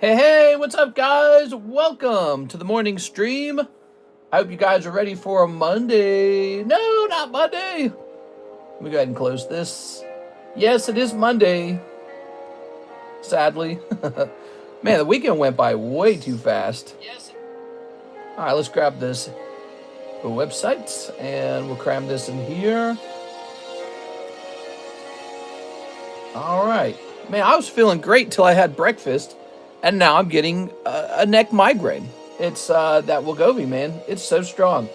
Hey, what's up, guys? Welcome to the morning stream. I hope you guys are ready for a Monday. No, not Monday. Let me go ahead and close this. Yes, it is Monday. Sadly. Man, the weekend went by way too fast. Yes. All right, let's grab this website and we'll cram this in here. All right. Man, I was feeling great till I had breakfast, and now I'm getting a neck migraine. It's that Wegovy, man. It's so strong.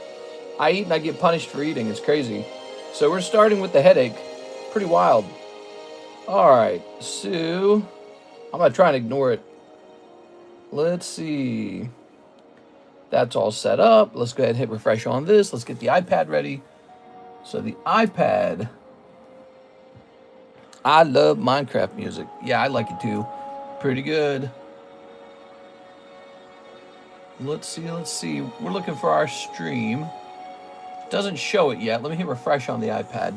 I eat and I get punished for eating. It's crazy. So we're starting with the headache. Pretty wild. All right, so I'm going to try and ignore it. Let's see. That's all set up. Let's go ahead and hit refresh on this. Let's get the iPad ready. So the iPad... I love Minecraft music. Yeah, I like it too. Pretty good. Let's see. We're looking for our stream. Doesn't show it yet. Let me hit refresh on the iPad.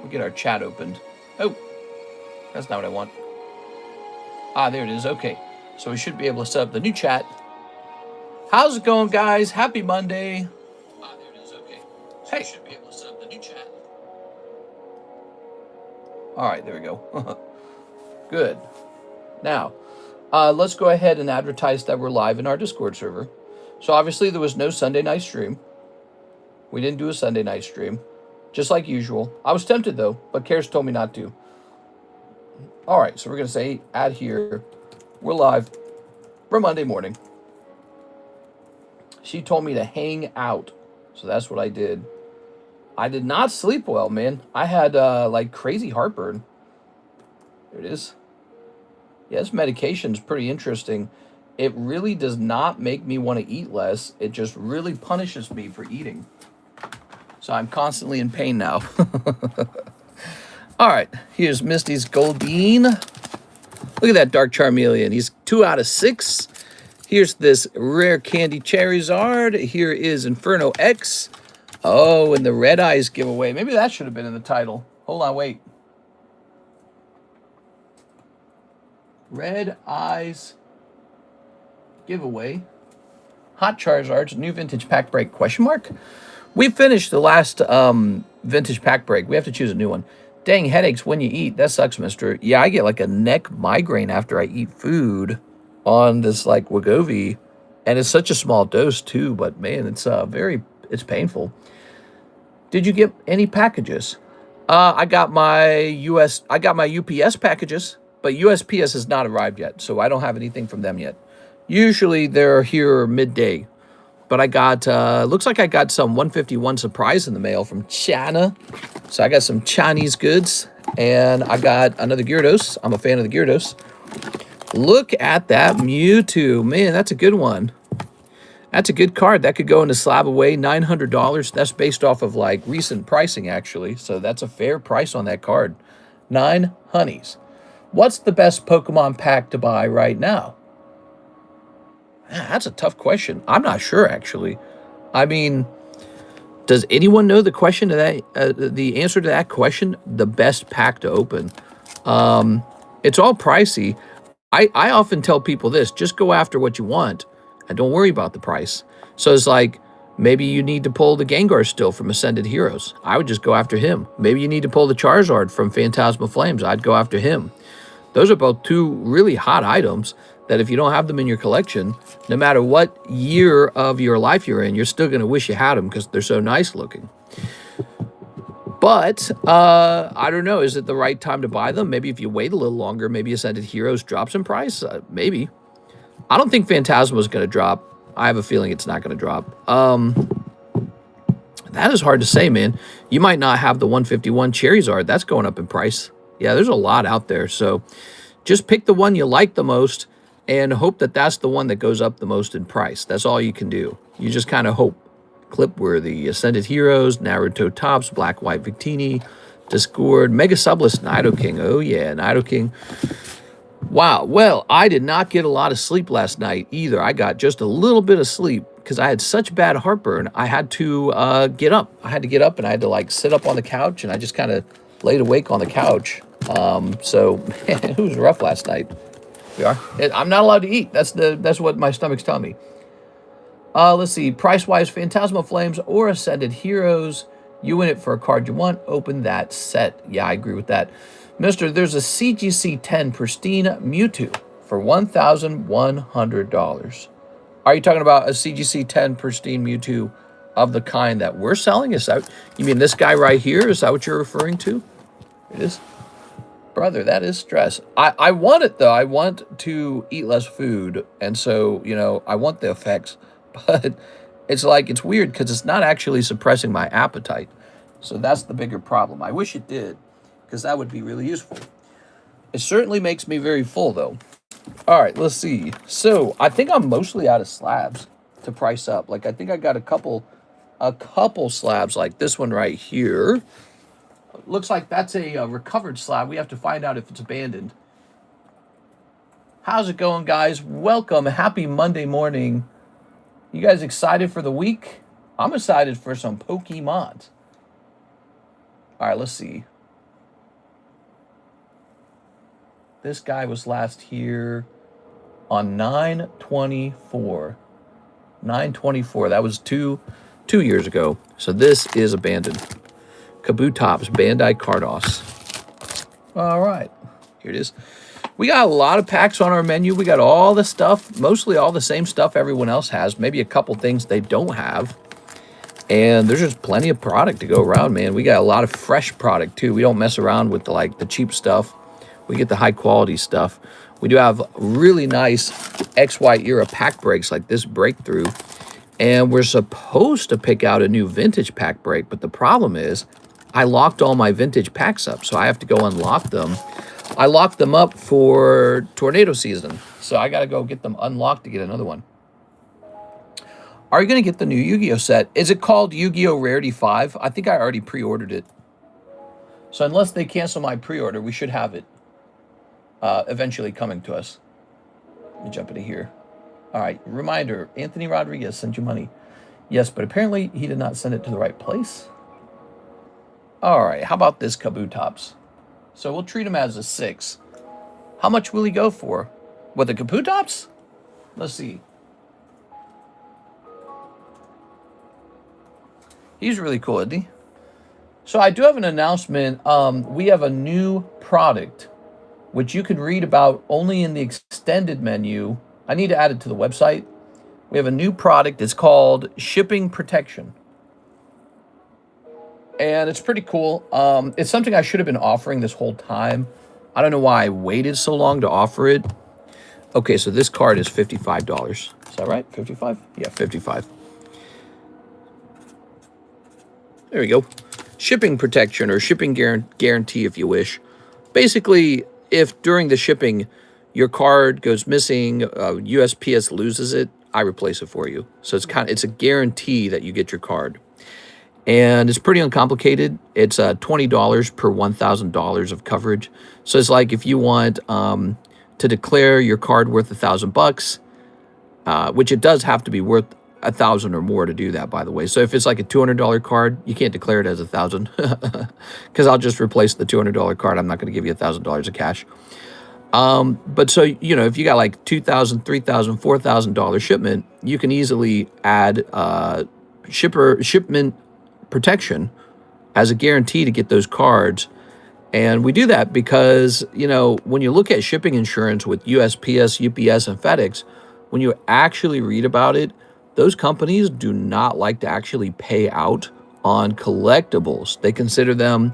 We'll get our chat opened. Oh, that's not what I want. Ah, there it is. Okay. So we should be able to set up the new chat. How's it going, guys? Happy Monday. Ah, there it is. Okay. So hey. We should be able to set up the new chat. All right, there we go. Good. Now, let's go ahead and advertise that we're live in our Discord server. So obviously there was no Sunday night stream. We didn't do a Sunday night stream, just like usual. I was tempted though, but Karis told me not to. All right, so we're gonna say add here. We're live for Monday morning. She told me to hang out, so that's what I did. I did not sleep well, man. I had like crazy heartburn. There it is. Yeah, this medication's pretty interesting. It really does not make me want to eat less. It just really punishes me for eating. So I'm constantly in pain now. All right, here's Misty's Goldeen. Look at that Dark Charmeleon. He's 2 out of 6. Here's this rare candy Charizard. Here is Inferno X. Oh, and the Red Eyes giveaway. Maybe that should have been in the title. Hold on, wait. Red Eyes giveaway. Hot Charizards, new vintage pack break, question mark? We finished the last vintage pack break. We have to choose a new one. Dang, headaches when you eat. That sucks, mister. Yeah, I get like a neck migraine after I eat food on this like Wegovy. And it's such a small dose too, but man, it's it's painful. Did you get any packages? I got my UPS packages, but USPS has not arrived yet, so I don't have anything from them yet. Usually they're here midday, but I got looks like I got some 151 surprise in the mail from China. So I got some Chinese goods, and I got another Gyarados. I'm a fan of the Gyarados. Look at that Mewtwo, man, that's a good one. That's a good card. That could go into Slab away, $900. That's based off of like recent pricing, actually. So that's a fair price on that card. 9 honeys. What's the best Pokemon pack to buy right now? That's a tough question. I'm not sure, actually. I mean, does anyone know the question to that? The answer to that question? The best pack to open. It's all pricey. I often tell people this: just go after what you want. And don't worry about the price. So it's like, maybe you need to pull the Gengar still from Ascended Heroes. I would just go after him. Maybe you need to pull the Charizard from Phantasma Flames. I'd go after him. Those are both 2 really hot items that if you don't have them in your collection, no matter what year of your life you're in, you're still going to wish you had them because they're so nice looking. But, I don't know. Is it the right time to buy them? Maybe if you wait a little longer, maybe Ascended Heroes drops in price. Maybe. I don't think Phantasma is going to drop. I have a feeling it's not going to drop. That is hard to say, man. You might not have the 151 Charizard. That's going up in price. Yeah, there's a lot out there. So just pick the one you like the most and hope that that's the one that goes up the most in price. That's all you can do. You just kind of hope. Clipworthy, Ascended Heroes, Naruto Tops, Black White Victini, Discord, Mega Subless, Nidoking. Oh, yeah, Nidoking. Wow, well, I did not get a lot of sleep last night either. I got just a little bit of sleep because I had such bad heartburn. I had to get up. I had to get up and I had to like sit up on the couch, and I just kind of laid awake on the couch So man, it was rough last night. We are. I'm not allowed to eat. That's what my stomach's telling me. Let's see. Price-wise, Phantasmal Flames or Ascended Heroes. You win it for a card you want. Open that set. Yeah, I agree with that. Mister, there's a CGC 10 Pristine Mewtwo for $1,100. Are you talking about a CGC 10 Pristine Mewtwo of the kind that we're selling? Is that, you mean this guy right here? Is that what you're referring to? It is. Brother, that is stress. I want it, though. I want to eat less food. And so, you know, I want the effects. But it's like, it's weird because it's not actually suppressing my appetite. So that's the bigger problem. I wish it did, because that would be really useful. It certainly makes me very full, though. All right, let's see. So I think I'm mostly out of slabs to price up. Like, I think I got a couple slabs like this one right here. Looks like that's a recovered slab. We have to find out if it's abandoned. How's it going, guys? Welcome. Happy Monday morning. You guys excited for the week? I'm excited for some Pokemon. All right, let's see. This guy was last here on 9/24. 9/24. That was two years ago. So this is abandoned. Kabutops, Bandai Cardos. All right, here it is. We got a lot of packs on our menu. We got all the stuff, mostly all the same stuff everyone else has. Maybe a couple things they don't have. And there's just plenty of product to go around, man. We got a lot of fresh product, too. We don't mess around with the cheap stuff. We get the high-quality stuff. We do have really nice XY era pack breaks like this breakthrough. And we're supposed to pick out a new vintage pack break. But the problem is I locked all my vintage packs up, so I have to go unlock them. I locked them up for tornado season, so I got to go get them unlocked to get another one. Are you going to get the new Yu-Gi-Oh set? Is it called Yu-Gi-Oh Rarity 5? I think I already pre-ordered it. So unless they cancel my pre-order, we should have it eventually coming to us. Let me jump into here. All right, reminder, Anthony Rodriguez sent you money. Yes, but apparently he did not send it to the right place. All right, how about this Kabutops? So we'll treat him as a 6. How much will he go for? With the Kabutops? Let's see. He's really cool, isn't he? So I do have an announcement. We have a new product, which you can read about only in the extended menu. I need to add it to the website. We have a new product. It's called Shipping Protection. And it's pretty cool. It's something I should have been offering this whole time. I don't know why I waited so long to offer it. Okay, so this card is $55. Is that right? 55? Yeah, 55. There we go. Shipping protection or shipping guarantee if you wish. Basically, if during the shipping your card goes missing, USPS loses it, I replace it for you. So it's a guarantee that you get your card. And it's pretty uncomplicated. It's $20 per $1,000 of coverage. So it's like if you want to declare your card worth $1,000, which it does have to be worth 1,000 or more to do that, by the way. So if it's like a $200 card, you can't declare it as 1,000 because I'll just replace the $200 card. I'm not going to give you $1,000 of cash. But so, you know, if you got like $2,000, $3,000, $4,000 shipment, you can easily add shipment protection as a guarantee to get those cards. And we do that because, you know, when you look at shipping insurance with USPS, UPS, and FedEx, when you actually read about it, those companies do not like to actually pay out on collectibles. They consider them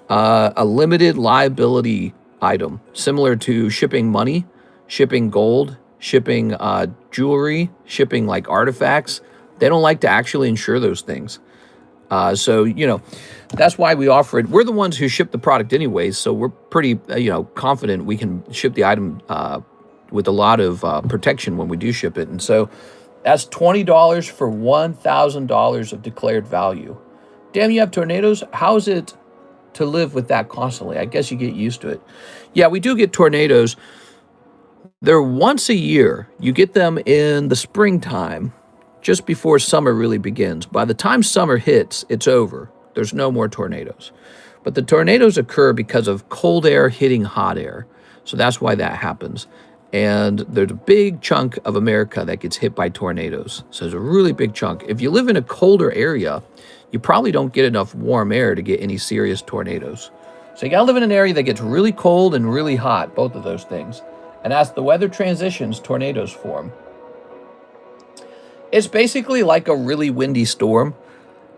a limited liability item, similar to shipping money, shipping gold, shipping jewelry, shipping like artifacts. They don't like to actually insure those things. So, you know, that's why we offer it. We're the ones who ship the product anyways, so we're pretty, confident we can ship the item with a lot of protection when we do ship it. And so that's $20 for $1,000 of declared value. Damn, you have tornadoes? How is it to live with that constantly? I guess you get used to it. Yeah, we do get tornadoes. They're once a year. You get them in the springtime, just before summer really begins. By the time summer hits, it's over. There's no more tornadoes. But the tornadoes occur because of cold air hitting hot air. So that's why that happens. And there's a big chunk of America that gets hit by tornadoes. So there's a really big chunk. If you live in a colder area, you probably don't get enough warm air to get any serious tornadoes. So you gotta live in an area that gets really cold and really hot, both of those things. And as the weather transitions, tornadoes form. It's basically like a really windy storm.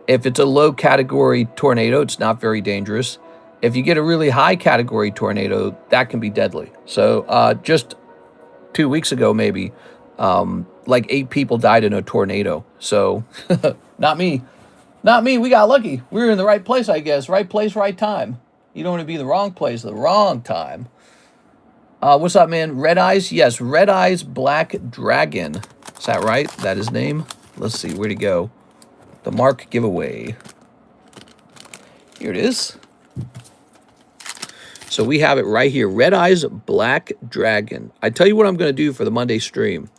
If it's a low category tornado, it's not very dangerous. If you get a really high category tornado, that can be deadly. So just 2 weeks ago, maybe, like 8 people died in a tornado. So not me. Not me. We got lucky. We were in the right place, I guess. Right place, right time. You don't want to be in the wrong place, the wrong time. What's up, man? Red Eyes? Yes, Red Eyes Black Dragon. Is that right? That his name? Let's see. Where'd he go? The Mark giveaway. Here it is. So we have it right here. Red Eyes Black Dragon. I tell you what I'm going to do for the Monday stream.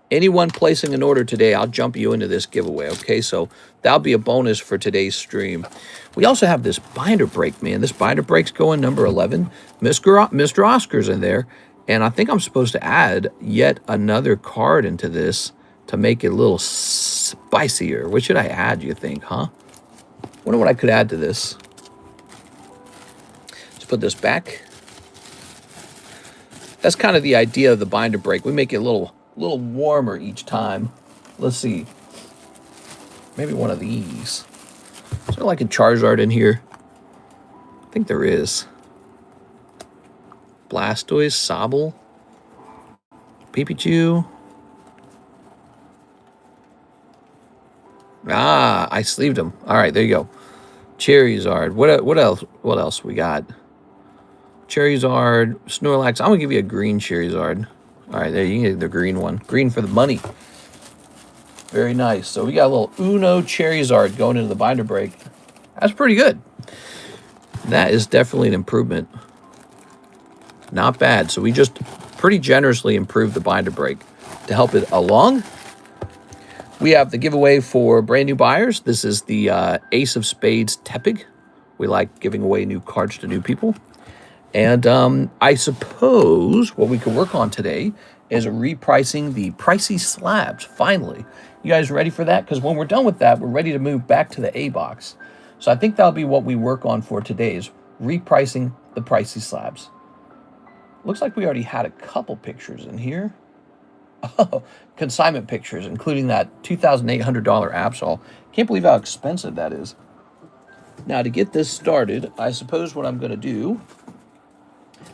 Anyone placing an order today, I'll jump you into this giveaway, okay? So that'll be a bonus for today's stream. We also have this binder break, man. This binder break's going number 11. Mr. Oscar's in there. And I think I'm supposed to add yet another card into this to make it a little spicier. What should I add, you think, huh? Wonder what I could add to this. Let's put this back. That's kind of the idea of the binder break. We make it a little warmer each time. Let's see. Maybe one of these. Is there like a Charizard in here? I think there is. Blastoise, Sobble, Eeveeution. Ah, I sleeved him. All right, there you go. Charizard. What else? What else we got? Charizard, Snorlax. I'm gonna give you a green Charizard. All right, there you get the green one. Green for the money. Very nice. So we got a little Uno Charizard going into the binder break. That's pretty good. That is definitely an improvement. Not bad. So we just pretty generously improved the binder break to help it along. We have the giveaway for brand new buyers. This is the Ace of Spades Tepig. We like giving away new cards to new people. And I suppose what we could work on today is repricing the pricey slabs, finally. You guys ready for that? Because when we're done with that, we're ready to move back to the A box. So I think that'll be what we work on for today is repricing the pricey slabs. Looks like we already had a couple pictures in here. Oh, consignment pictures, including that $2,800 Absol. Can't believe how expensive that is. Now, to get this started, I suppose what I'm going to do,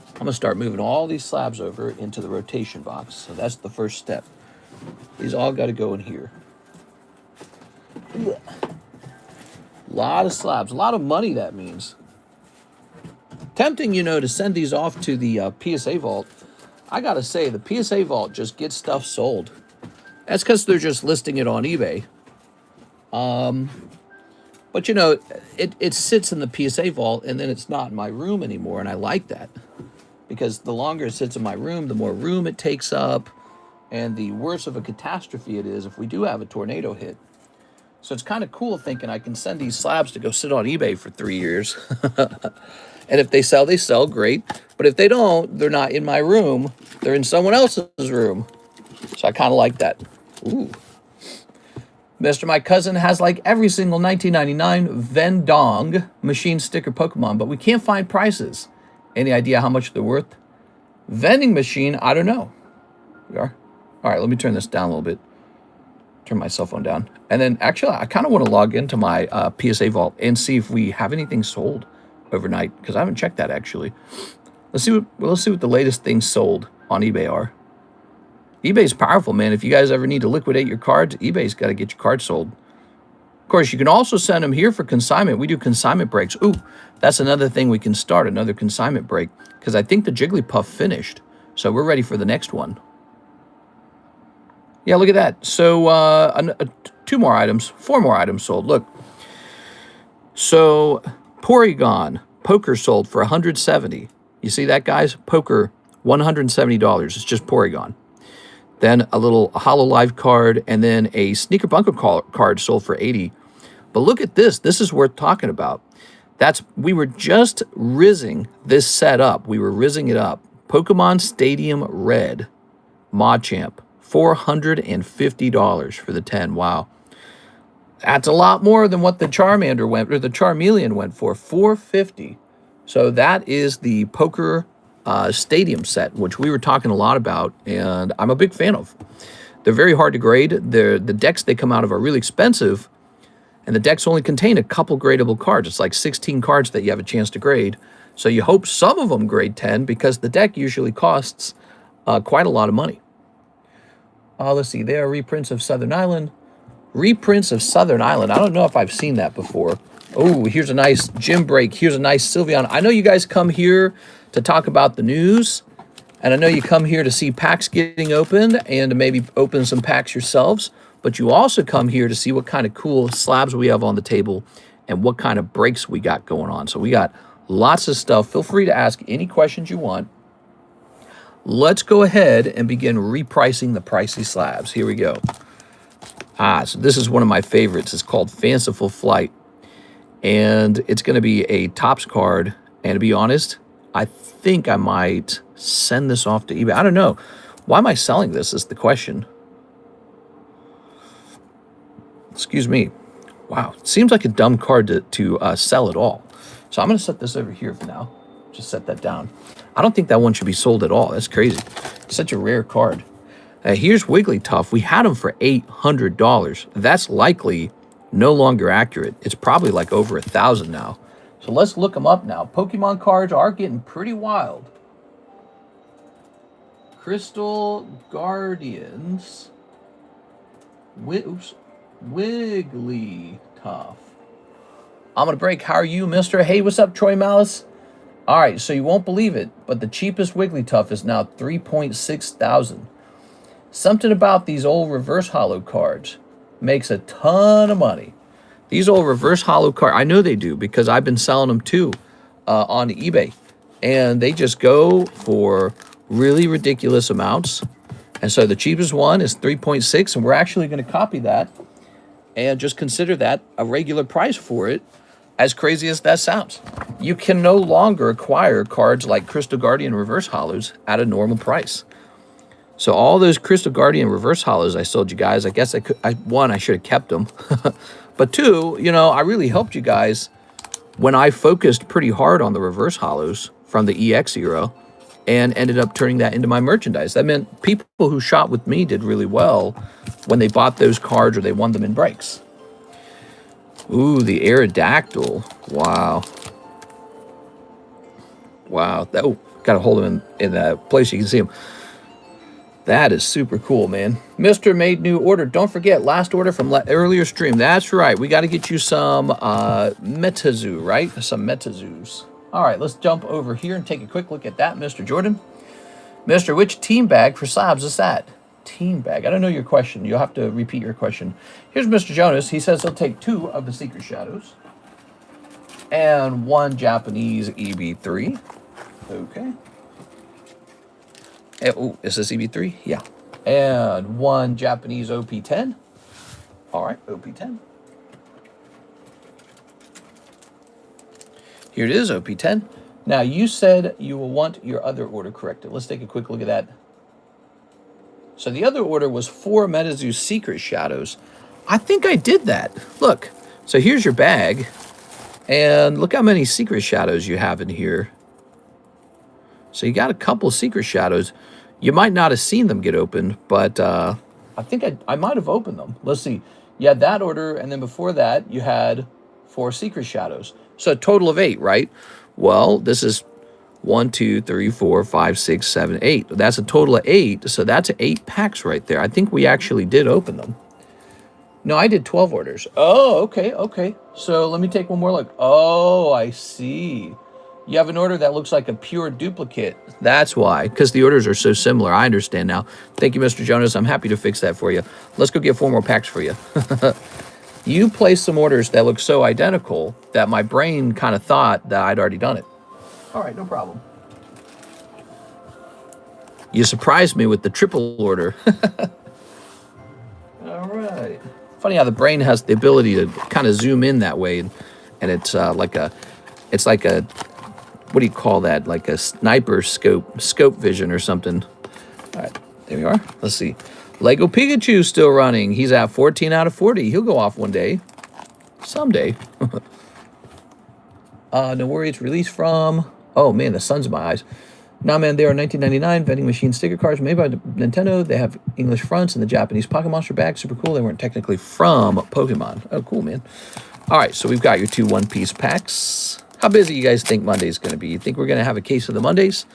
I'm going to start moving all these slabs over into the rotation box. So that's the first step. These all got to go in here. A lot of slabs, a lot of money that means. Tempting, you know, to send these off to the PSA vault. I got to say, the PSA vault just gets stuff sold. That's because they're just listing it on eBay. But, you know, it sits in the PSA vault, and then it's not in my room anymore, and I like that. Because the longer it sits in my room, the more room it takes up, and the worse of a catastrophe it is if we do have a tornado hit. So it's kind of cool thinking I can send these slabs to go sit on eBay for 3 years. And if they sell, great. But if they don't, they're not in my room. They're in someone else's room. So I kind of like that. Ooh. Mr. My cousin has like every single 1999 Vendong machine sticker Pokemon, but we can't find prices. Any idea how much they're worth? Vending machine, I don't know. We are. All right, let me turn this down a little bit. Turn my cell phone down. And then actually, I kind of want to log into my PSA vault and see if we have anything sold overnight, because I haven't checked that actually. Let's see what the latest things sold on eBay are. eBay's powerful, man. If you guys ever need to liquidate your cards, eBay's got to get your cards sold. Of course, you can also send them here for consignment. We do consignment breaks. Ooh, that's another thing we can start, another consignment break, because I think the Jigglypuff finished, so we're ready for the next one. Yeah, look at that. So 4 more items sold. Look. So Porygon Poker sold for $170. You see that, guys? Poker, $170. It's just Porygon. Then a little Hololive card, and then a Sneaker Bunker card sold for $80. But look at this. This is worth talking about. We were just rizzing this set up. We were rizzing it up. Pokemon Stadium Red, Machamp, $450 for the 10. Wow. That's a lot more than what the Charmander went, or the Charmeleon went for, $450. So that is the Poker Stadium set, which we were talking a lot about, and I'm a big fan of. They're very hard to grade. The decks they come out of are really expensive, and the decks only contain a couple gradable cards. It's like 16 cards that you have a chance to grade. So you hope some of them grade 10, because the deck usually costs quite a lot of money. Let's see, there are reprints of Southern Island. Reprints of Southern Island. I don't know if I've seen that before. Oh, here's a nice Gym Break. Here's a nice Sylveon. I know you guys come here to talk about the news, and I know you come here to see packs getting opened and to maybe open some packs yourselves, but you also come here to see what kind of cool slabs we have on the table and what kind of breaks we got going on. So we got lots of stuff. Feel free to ask any questions you want. Let's go ahead and begin repricing the pricey slabs. Here we go. So this is one of my favorites. It's called Fanciful Flight, and it's going to be a Topps card. And to be honest, I think I might send this off to eBay. I don't know. Why am I selling this is the question. Excuse me. Wow. It seems like a dumb card to sell at all. So I'm going to set this over here for now. Just set that down. I don't think that one should be sold at all. That's crazy. It's such a rare card. Here's Wigglytuff. We had him for $800. That's likely no longer accurate. It's probably like over $1,000 now. So let's look them up now. Pokemon cards are getting pretty wild. Crystal Guardians. Wigglytuff. I'm going to break. How are you, mister? Hey, what's up, Troy Malice? All right, so you won't believe it, but the cheapest Wigglytuff is now $3.6 thousand. Something about these old reverse holo cards makes a ton of money. These old reverse holo cards, I know they do because I've been selling them too on eBay. And they just go for really ridiculous amounts. And so the cheapest one is 3.6, and we're actually going to copy that and just consider that a regular price for it, as crazy as that sounds. You can no longer acquire cards like Crystal Guardian reverse holos at a normal price. So all those Crystal Guardian reverse holos I sold you guys, I guess I should have kept them. But two, you know, I really helped you guys when I focused pretty hard on the reverse holos from the EX era and ended up turning that into my merchandise. That meant people who shot with me did really well when they bought those cards or they won them in breaks. Ooh, the Aerodactyl. Wow. Wow. Got to hold him in that place you can see him. That is super cool, man. Mr. Made New Order. Don't forget, last order from earlier stream. That's right. We got to get you some Metazoo, right? Some Metazoos. All right, let's jump over here and take a quick look at that, Mr. Jordan. Mr. Which team bag for slabs is that? Team bag. I don't know your question. You'll have to repeat your question. Here's Mr. Jonas. He says he'll take 2 of the Secret Shadows and 1 Japanese EB3. Okay. Oh, is this EB3? Yeah. And 1 Japanese OP10. All right, OP10. Here it is, OP10. Now, you said you will want your other order corrected. Let's take a quick look at that. So the other order was 4 Metazoo Secret Shadows. I think I did that. Look, so here's your bag. And look how many Secret Shadows you have in here. So you got a couple Secret Shadows. You might not have seen them get opened, but I think I might have opened them. Let's see. You had that order, and then before that, you had 4 Secret Shadows. So a total of 8, right? Well, this is 1, 2, 3, 4, 5, 6, 7, 8. That's a total of 8, so that's 8 packs right there. I think we actually did open them. No, I did 12 orders. Oh, okay, okay. So let me take one more look. Oh, I see. You have an order that looks like a pure duplicate. That's why, because the orders are so similar. I understand now. Thank you, Mr. Jonas. I'm happy to fix that for you. Let's go get 4 more packs for you. You placed some orders that look so identical that my brain kind of thought that I'd already done it. All right, no problem. You surprised me with the triple order. All right. Funny how the brain has the ability to kind of zoom in that way, and it's like a It's like a, what do you call that? Like a sniper scope vision or something. All right, there we are. Let's see. Lego Pikachu's still running. He's at 14 out of 40. He'll go off one day. Someday. No worries. Released from... Oh, man, the sun's in my eyes. Nah, man, they are 1999 vending machine sticker cards made by Nintendo. They have English fronts and the Japanese Pocket Monster bag. Super cool. They weren't technically from Pokemon. Oh, cool, man. All right, so we've got your 2 one-piece packs. How busy you guys think Monday's going to be? You think we're going to have a case of the Mondays?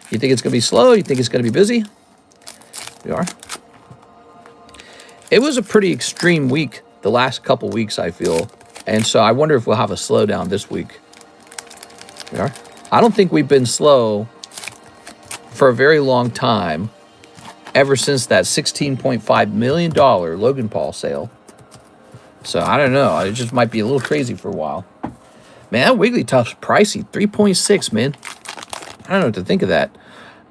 You think it's going to be slow? You think it's going to be busy? We are. It was a pretty extreme week the last couple weeks, I feel. And so I wonder if we'll have a slowdown this week. We are. I don't think we've been slow for a very long time, ever since that $16.5 million Logan Paul sale. So I don't know. It just might be a little crazy for a while. Man, that Wigglytuff's pricey. 3.6, man. I don't know what to think of that.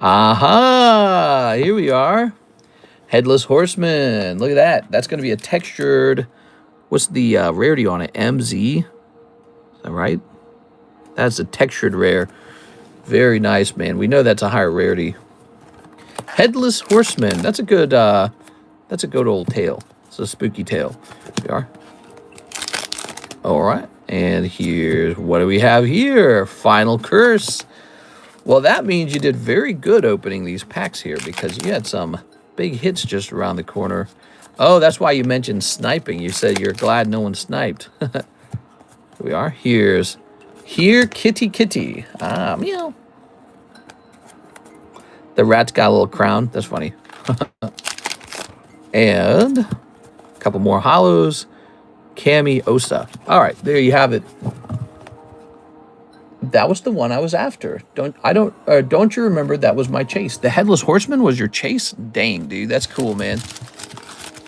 Aha! Here we are. Headless Horseman. Look at that. That's going to be a textured... What's the rarity on it? MZ? Is that right? That's a textured rare. Very nice, man. We know that's a higher rarity. Headless Horseman. That's a good old tail. It's a spooky tail. Here we are. All right. And here's... What do we have here? Final Curse. Well, that means you did very good opening these packs here, because you had some... big hits just around the corner. Oh, that's why you mentioned sniping. You said you're glad no one sniped. Here we are. Here, kitty, kitty. Ah, meow. The rat's got a little crown. That's funny. And a couple more hollows. Cami Osa. All right, there you have it. That was the one I was after. Don't you remember that was my chase? The Headless Horseman was your chase? Dang, dude, that's cool, man.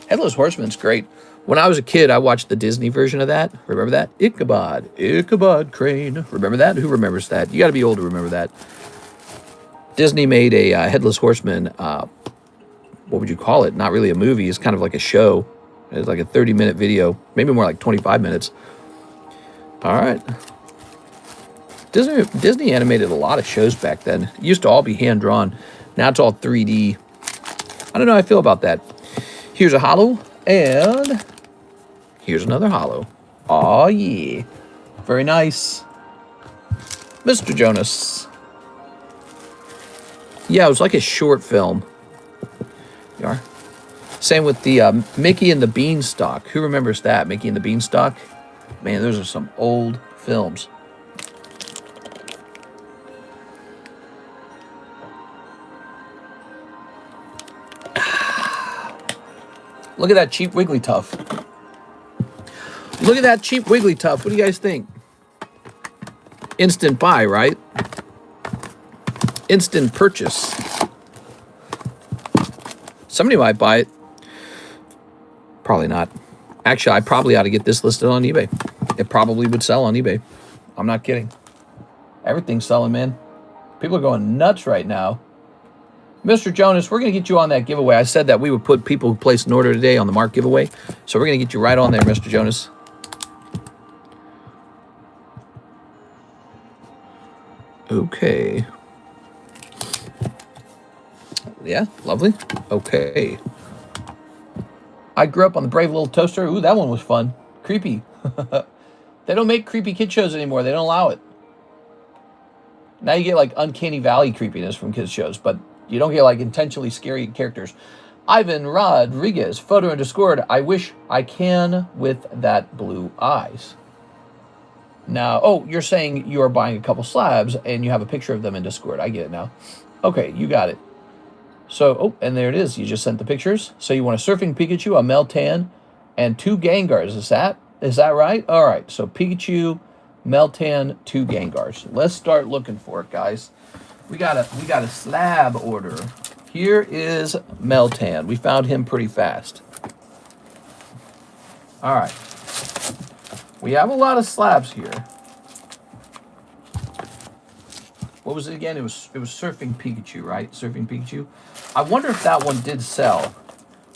Headless Horseman's great. When I was a kid, I watched the Disney version of that. Remember that? Ichabod Crane. Remember that? Who remembers that? You got to be old to remember that. Disney made a Headless Horseman, what would you call it? Not really a movie. It's kind of like a show. It's like a 30-minute video. Maybe more like 25 minutes. All right. Disney animated a lot of shows back then. It used to all be hand-drawn. Now it's all 3D. I don't know how I feel about that. Here's a hollow, and here's another hollow. Aw, yeah. Very nice. Mr. Jonas. Yeah, it was like a short film. You are. Same with the Mickey and the Beanstalk. Who remembers that? Mickey and the Beanstalk? Man, those are some old films. Look at that cheap Wigglytuff. Look at that cheap Wigglytuff. What do you guys think? Instant buy, right? Instant purchase. Somebody might buy it. Probably not. Actually, I probably ought to get this listed on eBay. It probably would sell on eBay. I'm not kidding. Everything's selling, man. People are going nuts right now. Mr. Jonas, we're going to get you on that giveaway. I said that we would put people who placed an order today on the Mark giveaway. So we're going to get you right on there, Mr. Jonas. Okay. Yeah, lovely. Okay. I grew up on the Brave Little Toaster. Ooh, that one was fun. Creepy. They don't make creepy kid shows anymore. They don't allow it. Now you get like Uncanny Valley creepiness from kids shows, but you don't get like intentionally scary characters. Ivan Rodriguez, photo in Discord. I wish I can with that blue eyes. Now, oh, you're saying you are buying a couple slabs and you have a picture of them in Discord. I get it now. Okay, you got it. So, oh, and there it is. You just sent the pictures. So you want a Surfing Pikachu, a Meltan, and 2 Gengars. Is that right? All right. So Pikachu, Meltan, 2 Gengars. Let's start looking for it, guys. We got a slab order. Here is Meltan. We found him pretty fast. All right. We have a lot of slabs here. What was it again? It was Surfing Pikachu, right? Surfing Pikachu. I wonder if that one did sell.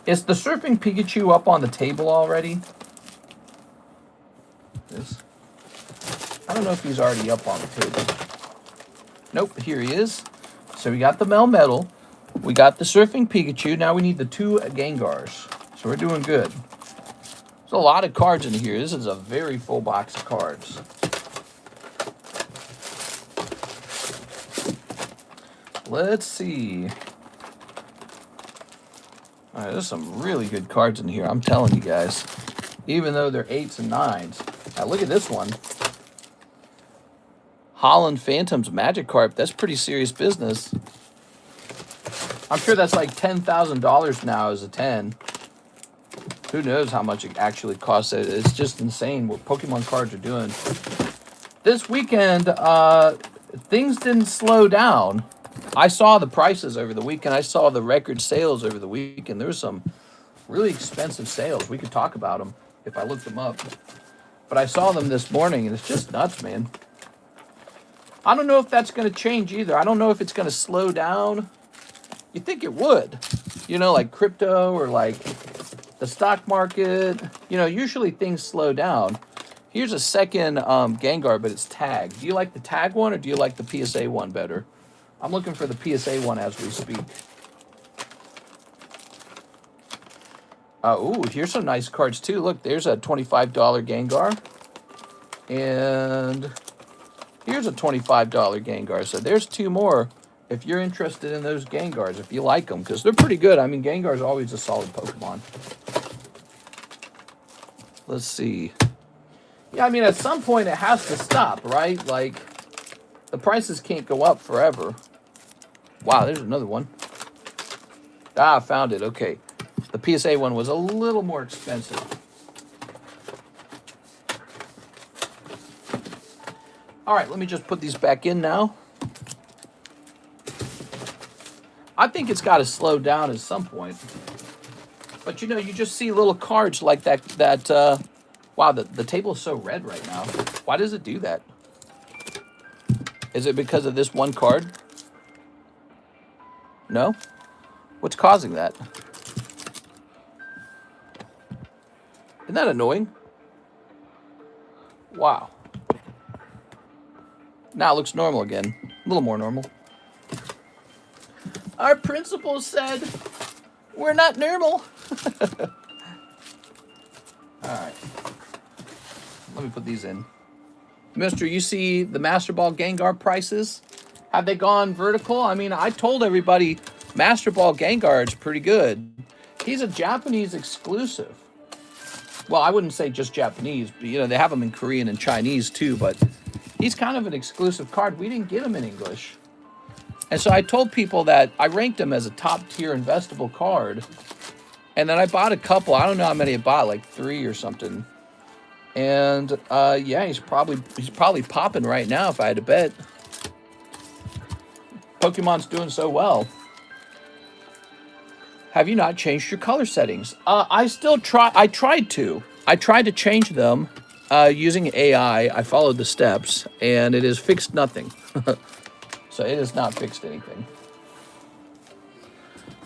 Is the Surfing Pikachu up on the table already? This. I don't know if he's already up on the table. Nope, here he is. So we got the Melmetal. We got the Surfing Pikachu. Now we need the 2 Gengars. So we're doing good. There's a lot of cards in here. This is a very full box of cards. Let's see. All right, there's some really good cards in here. I'm telling you guys. Even though they're 8s and 9s. Now look at this one. Holland Phantoms Magikarp. That's pretty serious business. I'm sure that's like $10,000 now as a 10. Who knows how much it actually costs. It's just insane what Pokemon cards are doing. This weekend, things didn't slow down. I saw the prices over the weekend. I saw the record sales over the weekend. There were some really expensive sales. We could talk about them if I looked them up. But I saw them this morning, and it's just nuts, man. I don't know if that's going to change either. I don't know if it's going to slow down. You think it would. You know, like crypto or like the stock market. You know, usually things slow down. Here's a second Gengar, but it's tagged. Do you like the tag one or do you like the PSA one better? I'm looking for the PSA one as we speak. Ooh, here's some nice cards too. Look, there's a $25 Gengar. And here's a $25 Gengar. So there's 2 more if you're interested in those Gengars, if you like them, because they're pretty good. I mean, Gengar is always a solid Pokemon. Let's see. Yeah, I mean, at some point it has to stop, right? Like, the prices can't go up forever. Wow, there's another one. Ah, I found it. Okay. The PSA one was a little more expensive. All right, let me just put these back in now. I think it's got to slow down at some point. But, you know, you just see little cards like that. Wow, the table is so red right now. Why does it do that? Is it because of this one card? No? What's causing that? Isn't that annoying? Wow. Now it looks normal again. A little more normal. Our principal said we're not normal. All right. Let me put these in. Mister, you see the Master Ball Gengar prices? Have they gone vertical? I mean, I told everybody Master Ball Gengar is pretty good. He's a Japanese exclusive. Well, I wouldn't say just Japanese, but, you know, they have them in Korean and Chinese too, but he's kind of an exclusive card. We didn't get him in English. And so I told people that I ranked him as a top-tier investable card. And then I bought a couple. I don't know how many I bought, like 3 or something. And, yeah, he's probably popping right now if I had to bet. Pokemon's doing so well. Have you not changed your color settings? I tried to change them using AI. I followed the steps, and it has fixed nothing. So it has not fixed anything.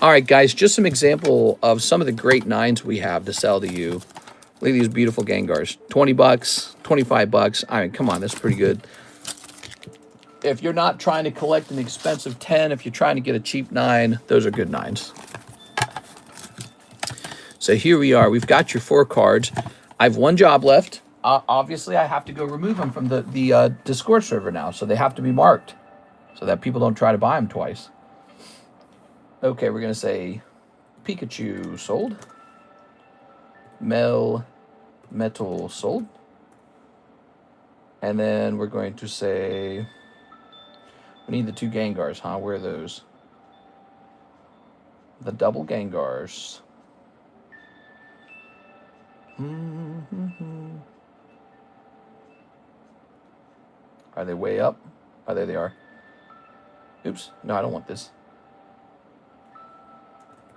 All right, guys, just some example of some of the great 9s we have to sell to you. Look at these beautiful Gengars. $20, $25. I mean, come on, that's pretty good. If you're not trying to collect an expensive 10, if you're trying to get a cheap 9, those are good 9s. So here we are. We've got your 4 cards. I have 1 job left. Obviously, I have to go remove them from the Discord server now, so they have to be marked so that people don't try to buy them twice. Okay, we're going to say Pikachu sold. Metal sold. And then we're going to say we need the 2 Gengars, huh? Where are those? The double Gengars. Are they way up? Oh, there they are. Oops. No, I don't want this.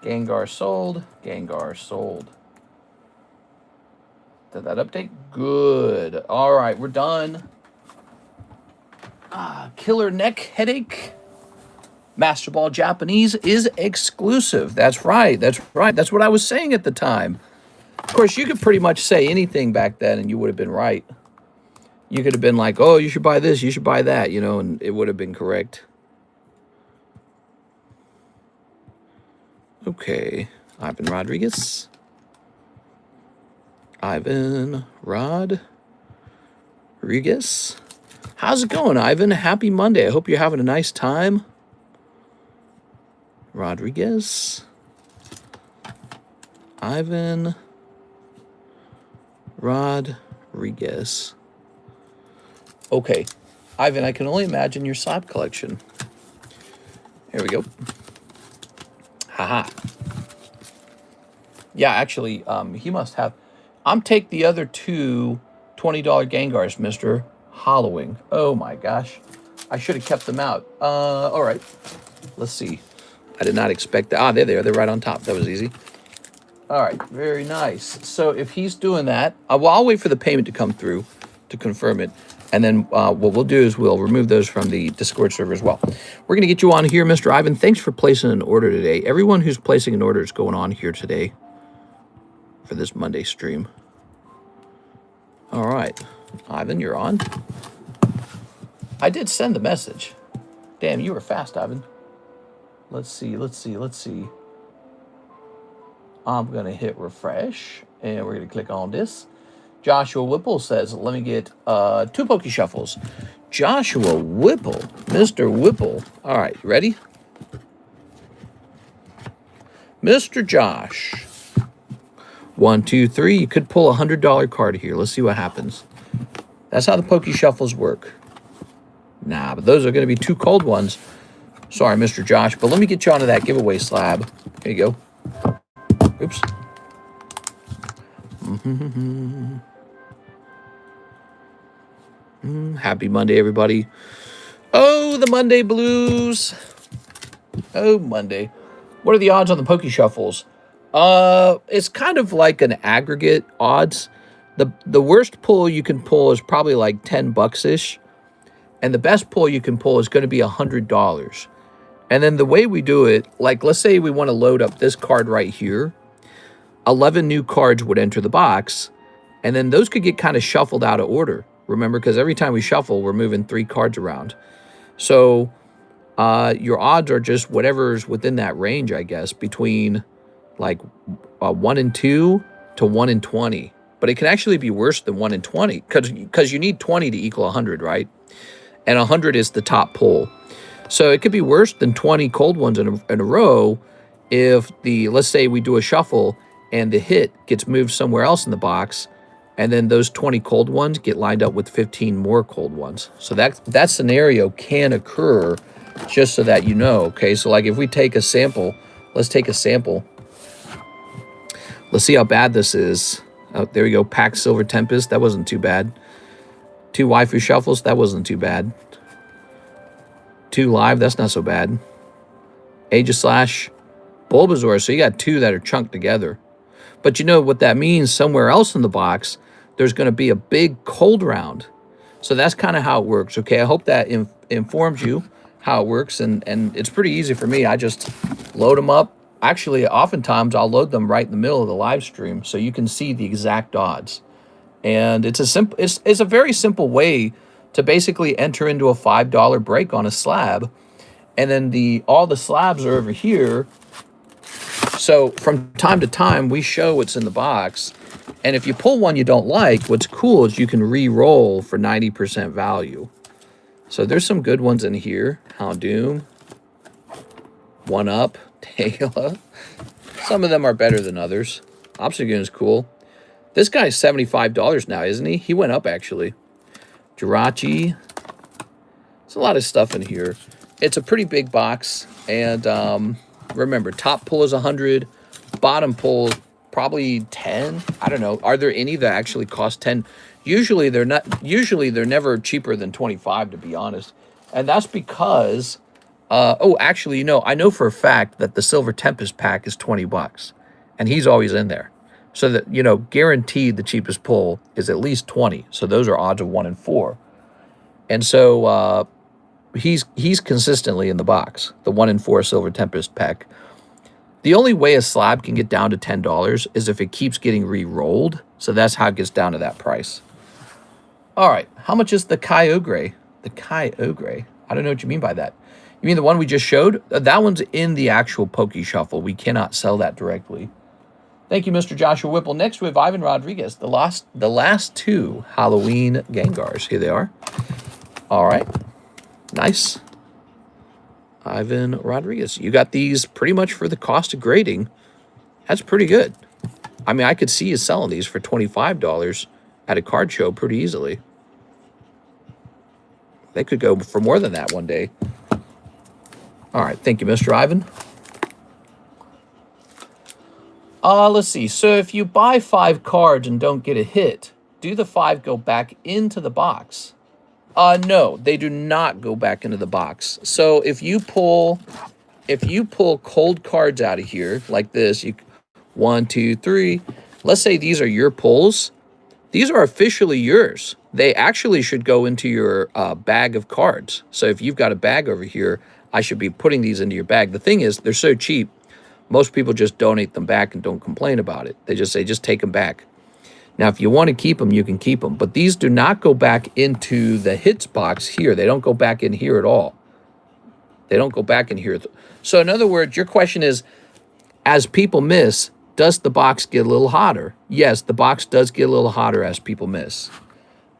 Gengar sold. Gengar sold. Did that update? Good. All right, we're done. Killer neck headache. Master Ball Japanese is exclusive. That's right. That's right. That's what I was saying at the time. Of course, you could pretty much say anything back then and you would have been right. you could have been like, oh, you should buy this, you should buy that, you know, and it would have been correct. Okay, Ivan Rodriguez. Ivan Rodriguez. How's it going, Ivan? Happy Monday. I hope you're having a nice time. Rodriguez. Ivan Rodriguez. Okay, Ivan, I can only imagine your slab collection. Here we go. Haha. Yeah, actually, he must have. I'm take the other two $20 Gengars, Mr. Hollowing. Oh my gosh. I should have kept them out. All right. Let's see. I did not expect that. Ah, they're there. They're right on top. That was easy. All right. Very nice. So if he's doing that, well, I'll wait for the payment to come through to confirm it. And then what we'll do is we'll remove those from the Discord server as well. We're going to get you on here, Mr. Ivan. Thanks for placing an order today. Everyone who's placing an order is going on here today for this Monday stream. All right. Ivan, you're on. I did send the message. Damn, you were fast, Ivan. Let's see. I'm going to hit refresh, and we're going to click on this. Joshua Whipple says, let me get 2 Poke Shuffles. Joshua Whipple. Mr. Whipple. All right, ready? Mr. Josh. 1, 2, 3. You could pull a $100 card here. Let's see what happens. That's how the Poke Shuffles work. Nah, but those are going to be 2 cold ones. Sorry, Mr. Josh, but let me get you onto that giveaway slab. Here you go. Oops. Happy Monday, everybody. Oh, the Monday blues. Oh, Monday. What are the odds on the Poke Shuffles? It's kind of like an aggregate odds. The worst pull you can pull is probably like $10-ish. And the best pull you can pull is going to be $100. And then the way we do it, like let's say we want to load up this card right here. 11 new cards would enter the box. And then those could get kind of shuffled out of order. Remember, because every time we shuffle, we're moving 3 cards around. So your odds are just whatever's within that range, I guess, between like 1 in 2 to 1 in 20. But it can actually be worse than 1 in 20 because you need 20 to equal 100, right? And 100 is the top pull. So it could be worse than 20 cold ones in a row if let's say we do a shuffle and the hit gets moved somewhere else in the box, and then those 20 cold ones get lined up with 15 more cold ones. So that scenario can occur, just so that you know, okay? So like if we take a sample, let's take a sample. Let's see how bad this is. Oh, there we go. Pack Silver Tempest. That wasn't too bad. 2 Waifu Shuffles. That wasn't too bad. 2 Live. That's not so bad. Aegislash. Bulbasaur. So you got 2 that are chunked together. But you know what that means? Somewhere else in the box, there's going to be a big cold round. So that's kind of how it works, okay? I hope that informs you how it works. And it's pretty easy for me. I just load them up. Actually, oftentimes, I'll load them right in the middle of the live stream so you can see the exact odds. And it's a very simple way to basically enter into a $5 break on a slab. And then all the slabs are over here. So from time to time, we show what's in the box. And if you pull one you don't like, what's cool is you can re-roll for 90% value. So there's some good ones in here. Houndoom. 1-Up. Taylor. Some of them are better than others. Obstagoon is cool. This guy's $75 now, isn't he? He went up, actually. Jirachi. There's a lot of stuff in here. It's a pretty big box. And remember, top pull is 100. Bottom pull, probably 10. I don't know. Are there any that actually cost 10? Usually, they're not. Usually, they're never cheaper than 25, to be honest. And that's because... actually, you know, I know for a fact that the Silver Tempest pack is $20. And he's always in there. So that, you know, guaranteed the cheapest pull is at least 20. So those are odds of 1 in 4. And so he's consistently in the box, the 1 in 4 Silver Tempest pack. The only way a slab can get down to $10 is if it keeps getting re-rolled. So that's how it gets down to that price. All right. How much is the Kyogre? The Kyogre. I don't know what you mean by that. You mean the one we just showed? That one's in the actual Poke Shuffle. We cannot sell that directly. Thank you, Mr. Joshua Whipple. Next, we have Ivan Rodriguez, the last two Halloween Gengars. Here they are. All right. Nice. Ivan Rodriguez. You got these pretty much for the cost of grading. That's pretty good. I mean, I could see you selling these for $25 at a card show pretty easily. They could go for more than that one day. All right. Thank you, Mr. Ivan. Let's see. So if you buy 5 cards and don't get a hit, do the 5 go back into the box? No, they do not go back into the box. So if you pull cold cards out of here like this, 1, 2, 3. Let's say these are your pulls. These are officially yours. They actually should go into your bag of cards. So if you've got a bag over here, I should be putting these into your bag. The thing is, they're so cheap. Most people just donate them back and don't complain about it. They just say, just take them back. Now, if you want to keep them, you can keep them. But these do not go back into the hits box here. They don't go back in here at all. They don't go back in here. So in other words, your question is, as people miss, does the box get a little hotter? Yes, the box does get a little hotter as people miss.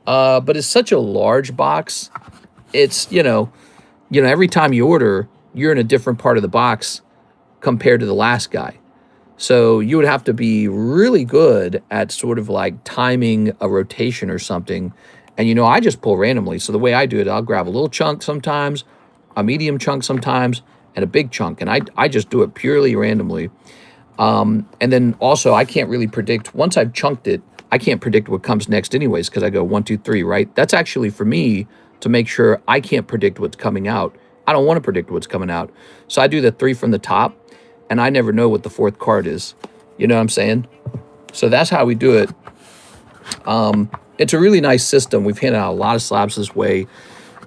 But it's such a large box. It's, every time you order, you're in a different part of the box compared to the last guy. So you would have to be really good at sort of like timing a rotation or something. And, I just pull randomly. So the way I do it, I'll grab a little chunk sometimes, a medium chunk sometimes, and a big chunk. And I just do it purely randomly. And then also I can't really predict, once I've chunked it, I can't predict what comes next anyways, because I go 1, 2, 3, right? That's actually for me to make sure I can't predict what's coming out. I don't want to predict what's coming out. So I do the 3 from the top, and I never know what the 4th card is. You know what I'm saying? So that's how we do it. It's a really nice system. We've handed out a lot of slabs this way.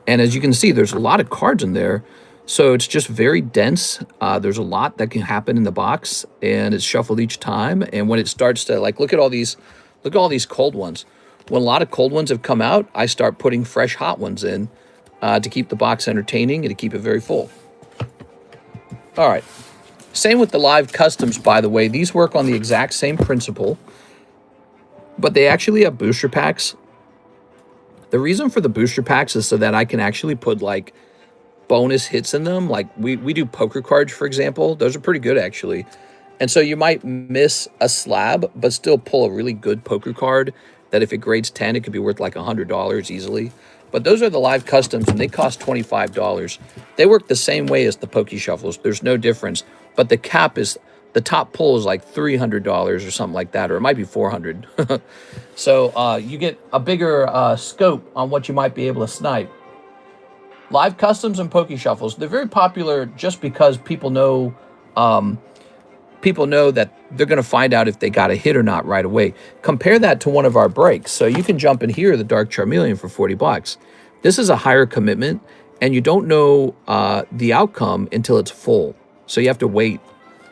And as you can see, there's a lot of cards in there. So it's just very dense. There's a lot that can happen in the box, and it's shuffled each time. And when it starts to, like, look at all these cold ones. When a lot of cold ones have come out, I start putting fresh hot ones in to keep the box entertaining and to keep it very full. All right. Same with the live customs, by the way. These work on the exact same principle, but they actually have booster packs. The reason for the booster packs is so that I can actually put, like, bonus hits in them. Like we do poker cards, for example. Those are pretty good, actually. And so you might miss a slab, but still pull a really good poker card that if it grades 10, it could be worth like $100 easily. But those are the live customs, and they cost $25. They work the same way as the Poke Shuffles. There's no difference. But the cap is, the top pull is like $300 or something like that, or it might be $400. So you get a bigger scope on what you might be able to snipe. Live customs and Poke Shuffles, they're very popular just because people know that they're going to find out if they got a hit or not right away. Compare that to one of our breaks. So you can jump in here, the Dark Charmeleon, for $40. This is a higher commitment, and you don't know the outcome until it's full. So you have to wait.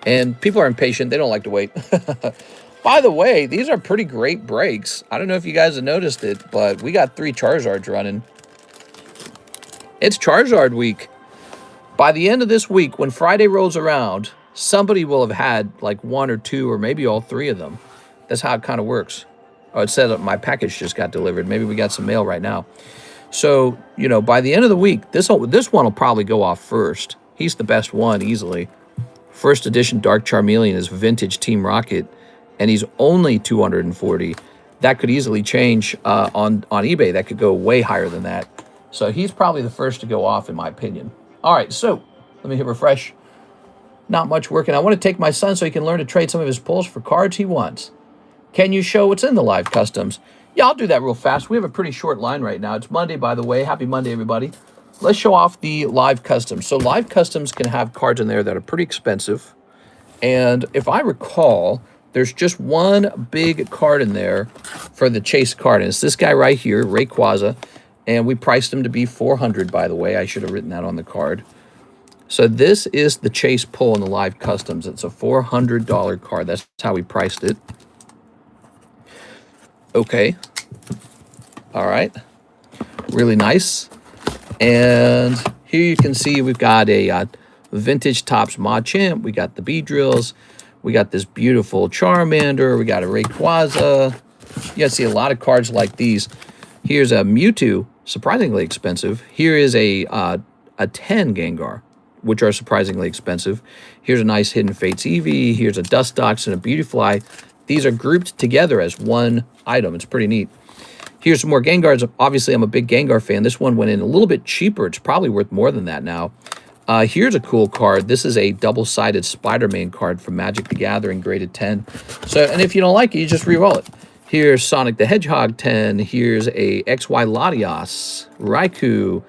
And people are impatient. They don't like to wait. By the way, these are pretty great breaks. I don't know if you guys have noticed it, but we got 3 Charizards running. It's Charizard week. By the end of this week, when Friday rolls around, somebody will have had like 1 or 2 or maybe all 3 of them. That's how it kind of works. Oh, it said that my package just got delivered. Maybe we got some mail right now. So, by the end of the week, this one will probably go off first. He's the best one easily. First edition Dark Charmeleon is vintage Team Rocket, and he's only 240. That could easily change on eBay. That could go way higher than that. So he's probably the first to go off, in my opinion. All right, so let me hit refresh. Not much working. I want to take my son so he can learn to trade some of his pulls for cards he wants. Can you show what's in the live customs? Yeah, I'll do that real fast. We have a pretty short line right now. It's Monday, by the way. Happy Monday, everybody. Let's show off the live customs. So live customs can have cards in there that are pretty expensive. And if I recall, there's just one big card in there for the chase card. And it's this guy right here, Rayquaza. And we priced him to be $400, by the way. I should have written that on the card. So this is the chase pull in the live customs. It's a $400 card. That's how we priced it. Okay. All right. Really nice. And here you can see we've got a vintage Topps Machamp. We got the Beedrills. We got this beautiful Charmander. We got a Rayquaza. You guys see a lot of cards like these. Here's a Mewtwo, surprisingly expensive. Here is a 10 Gengar, which are surprisingly expensive. Here's a nice Hidden Fates Eevee. Here's a Dustox and a Beautifly. These are grouped together as one item. It's pretty neat. Here's some more Gengars. Obviously, I'm a big Gengar fan. This one went in a little bit cheaper. It's probably worth more than that now. Here's a cool card. This is a double-sided Spider-Man card from Magic the Gathering, graded 10. So, and if you don't like it, you just re-roll it. Here's Sonic the Hedgehog 10. Here's a XY Latias, Raikou,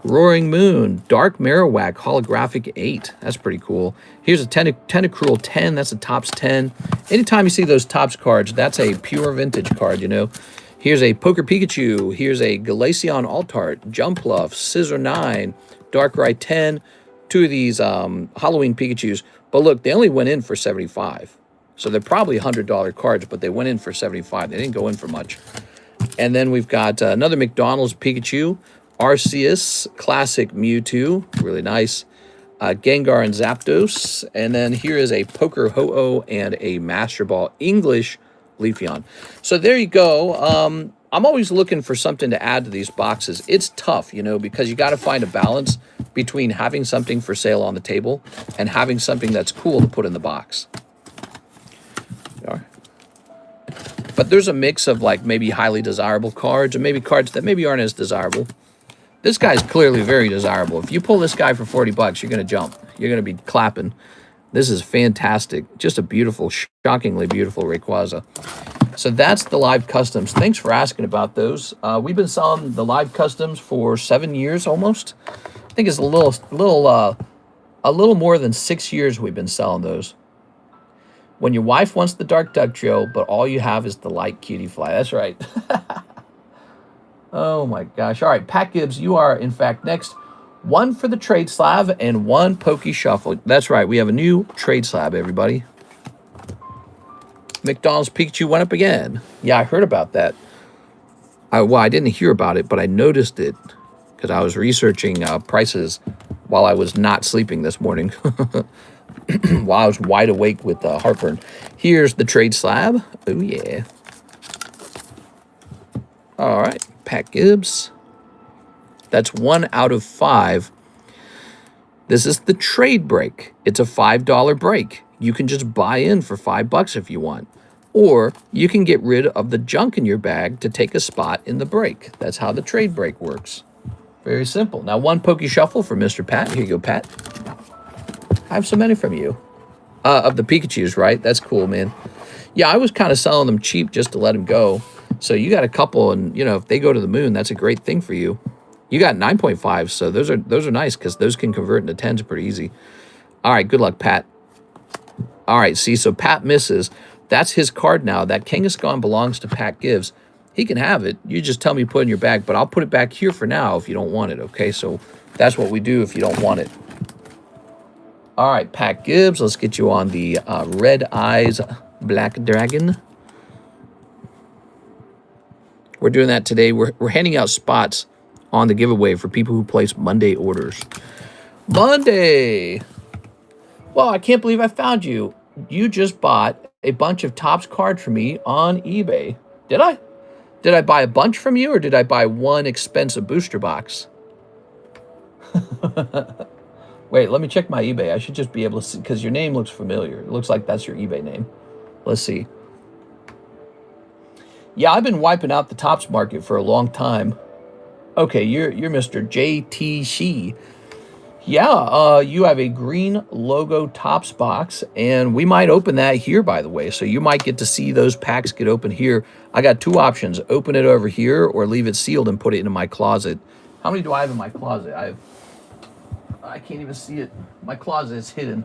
Roaring Moon, Dark Marowak, Holographic 8. That's pretty cool. Here's a Tentacruel 10. That's a Topps 10. Anytime you see those Topps cards, that's a pure vintage card, you know. Here's a Poker Pikachu. Here's a Glaceon Altart, Jumpluff, Scissor 9, Darkrai 10. Two of these Halloween Pikachus. But look, they only went in for 75. So they're probably $100 cards, but they went in for 75. They didn't go in for much. And then we've got another McDonald's Pikachu, Arceus, Classic Mewtwo, really nice, Gengar and Zapdos. And then here is a Poker Ho-Oh and a Master Ball English Leafeon. So there you go. I'm always looking for something to add to these boxes. It's tough, you know, because you got to find a balance between having something for sale on the table and having something that's cool to put in the box. But there's a mix of like maybe highly desirable cards and maybe cards that maybe aren't as desirable. This guy's clearly very desirable. If you pull this guy for 40 bucks, you're going to jump. You're going to be clapping. This is fantastic. Just a beautiful, shockingly beautiful Rayquaza. So that's the live customs. Thanks for asking about those. We've been selling the live customs for 7 years almost. I think it's a little more than 6 years we've been selling those. When your wife wants the Dark Duck Trio, but all you have is the light Cutie Fly. That's right. Oh my gosh. All right, Pat Gibbs, you are in fact next. One for the trade slab and one Pokey Shuffle. That's right, we have a new trade slab, everybody. McDonald's Pikachu went up again. Yeah, I heard about that. Well, I didn't hear about it, but I noticed it because I was researching prices while I was not sleeping this morning. While I was wide awake with heartburn. Here's the trade slab. Oh, yeah. All right, Pat Gibbs. That's 1 out of 5. This is the trade break. It's a $5 break. You can just buy in for $5 if you want. Or you can get rid of the junk in your bag to take a spot in the break. That's how the trade break works. Very simple. Now, one Pokey Shuffle for Mr. Pat. Here you go, Pat. I have so many from you. Of the Pikachus, right? That's cool, man. Yeah, I was kind of selling them cheap just to let them go. So you got a couple, and, you know, if they go to the moon, that's a great thing for you. You got 9.5, so those are nice because those can convert into 10s pretty easy. All right, good luck, Pat. All right, see, so Pat misses. That's his card now. That Kangaskhan belongs to Pat Gibbs. He can have it. You just tell me put it in your bag, but I'll put it back here for now if you don't want it, okay? So that's what we do if you don't want it. All right, Pat Gibbs, let's get you on the Red Eyes Black Dragon. We're doing that today. We're handing out spots on the giveaway for people who place Monday orders. Monday! Well, I can't believe I found you. You just bought a bunch of Topps cards for me on eBay. Did I? Did I buy a bunch from you, or did I buy one expensive booster box? Wait, let me check my eBay. I should just be able to see, because your name looks familiar. It looks like that's your eBay name. Let's see. Yeah, I've been wiping out the Topps market for a long time. Okay, you're Mr. J.T. Shee. Yeah, you have a green logo Topps box, and we might open that here, by the way. So you might get to see those packs get opened here. I got two options. Open it over here or leave it sealed and put it into my closet. How many do I have in my closet? I can't even see it. My closet is hidden.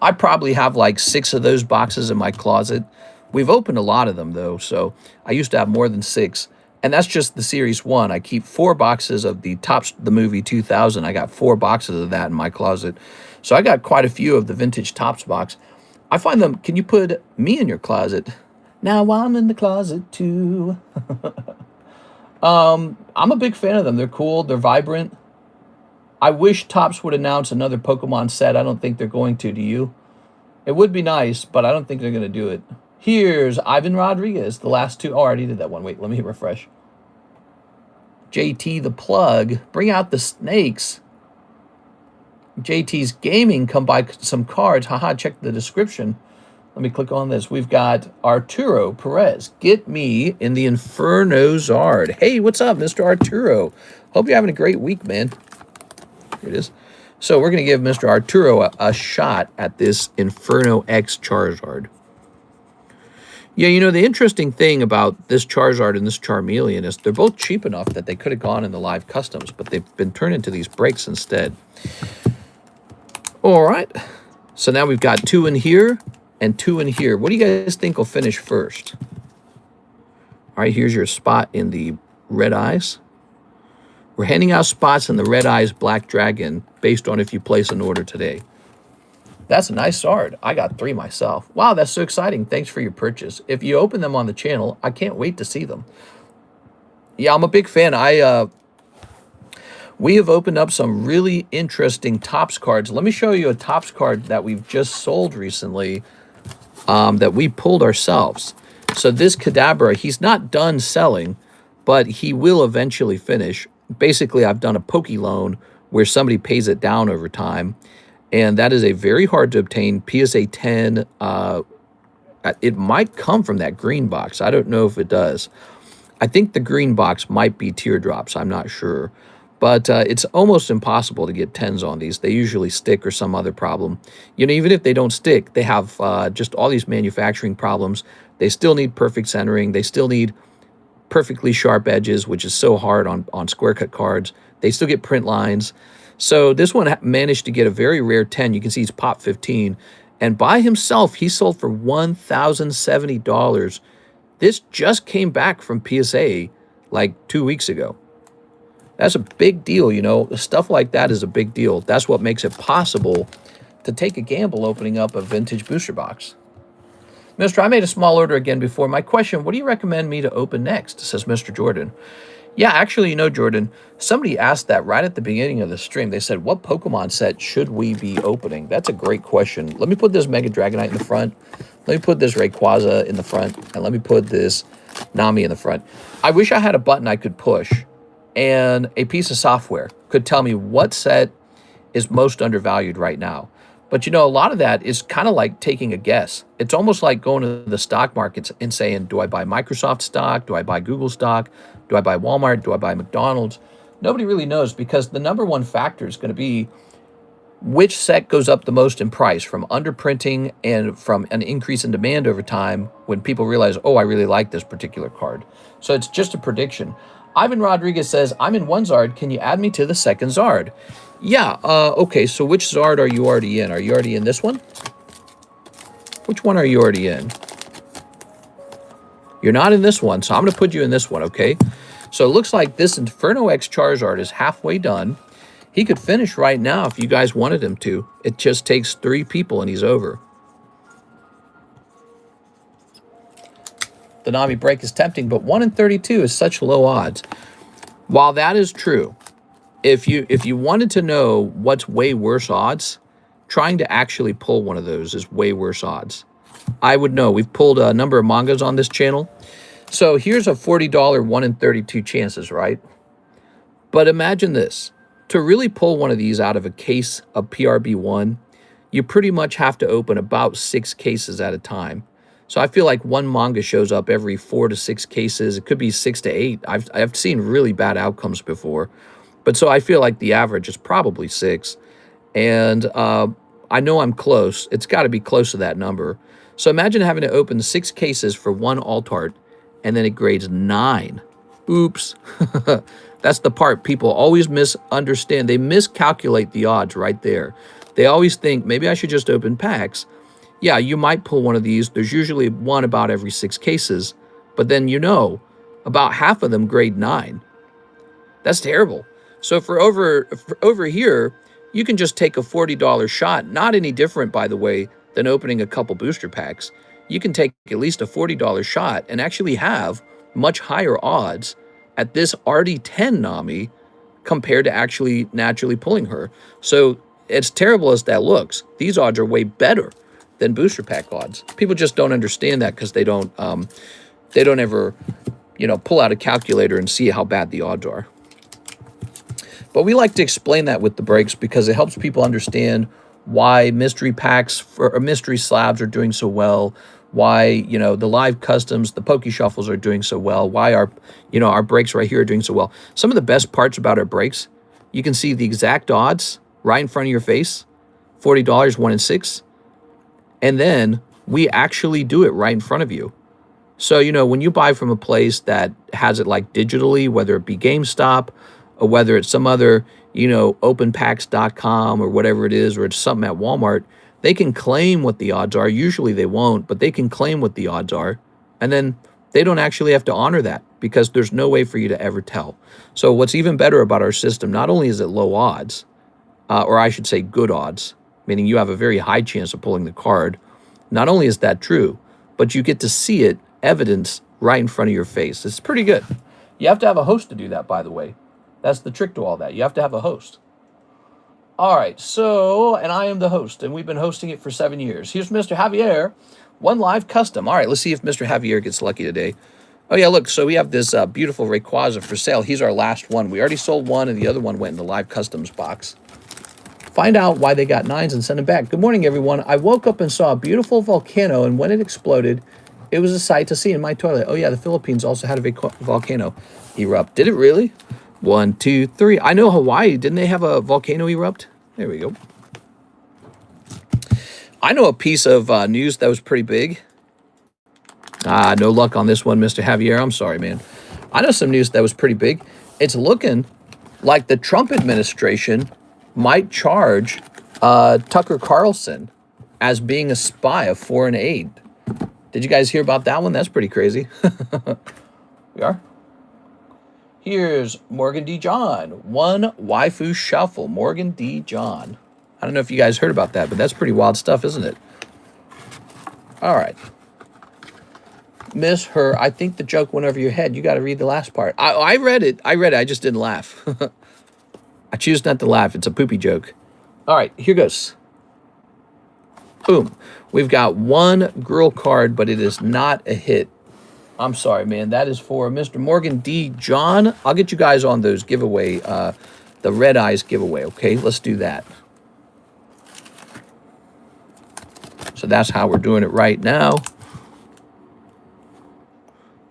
I probably have like 6 of those boxes in my closet. We've opened a lot of them, though, so I used to have more than 6. And that's just the Series 1. I keep 4 boxes of the Topps the Movie 2000. I got 4 boxes of that in my closet. So I got quite a few of the vintage Topps box. I find them, can you put me in your closet? Now I'm in the closet, too. I'm a big fan of them. They're cool. They're vibrant. I wish Topps would announce another Pokemon set. I don't think they're going to. Do you? It would be nice, but I don't think they're going to do it. Here's Ivan Rodriguez. The last two. Oh, I already did that one. Wait, let me hit refresh. JT the Plug. Bring out the snakes. JT's Gaming. Come buy some cards. Haha, check the description. Let me click on this. We've got Arturo Perez. Get me in the Inferno Zard. Hey, what's up, Mr. Arturo? Hope you're having a great week, man. Here it is. So we're going to give Mr. Arturo a shot at this Inferno X Charizard. Yeah, you know, the interesting thing about this Charizard and this Charmeleon is they're both cheap enough that they could have gone in the live customs, but they've been turned into these breaks instead. All right. So now we've got 2 in here and 2 in here. What do you guys think will finish first? All right, here's your spot in the Red Eyes. We're handing out spots in the Red Eyes Black Dragon based on if you place an order today. That's a nice Zard. I got 3 myself. Wow, that's so exciting. Thanks for your purchase. If you open them on the channel, I can't wait to see them. Yeah, I'm a big fan. We have opened up some really interesting Topps cards. Let me show you a Topps card that we've just sold recently that we pulled ourselves. So this Kadabra, he's not done selling, but he will eventually finish. Basically, I've done a Poke loan where somebody pays it down over time, and that is a very hard to obtain PSA 10. It might come from that green box. I don't know if it does. I think the green box might be teardrops. I'm not sure. But it's almost impossible to get 10s on these. They usually stick or some other problem. You know, even if they don't stick, they have just all these manufacturing problems. They still need perfect centering. They still need perfectly sharp edges, which is so hard on square cut cards. They still get print lines. So this one managed to get a very rare 10. You can see he's pop 15. And by himself, he sold for $1,070. This just came back from PSA like 2 weeks ago. That's a big deal, you know. Stuff like that is a big deal. That's what makes it possible to take a gamble opening up a vintage booster box. Mister, I made a small order again before. My question, what do you recommend me to open next? Says Mr. Jordan. Yeah, actually, you know, Jordan, somebody asked that right at the beginning of the stream. They said, what Pokemon set should we be opening? That's a great question. Let me put this Mega Dragonite in the front. Let me put this Rayquaza in the front. And let me put this Nami in the front. I wish I had a button I could push and a piece of software could tell me what set is most undervalued right now. But, you know, a lot of that is kind of like taking a guess. It's almost like going to the stock markets and saying, do I buy Microsoft stock? Do I buy Google stock? Do I buy Walmart? Do I buy McDonald's? Nobody really knows, because the number one factor is going to be which set goes up the most in price from underprinting and from an increase in demand over time when people realize, oh, I really like this particular card. So it's just a prediction. Ivan Rodriguez says, I'm in one Zard. Can you add me to the second Zard? Yeah, okay, so which Zard are you already in? Are you already in this one? Which one are you already in? You're not in this one, so I'm going to put you in this one, okay? So it looks like this Inferno X Charizard is halfway done. He could finish right now if you guys wanted him to. It just takes 3 people and he's over. The Nami break is tempting, but 1 in 32 is such low odds. While that is true, if you wanted to know what's way worse odds, trying to actually pull one of those is way worse odds. I would know. We've pulled a number of mangas on this channel. So here's a $40 1 in 32 chances, right? But imagine this. To really pull one of these out of a case of PRB1, you pretty much have to open about 6 cases at a time. So I feel like one manga shows up every 4 to 6 cases. It could be 6 to 8. I've seen really bad outcomes before. But so I feel like the average is probably 6. And I know I'm close. It's got to be close to that number. So imagine having to open 6 cases for one alt-art, and then it grades 9. Oops. That's the part people always misunderstand. They miscalculate the odds right there. They always think, maybe I should just open packs. Yeah, you might pull one of these. There's usually one about every 6 cases. But then, you know, about half of them grade 9. That's terrible. So for over here, you can just take a $40 shot. Not any different, by the way, than opening a couple booster packs. You can take at least a $40 shot and actually have much higher odds at this RD10 Nami compared to actually naturally pulling her. So as terrible as that looks, these odds are way better than booster pack odds. People just don't understand that because they don't ever, you know, pull out a calculator and see how bad the odds are. But we like to explain that with the breaks because it helps people understand why mystery packs or mystery slabs are doing so well, why, you know, the live customs, the Poke Shuffles are doing so well, why our, you know, our breaks right here are doing so well. Some of the best parts about our breaks, you can see the exact odds right in front of your face, $40, 1 in 6. And then we actually do it right in front of you. So, you know, when you buy from a place that has it like digitally, whether it be GameStop or whether it's some other, you know, openpacks.com or whatever it is, or it's something at Walmart, they can claim what the odds are. Usually they won't, but they can claim what the odds are. And then they don't actually have to honor that because there's no way for you to ever tell. So what's even better about our system, not only is it low odds, or I should say good odds, meaning you have a very high chance of pulling the card. Not only is that true, but you get to see it, evidence, right in front of your face. It's pretty good. You have to have a host to do that, by the way. That's the trick to all that. You have to have a host. All right, so, and I am the host, and we've been hosting it for 7 years. Here's Mr. Javier, one live custom. All right, let's see if Mr. Javier gets lucky today. Oh, yeah, look, so we have this beautiful Rayquaza for sale. He's our last one. We already sold one, and the other one went in the live customs box. Find out why they got 9s and send them back. Good morning, everyone. I woke up and saw a beautiful volcano, and when it exploded, it was a sight to see in my toilet. Oh, yeah, the Philippines also had a volcano erupt. Did it really? 1, 2, 3. I know Hawaii. Didn't they have a volcano erupt? There we go. I know a piece of news that was pretty big. No luck on this one, Mr. Javier. I'm sorry, man. I know some news that was pretty big. It's looking like the Trump administration might charge Tucker Carlson as being a spy of foreign aid. Did you guys hear about that one? That's pretty crazy. We are. Here's Morgan D. John. One Waifu Shuffle. Morgan D. John. I don't know if you guys heard about that, but that's pretty wild stuff, isn't it? All right. Miss her. I think the joke went over your head. You got to read the last part. I read it. I just didn't laugh. I choose not to laugh. It's a poopy joke. All right, here goes. Boom. We've got one girl card, but it is not a hit. I'm sorry, man. That is for Mr. Morgan D. John. I'll get you guys on those giveaway, the Red Eyes giveaway, okay? Let's do that. So that's how we're doing it right now.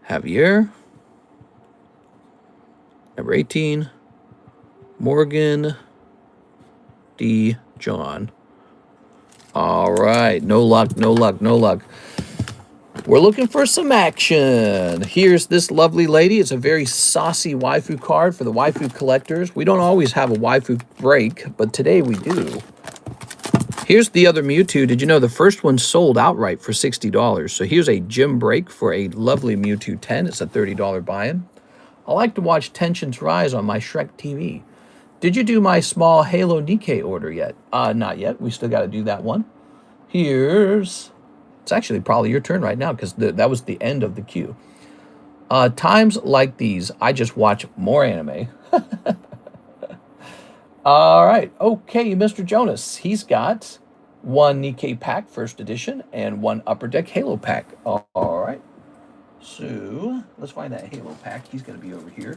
Javier. Number 18. Morgan D. John. All right. No luck, no luck, no luck. We're looking for some action. Here's this lovely lady. It's a very saucy waifu card for the waifu collectors. We don't always have a waifu break, but today we do. Here's the other Mewtwo. Did you know the first one sold outright for $60? So here's a gym break for a lovely Mewtwo 10. It's a $30 buy-in. I like to watch tensions rise on my Shrek TV. Did you do my small Halo Nikkei order yet? Not yet. We still got to do that one. Here's... It's actually probably your turn right now because that was the end of the queue. Times like these, I just watch more anime. All right. Okay, Mr. Jonas. He's got one Nikkei pack, first edition, and one Upper Deck Halo pack. All right. So let's find that Halo pack. He's going to be over here.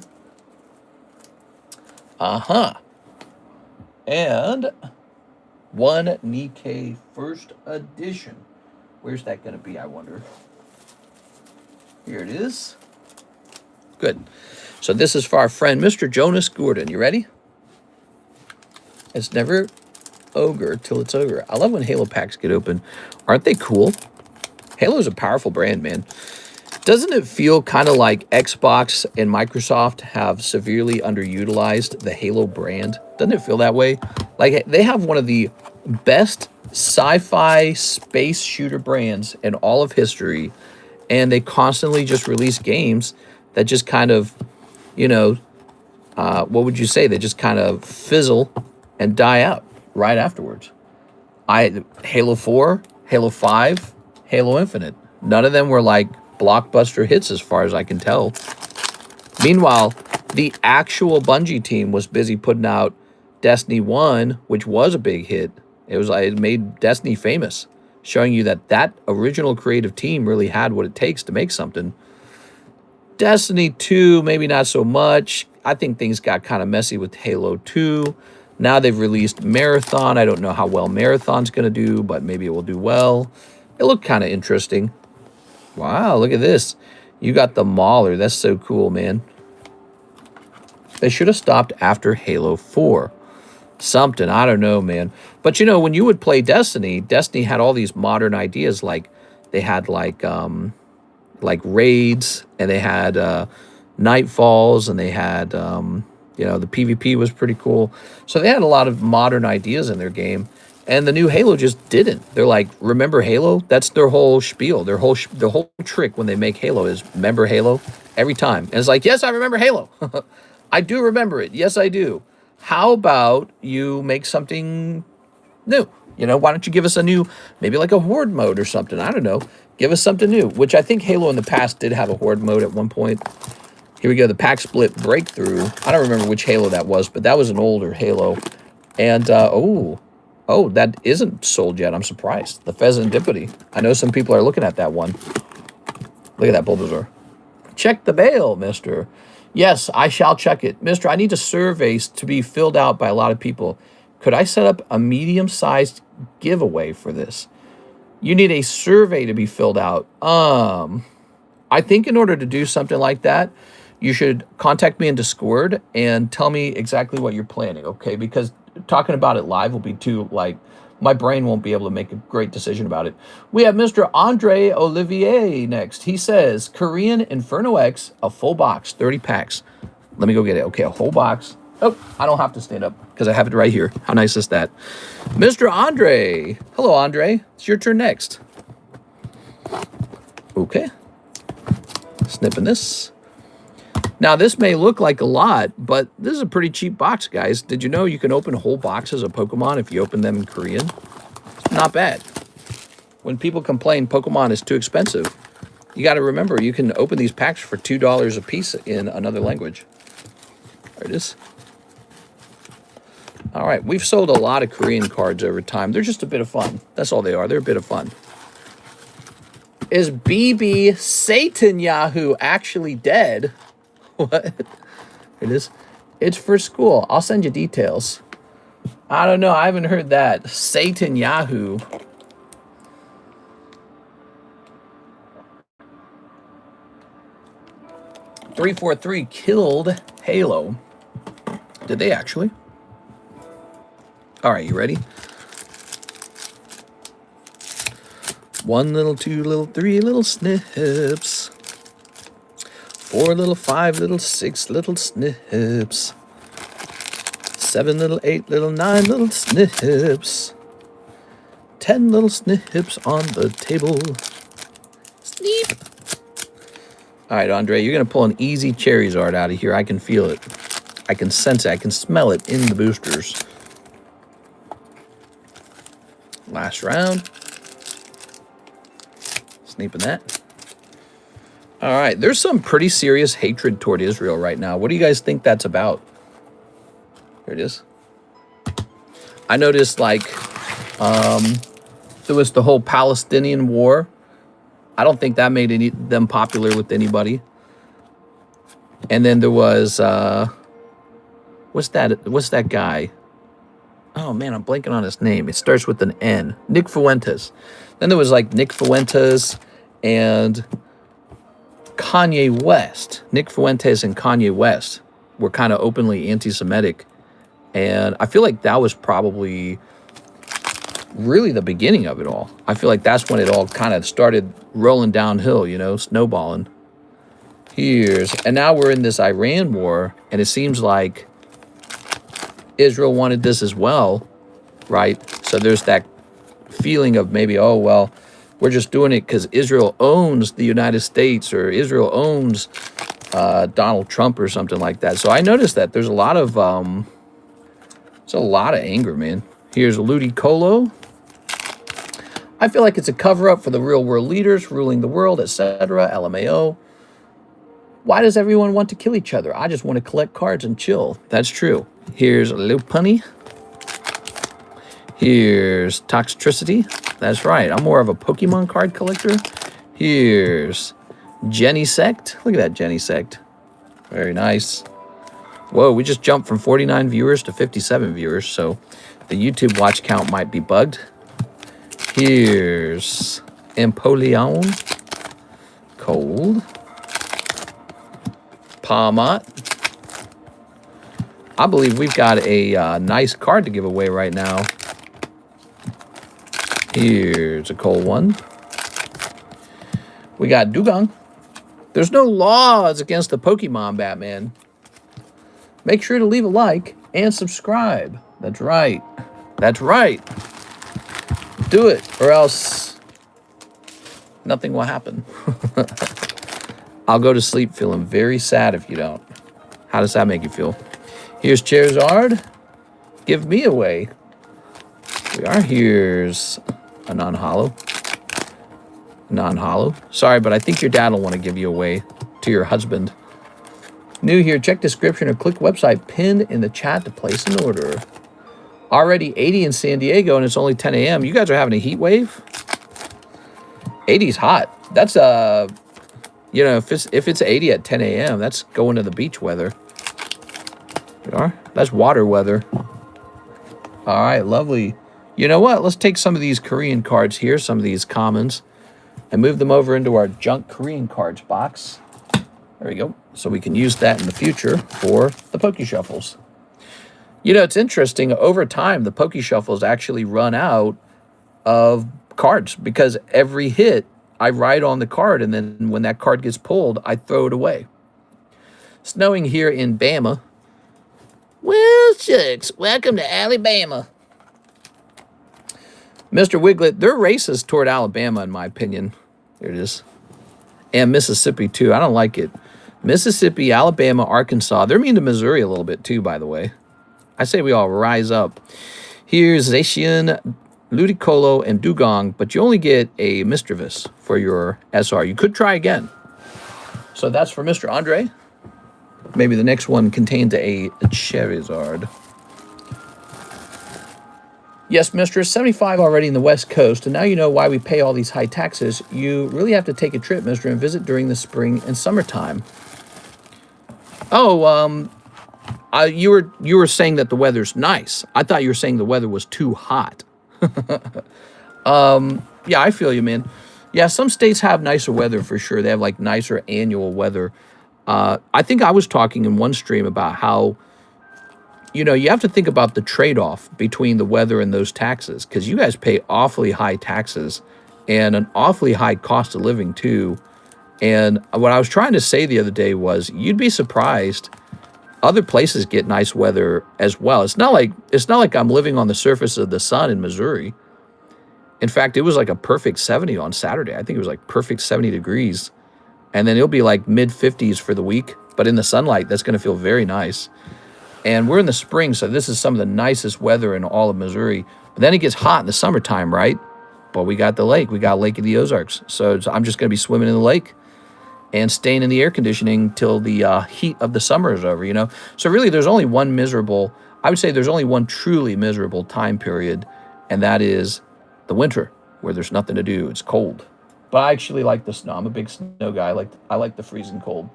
Uh-huh. And one Nikkei first edition. Where's that going to be, I wonder? Here it is. Good. So this is for our friend, Mr. Jonas Gordon. You ready? It's never ogre till it's ogre. I love when Halo packs get open. Aren't they cool? Halo's a powerful brand, man. Doesn't it feel kind of like Xbox and Microsoft have severely underutilized the Halo brand? Doesn't it feel that way? Like, they have one of the best sci-fi space shooter brands in all of history, and they constantly just release games that just kind of, you know, what would you say? They just kind of fizzle and die out right afterwards. Halo 4, Halo 5, Halo Infinite. None of them were like blockbuster hits as far as I can tell. Meanwhile, The actual Bungie team was busy putting out Destiny 1, which was a big hit. It made Destiny famous, showing you that that original creative team really had what it takes to make something. Destiny 2, maybe not so much. I think things got kind of messy with Halo 2. Now they've released Marathon. I don't know how well Marathon's going to do, but maybe it will do well. It looked kind of interesting. Wow, look at this. You got the Mauler. That's so cool, man. They should have stopped after Halo 4. Something, I don't know, man. But you know, when you would play Destiny, Destiny had all these modern ideas. Like they had like raids, and they had nightfalls, and they had you know, the PvP was pretty cool. So they had a lot of modern ideas in their game, and the new Halo just didn't. They're like, remember Halo? That's their whole spiel. Their whole trick when they make Halo is remember Halo every time. And it's like, yes, I remember Halo. I do remember it. Yes, I do. How about you make something new? You know, why don't you give us a new, maybe like a horde mode or something? I don't know. Give us something new, which I think Halo in the past did have a horde mode at one point. Here we go, the pack split breakthrough. I don't remember which Halo that was, but that was an older Halo. And, oh, that isn't sold yet. I'm surprised. The Pheasantipity. I know some people are looking at that one. Look at that Bulbasaur. Check the bail, mister. Yes, I shall check it. Mister, I need a survey to be filled out by a lot of people. Could I set up a medium-sized giveaway for this? You need a survey to be filled out. I think in order to do something like that, you should contact me in Discord and tell me exactly what you're planning, okay? Because talking about it live will be too, like, my brain won't be able to make a great decision about it. We have Mr. Andre Olivier next. He says, Korean Inferno X, a full box, 30 packs. Let me go get it. Okay, a whole box. Oh, I don't have to stand up because I have it right here. How nice is that? Mr. Andre. Hello, Andre. It's your turn next. Okay. Snipping this. Now, this may look like a lot, but this is a pretty cheap box, guys. Did you know you can open whole boxes of Pokemon if you open them in Korean? It's not bad. When people complain Pokemon is too expensive, you got to remember you can open these packs for $2 a piece in another language. There it is. All right, we've sold a lot of Korean cards over time. They're just a bit of fun. That's all they are. They're a bit of fun. Is BB Satan Yahoo actually dead? What? It is. It's for school. I'll send you details. I don't know. I haven't heard that. Satan Yahoo. .343 killed Halo. Did they actually? All right, you ready? 1 little, 2 little, 3 little snips. 4 little, 5 little, 6 little snips. 7 little, 8 little, 9 little snips. 10 little snips on the table. Sneep. All right, Andre, you're going to pull an easy Charizard out of here. I can feel it. I can sense it. I can smell it in the boosters. Last round. Sneeping that. All right, there's some pretty serious hatred toward Israel right now. What do you guys think that's about? Here it is. I noticed, like, there was the whole Palestinian war. I don't think that made them popular with anybody. And then there was, what's that guy? Oh, man, I'm blanking on his name. It starts with an N. Nick Fuentes. Then there was, like, Nick Fuentes and Kanye West. Nick Fuentes and Kanye West were kind of openly anti-Semitic. And I feel like that was probably really the beginning of it all. I feel like that's when it all kind of started rolling downhill, you know, snowballing. And now we're in this Iran war, and it seems like Israel wanted this as well, right? So there's that feeling of maybe, oh, well, we're just doing it because Israel owns the United States, or Israel owns Donald Trump or something like that. So I noticed that there's a lot of anger, man. Here's Ludicolo. I feel like it's a cover-up for the real world leaders ruling the world, etc. LMAO. Why does everyone want to kill each other? I just want to collect cards and chill. That's true. Here's Lopunny. Here's Toxtricity. That's right. I'm more of a Pokemon card collector. Here's Genesect. Look at that Genesect. Very nice. Whoa, we just jumped from 49 viewers to 57 viewers, so the YouTube watch count might be bugged. Here's Empoleon. Cold. Palmot. I believe we've got a nice card to give away right now. Here's a cold one. We got Dugong. There's no laws against the Pokemon, Batman. Make sure to leave a like and subscribe. That's right. That's right. Do it, or else nothing will happen. I'll go to sleep feeling very sad if you don't. How does that make you feel? Here's Charizard. Give me away. We are. Here's a non-holo. Non-holo. Sorry, but I think your dad will want to give you away to your husband. New here, check description or click website pinned in the chat to place an order. Already 80 in San Diego and it's only 10 a.m. You guys are having a heat wave? 80's hot. That's you know, if it's 80 at 10 a.m., that's going to the beach weather. We are. That's water weather. All right, lovely. You know what? Let's take some of these Korean cards here, some of these commons, and move them over into our junk Korean cards box. There we go. So we can use that in the future for the Poke Shuffles. You know, it's interesting. Over time, the Poke Shuffles actually run out of cards because every hit, I write on the card, and then when that card gets pulled, I throw it away. Snowing here in Bama. Well, shucks. Welcome to Alabama. Mr. Wiglet, they're racist toward Alabama, in my opinion. There it is. And Mississippi, too. I don't like it. Mississippi, Alabama, Arkansas. They're mean to Missouri a little bit, too, by the way. I say we all rise up. Here's Zacian, Ludicolo, and Dugong, but you only get a Mischievous for your SR. You could try again. So that's for Mr. Andre. Maybe the next one contains a Charizard. Yes, mistress, 75 already in the West Coast, and now you know why we pay all these high taxes. You really have to take a trip, mister, and visit during the spring and summertime. Oh, you were saying that the weather's nice. I thought you were saying the weather was too hot. Yeah, I feel you, man. Yeah, some states have nicer weather for sure. They have like nicer annual weather. I think I was talking in one stream about how, you know, you have to think about the trade-off between the weather and those taxes, because you guys pay awfully high taxes and an awfully high cost of living too. And what I was trying to say the other day was you'd be surprised other places get nice weather as well. It's not like I'm living on the surface of the sun in Missouri. In fact, it was like a perfect 70 on Saturday. I think it was like perfect 70 degrees. And then it'll be like mid-50s for the week. But in the sunlight, that's going to feel very nice. And we're in the spring, so this is some of the nicest weather in all of Missouri. But then it gets hot in the summertime, right? But we got the lake. We got Lake of the Ozarks. So I'm just going to be swimming in the lake and staying in the air conditioning till the heat of the summer is over, you know? So really, there's only one miserable, I would say there's only one truly miserable time period, and that is the winter, where there's nothing to do. It's cold. But I actually like the snow. I'm a big snow guy. I like the freezing cold.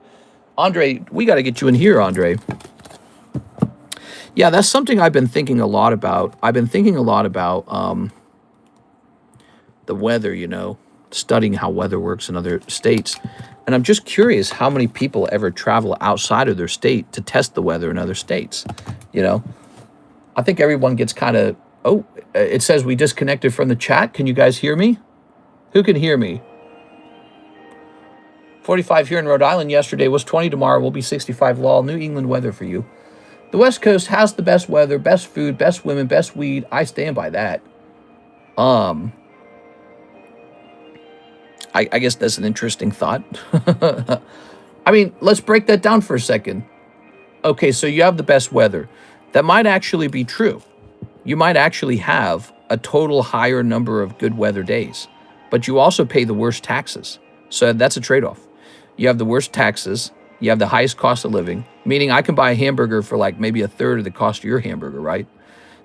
Andre, we got to get you in here, Andre. Yeah, that's something I've been thinking a lot about. I've been thinking a lot about the weather, you know, studying how weather works in other states. And I'm just curious how many people ever travel outside of their state to test the weather in other states, you know? I think everyone gets kind of, oh, it says we disconnected from the chat. Can you guys hear me? Who can hear me? 45 here in Rhode Island yesterday, was 20 tomorrow, will be 65 lol. New England weather for you. The West Coast has the best weather, best food, best women, best weed. I stand by that. I guess that's an interesting thought. I mean, let's break that down for a second. Okay, so you have the best weather. That might actually be true. You might actually have a total higher number of good weather days, but you also pay the worst taxes. So that's a trade-off. You have the worst taxes, You have the highest cost of living, meaning I can buy a hamburger for like maybe a third of the cost of your hamburger, right?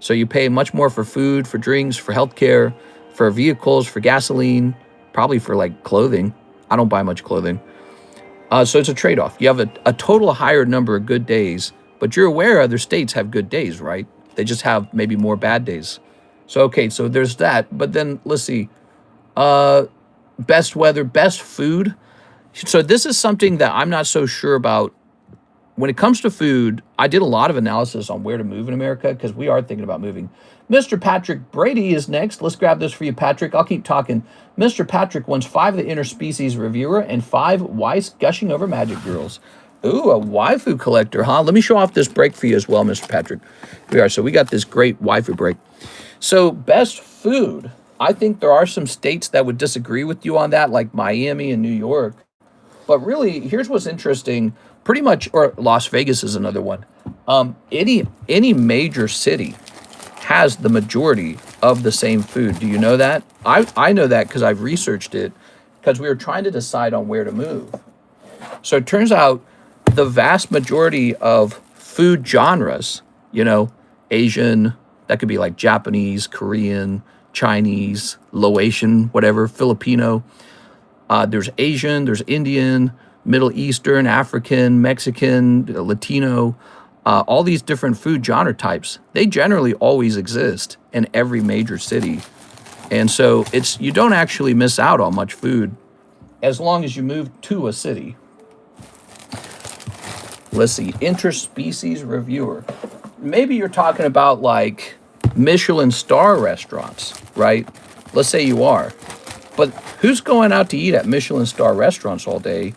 So you pay much more for food, for drinks, for healthcare, for vehicles, for gasoline, probably for like clothing. I don't buy much clothing. So it's a trade-off. You have a total higher number of good days, but you're aware other states have good days, right? They just have maybe more bad days. So, okay, so there's that. But then let's see. Best weather, best food. So this is something that I'm not so sure about. When it comes to food, I did a lot of analysis on where to move in America because we are thinking about moving. Mr. Patrick Brady is next. Let's grab this for you, Patrick. I'll keep talking. Mr. Patrick wants 5 of the Interspecies Reviewer and 5 Weiss Gushing Over Magic Girls. Ooh, a waifu collector, huh? Let me show off this break for you as well, Mr. Patrick. So we got this great waifu break. So best food. I think there are some states that would disagree with you on that, like Miami and New York. But really, here's what's interesting. Pretty much, or Las Vegas is another one. Any major city has the majority of the same food. Do you know that? I know that because I've researched it because we were trying to decide on where to move. So it turns out the vast majority of food genres, Asian, that could be like Japanese, Korean, Chinese, Laotian, whatever, Filipino. There's Asian, there's Indian, Middle Eastern, African, Mexican, Latino, all these different food genre types. They generally always exist in every major city. And so you don't actually miss out on much food as long as you move to a city. Let's see, Interspecies Reviewer. Maybe you're talking about like Michelin star restaurants, right? Let's say you are. But who's going out to eat at Michelin star restaurants all day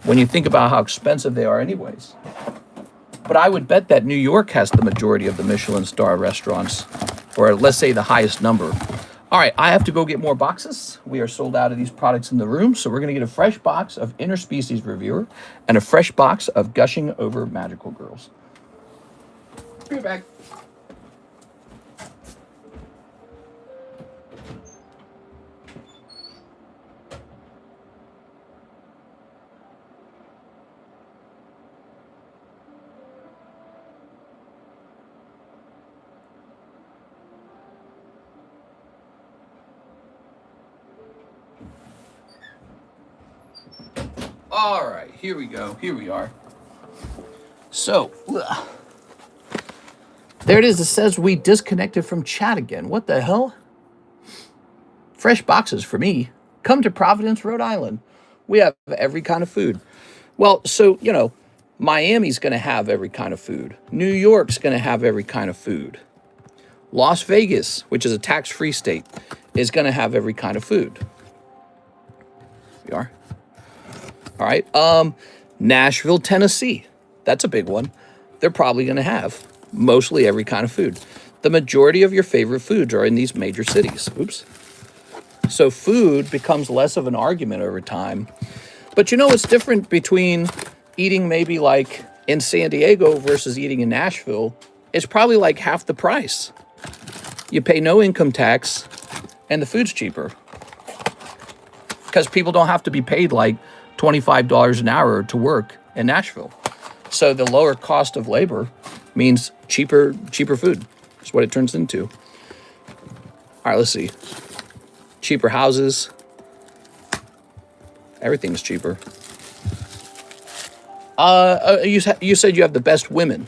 when you think about how expensive they are anyways? But I would bet that New York has the majority of the Michelin star restaurants, or let's say the highest number. All right, I have to go get more boxes. We are sold out of these products in the room, so we're going to get a fresh box of Interspecies Reviewer and a fresh box of Gushing Over Magical Girls. Be right back. All right, here we go. Here we are. So, there it is. It says we disconnected from chat again. What the hell? Fresh boxes for me. Come to Providence, Rhode Island. We have every kind of food. Well, so, Miami's going to have every kind of food. New York's going to have every kind of food. Las Vegas, which is a tax-free state, is going to have every kind of food. We are. All right. Nashville, Tennessee. That's a big one. They're probably going to have mostly every kind of food. The majority of your favorite foods are in these major cities. Oops. So food becomes less of an argument over time. But it's different between eating maybe like in San Diego versus eating in Nashville. It's probably like half the price. You pay no income tax and the food's cheaper. Because people don't have to be paid like $25 an hour to work in Nashville. So the lower cost of labor means cheaper food. That's what it turns into. All right, let's see. Cheaper houses. Everything's cheaper. You said you have the best women.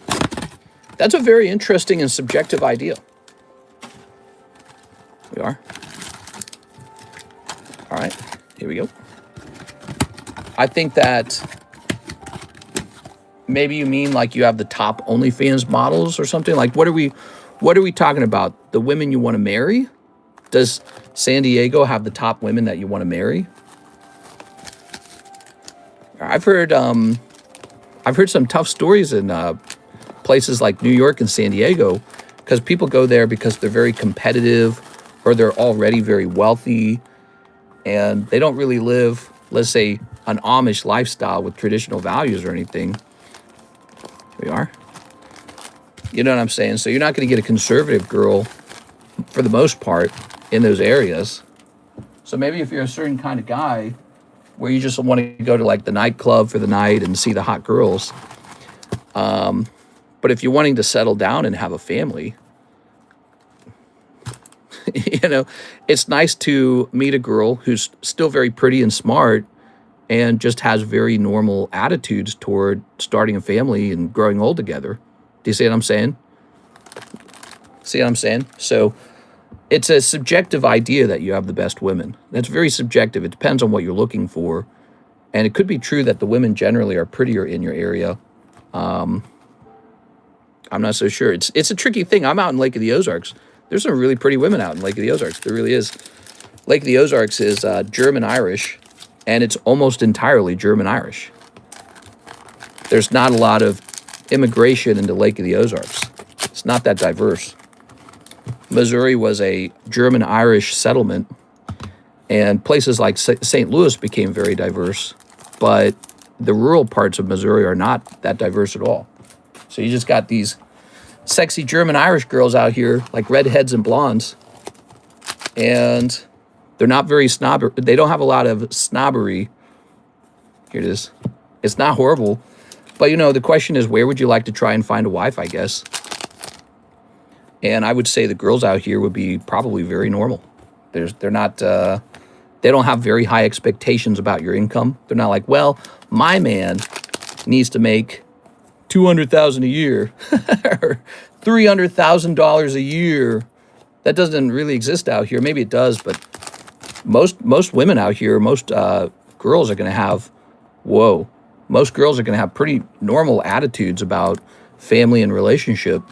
That's a very interesting and subjective idea. We are. All right, here we go. I think that maybe you mean like you have the top OnlyFans models or something. Like what are we talking about? The women you want to marry? Does San Diego have the top women that you want to marry? I've heard some tough stories in places like New York and San Diego because people go there because they're very competitive or they're already very wealthy and they don't really live, let's say, an Amish lifestyle with traditional values or anything. We are. You know what I'm saying? So you're not going to get a conservative girl for the most part in those areas. So maybe if you're a certain kind of guy, where you just want to go to like the nightclub for the night and see the hot girls. But if you're wanting to settle down and have a family, you know, it's nice to meet a girl who's still very pretty and smart and just has very normal attitudes toward starting a family and growing old together. Do you see what I'm saying? See what I'm saying? So it's a subjective idea that you have the best women. That's very subjective. It depends on what you're looking for. And it could be true that the women generally are prettier in your area. I'm not so sure. It's a tricky thing. I'm out in Lake of the Ozarks. There's some really pretty women out in Lake of the Ozarks. There really is. Lake of the Ozarks is German-Irish, and it's almost entirely German-Irish. There's not a lot of immigration into Lake of the Ozarks. It's not that diverse. Missouri was a German-Irish settlement, and places like St. Louis became very diverse, but the rural parts of Missouri are not that diverse at all. So you just got these sexy German-Irish girls out here, like redheads and blondes, and they're not very snob. They don't have a lot of snobbery. Here it is. It's not horrible. But, you know, the question is, where would you like to try and find a wife, I guess? And I would say the girls out here would be probably very normal. They're not, they don't have very high expectations about your income. They're not like, well, my man needs to make $200,000 a year or $300,000 a year. That doesn't really exist out here. Maybe it does, but most women out here, most girls are going to have, most girls are going to have pretty normal attitudes about family and relationship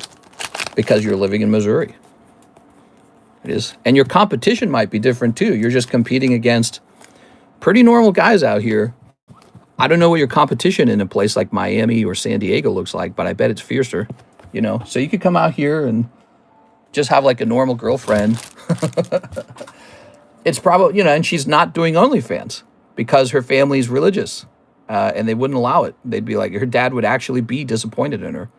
because you're living in Missouri. It is. And your competition might be different too. You're just competing against pretty normal guys out here. I don't know what your competition in a place like Miami or San Diego looks like, but I bet it's fiercer, you know? So you could come out here and just have like a normal girlfriend. It's probably, you know, and she's not doing OnlyFans because her family's religious, and they wouldn't allow it. They'd be like, her dad would actually be disappointed in her.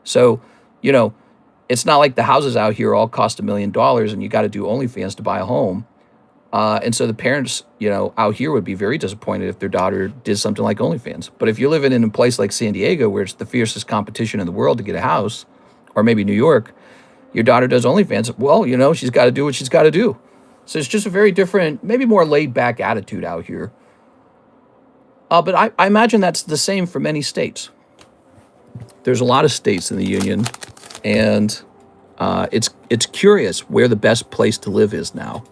So, you know, it's not like the houses out here all cost $1 million and you got to do OnlyFans to buy a home. And so the parents, you know, out here would be very disappointed if their daughter did something like OnlyFans. But if you're living in a place like San Diego, where it's the fiercest competition in the world to get a house, or maybe New York, your daughter does OnlyFans, well, you know, she's got to do what she's got to do. So it's just a very different, maybe more laid-back attitude out here. But I imagine that's the same for many states. There's a lot of states in the Union, and it's curious where the best place to live is now.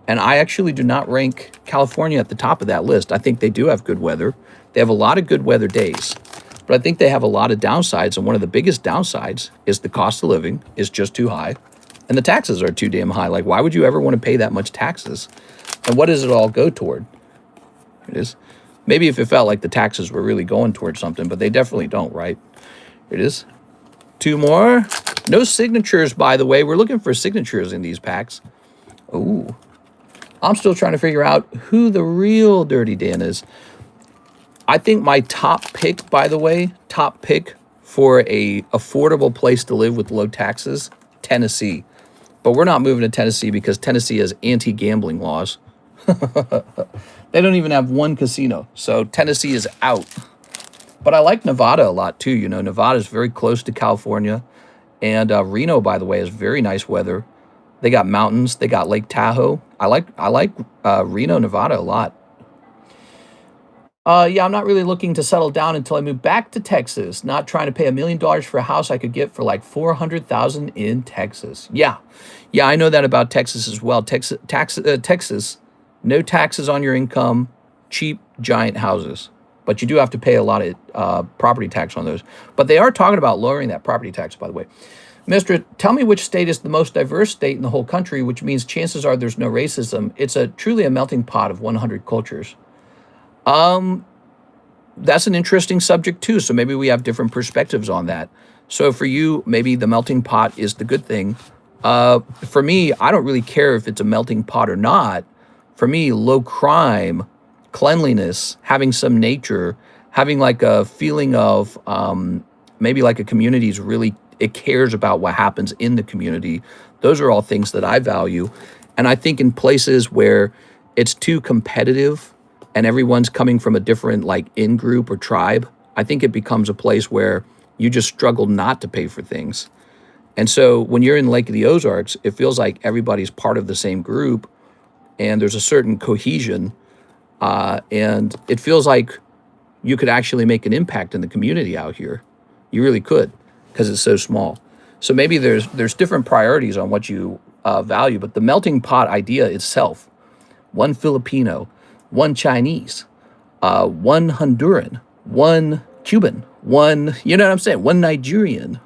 And I actually do not rank California at the top of that list. I think they do have good weather. They have a lot of good weather days. But I think they have a lot of downsides. And one of the biggest downsides is the cost of living is just too high. And the taxes are too damn high. Like, why would you ever want to pay that much taxes? And what does it all go toward? It is. Maybe if it felt like the taxes were really going towards something, but they definitely don't, right? It is. Two more. No signatures, by the way. We're looking for signatures in these packs. Ooh. I'm still trying to figure out who the real Dirty Dan is. I think my top pick, by the way, top pick for a affordable place to live with low taxes, Tennessee. But we're not moving to Tennessee because Tennessee has anti-gambling laws. They don't even have one casino. So Tennessee is out. But I like Nevada a lot too. You know, Nevada is very close to California. And Reno, by the way, has very nice weather. They got mountains. They got Lake Tahoe. I like Reno, Nevada a lot. Yeah, I'm not really looking to settle down until I move back to Texas. Not trying to pay $1 million for a house I could get for like $400,000 in Texas. Yeah, I know that about Texas as well. Texas, no taxes on your income, cheap, giant houses. But you do have to pay a lot of property tax on those. But they are talking about lowering that property tax, by the way. Mister, tell me which state is the most diverse state in the whole country, which means chances are there's no racism. It's truly a melting pot of 100 cultures. That's an interesting subject too. So maybe we have different perspectives on that. So for you, maybe the melting pot is the good thing. For me, I don't really care if it's a melting pot or not. For me, low crime, cleanliness, having some nature, having like a feeling of maybe like a community is really, it cares about what happens in the community. Those are all things that I value. And I think in places where it's too competitive and everyone's coming from a different like in group or tribe, I think it becomes a place where you just struggle not to pay for things. And so when you're in Lake of the Ozarks, it feels like everybody's part of the same group and there's a certain cohesion. And it feels like you could actually make an impact in the community out here. You really could, because it's so small. So maybe there's different priorities on what you value, but the melting pot idea itself, one Filipino, one Chinese, one Honduran, one Cuban, one, you know what I'm saying, one Nigerian.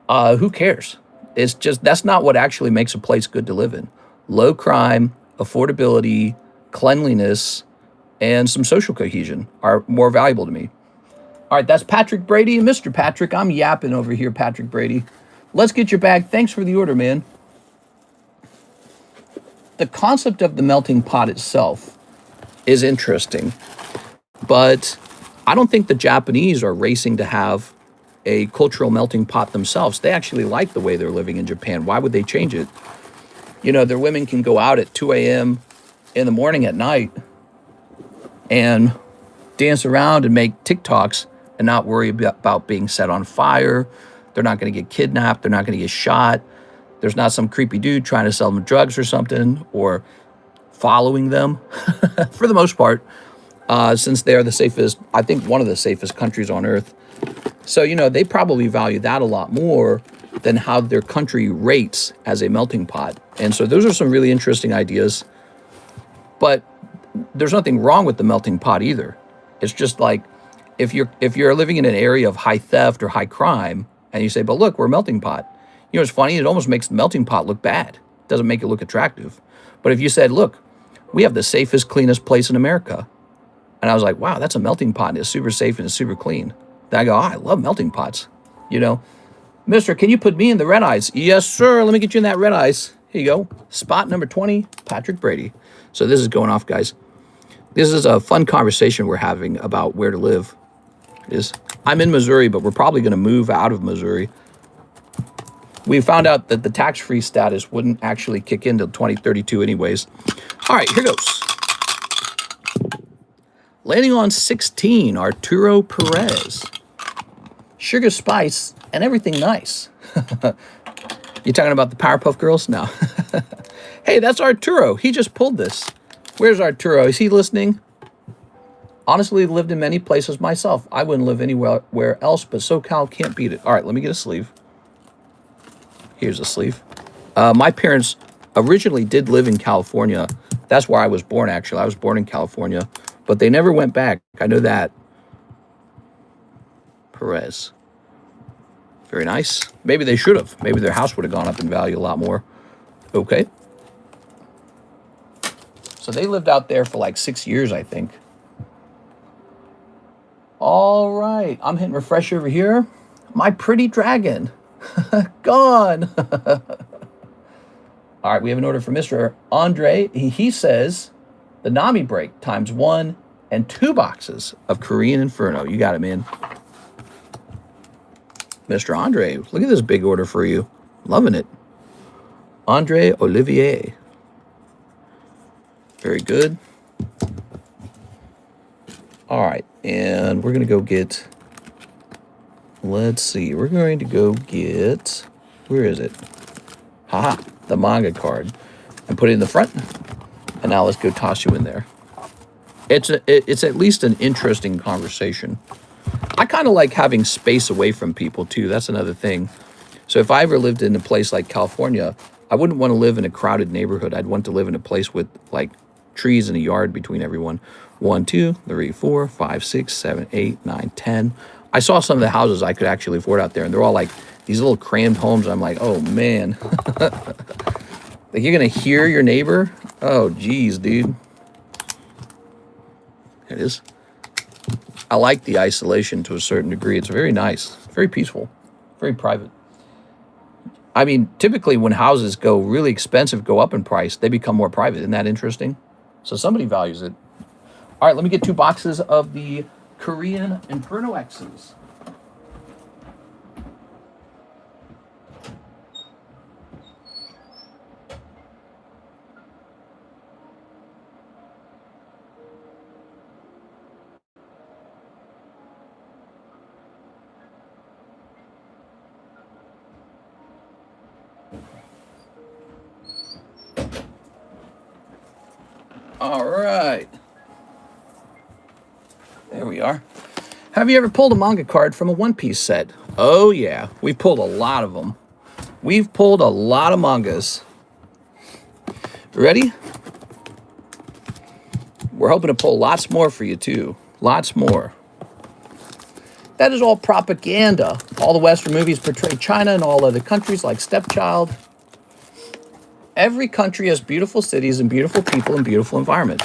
Who cares? It's just, that's not what actually makes a place good to live in. Low crime, affordability, cleanliness, and some social cohesion are more valuable to me. All right, that's Patrick Brady. Mr. Patrick, I'm yapping over here, Patrick Brady. Let's get your bag. Thanks for the order, man. The concept of the melting pot itself is interesting, but I don't think the Japanese are racing to have a cultural melting pot themselves. They actually like the way they're living in Japan. Why would they change it? You know, their women can go out at 2 a.m. in the morning at night and dance around and make TikToks and not worry about being set on fire. They're not going to get kidnapped. They're not going to get shot. There's not some creepy dude trying to sell them drugs or something or following them for the most part, since they are the safest, I think one of the safest countries on earth. So, you know, they probably value that a lot more than how their country rates as a melting pot. And so those are some really interesting ideas. But there's nothing wrong with the melting pot either. It's just like if you're living in an area of high theft or high crime and you say, but look, we're a melting pot. You know, it's funny. It almost makes the melting pot look bad. It doesn't make it look attractive. But if you said, look, we have the safest, cleanest place in America. And I was like, wow, that's a melting pot. And it's super safe and it's super clean. Then I go, oh, I love melting pots. You know, mister, can you put me in the red eyes? Yes, sir. Let me get you in that red eyes. Here you go. Spot number 20, Patrick Brady. So this is going off, guys. This is a fun conversation we're having about where to live. I'm in Missouri, but we're probably going to move out of Missouri. We found out that the tax-free status wouldn't actually kick in until 2032 anyways. All right, here goes. Landing on 16, Arturo Perez. Sugar Spice and everything nice. You talking about the Powerpuff Girls? No. Hey, that's Arturo. He just pulled this. Where's Arturo? Is he listening? Honestly, lived in many places myself. I wouldn't live anywhere else, but SoCal can't beat it. All right, let me get a sleeve. Here's a sleeve. My parents originally did live in California. That's where I was born, actually. I was born in California, but they never went back. I know that. Perez. Very nice. Maybe they should have. Maybe their house would have gone up in value a lot more. Okay. So they lived out there for like 6 years, I think. All right. I'm hitting refresh over here. My pretty dragon. Gone. All right. We have an order from Mr. Andre. He says the Nami break times 1 and 2 boxes of Korean Inferno. You got it, man. Mr. Andre, look at this big order for you. Loving it. Andre Olivier. Very good. All right, and we're going to go get, let's see, we're going to go get, where is it? Haha, the manga card. And put it in the front. And now let's go toss you in there. It's at least an interesting conversation. I kind of like having space away from people, too. That's another thing. So if I ever lived in a place like California, I wouldn't want to live in a crowded neighborhood. I'd want to live in a place with, like, trees and a yard between everyone. 1, 2, 3, 4, 5, 6, 7, 8, 9, 10. I saw some of the houses I could actually afford out there, and they're all like these little crammed homes. I'm like, oh, man. Like, you're going to hear your neighbor? Oh, geez, dude. It is. I like the isolation to a certain degree. It's very nice, very peaceful, very private. I mean, typically when houses go really expensive, go up in price, they become more private. Isn't that interesting? So somebody values it. All right, let me get 2 boxes of the Korean Inferno X's. All right. There we are. Have you ever pulled a manga card from a One Piece set? Oh, yeah. We've pulled a lot of them. We've pulled a lot of mangas. Ready? We're hoping to pull lots more for you, too. Lots more. That is all propaganda. All the Western movies portray China and all other countries like Stepchild. Every country has beautiful cities and beautiful people and beautiful environment.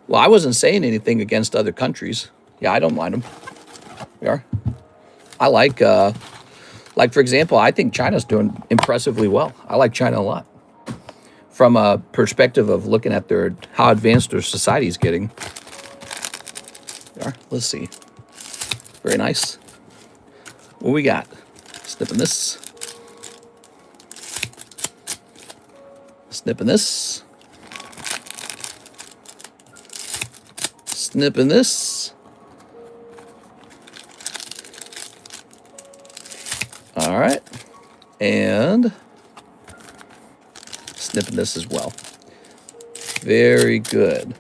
Well, I wasn't saying anything against other countries. Yeah, I don't mind them. We are. I like for example, I think China's doing impressively well. I like China a lot. From a perspective of looking at how advanced their society is getting. Let's see. Very nice. What we got? Snipping this. Snipping this. Snipping this. All right. And snipping this as well. Very good.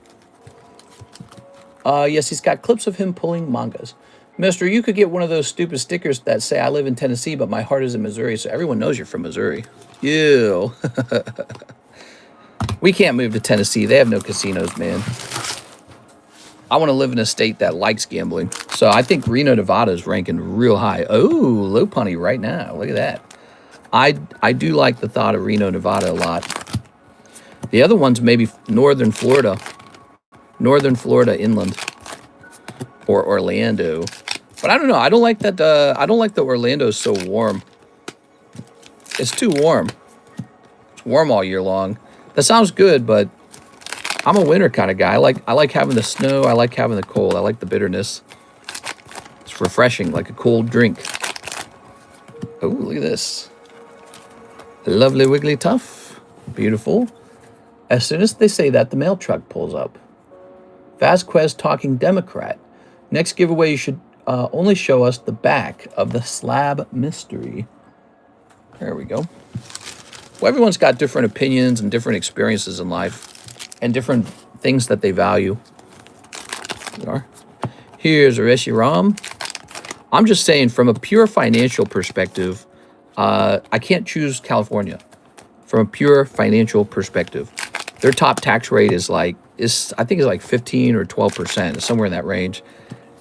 Yes, he's got clips of him pulling mangas. Mister, you could get one of those stupid stickers that say, I live in Tennessee, but my heart is in Missouri, so everyone knows you're from Missouri. Ew. We can't move to Tennessee. They have no casinos, man. I want to live in a state that likes gambling. So I think Reno, Nevada is ranking real high. Oh, low punny right now. Look at that. I do like the thought of Reno, Nevada a lot. The other one's maybe northern Florida. Northern Florida inland. Or Orlando. But I don't know. I don't like that I don't like that Orlando's so warm. It's too warm. It's warm all year long. That sounds good, but I'm a winter kind of guy. I like having the snow. I like having the cold. I like the bitterness. It's refreshing, like a cold drink. Oh, look at this. Lovely Wiggly Tough. Beautiful. As soon as they say that, the mail truck pulls up. Vasquez talking Democrat. Next giveaway, you should only show us the back of the slab mystery. There we go. Well, everyone's got different opinions and different experiences in life and different things that they value. Here's a Reshiram. I'm just saying, from a pure financial perspective, I can't choose California. From a pure financial perspective, their top tax rate is I think it's like 15 or 12%, somewhere in that range.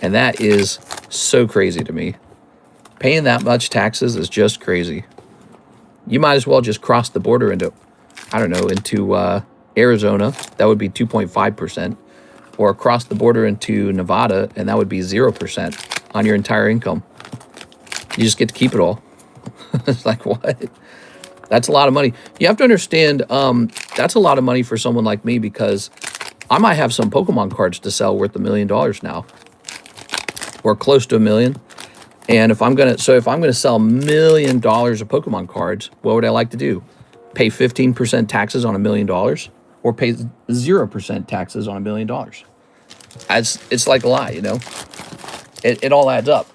And that is so crazy to me. Paying that much taxes is just crazy. You might as well just cross the border into, I don't know, into Arizona. That would be 2.5%. Or across the border into Nevada, and that would be 0% on your entire income. You just get to keep it all. It's like, what? That's a lot of money. You have to understand, that's a lot of money for someone like me, because I might have some Pokemon cards to sell worth $1 million now. Or close to $1 million. And if I'm gonna sell $1 million of Pokemon cards, what would I like to do? Pay 15% taxes on $1 million, or pay 0% taxes on $1 million? It's like a lie, you know. It all adds up.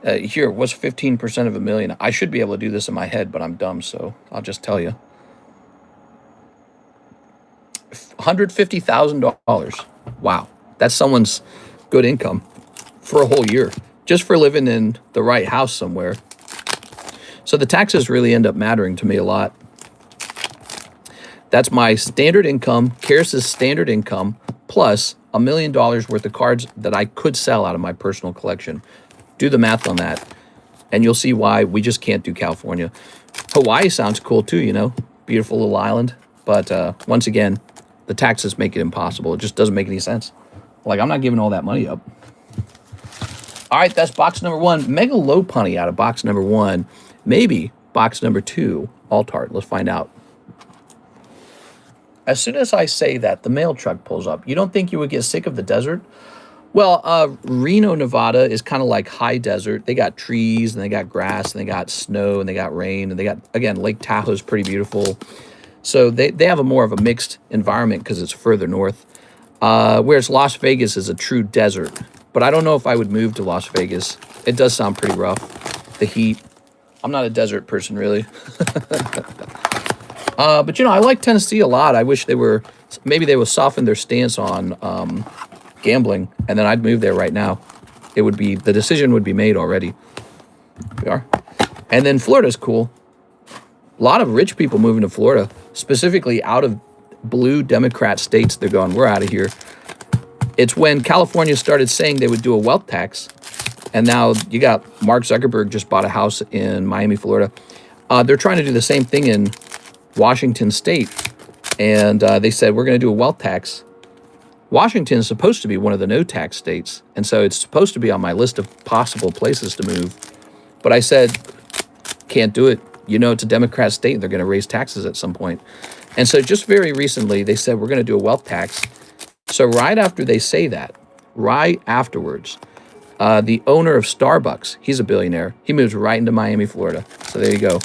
Here, what's 15% of $1 million? I should be able to do this in my head, but I'm dumb, so I'll just tell you. $150,000. Wow, that's someone's good income for a whole year, just for living in the right house somewhere. So the taxes really end up mattering to me a lot. That's my standard income, Karis's standard income, plus $1 million worth of cards that I could sell out of my personal collection. Do the math on that, and you'll see why we just can't do California. Hawaii sounds cool too, you know, beautiful little island. But once again, the taxes make it impossible. It just doesn't make any sense. Like, I'm not giving all that money up. All right, that's box number 1. Mega low punny out of box number 1. Maybe box number 2, Altart. Let's find out. As soon as I say that, the mail truck pulls up. You don't think you would get sick of the desert? Well, Reno, Nevada is kind of like high desert. They got trees, and they got grass, and they got snow, and they got rain, and they got, again, Lake Tahoe is pretty beautiful. So they have a more of a mixed environment because it's further north. Whereas Las Vegas is a true desert. But I don't know if I would move to Las Vegas. It does sound pretty rough. The heat. I'm not a desert person, really. But, you know, I like Tennessee a lot. I wish maybe they would soften their stance on gambling, and then I'd move there right now. The decision would be made already. We are. And then Florida's cool. A lot of rich people moving to Florida, specifically out of blue Democrat states. They're going, we're out of here. It's when California started saying they would do a wealth tax. And now you got Mark Zuckerberg just bought a house in Miami, Florida. They're trying to do the same thing in Washington State. And they said, we're going to do a wealth tax. Washington is supposed to be one of the no-tax states. And so it's supposed to be on my list of possible places to move. But I said, can't do it. You know, it's a Democrat state. And they're going to raise taxes at some point. And so just very recently, they said, we're going to do a wealth tax. So right after they say that, right afterwards, the owner of Starbucks, he's a billionaire. He moves right into Miami, Florida. So there you go.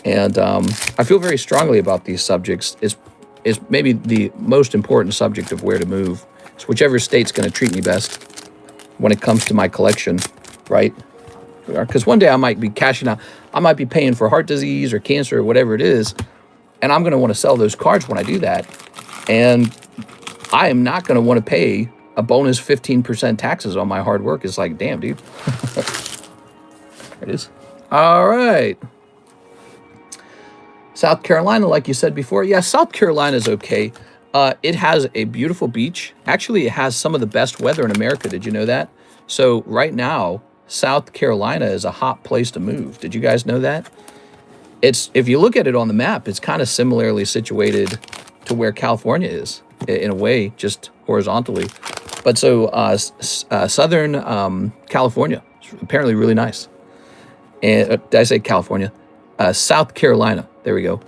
And I feel very strongly about these subjects. Is maybe the most important subject of where to move. It's whichever state's going to treat me best when it comes to my collection, right? Because one day I might be cashing out. I might be paying for heart disease or cancer or whatever it is. And I'm going to want to sell those cards when I do that. And I am not going to want to pay a bonus 15% taxes on my hard work. It's like, damn, dude. There it is. All right. South Carolina, like you said before. Yeah, South Carolina is okay. It has a beautiful beach. Actually, it has some of the best weather in America. Did you know that? So right now, South Carolina is a hot place to move. Did you guys know that? If you look at it on the map, it's kind of similarly situated to where California is, in a way, just horizontally. But so Southern California is apparently really nice. And did I say California? South Carolina. There we go.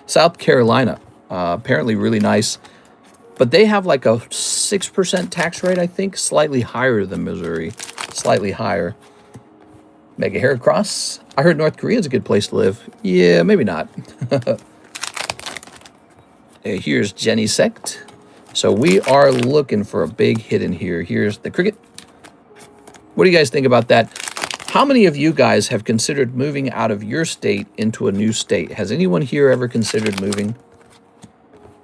South Carolina, apparently really nice. But they have like a 6% tax rate, I think, slightly higher than Missouri. Slightly higher. Mega Heracross. I heard North Korea is a good place to live. Yeah, maybe not. Here's Jenny Sect. So we are looking for a big hit in here. Here's the cricket. What do you guys think about that? How many of you guys have considered moving out of your state into a new state? Has anyone here ever considered moving?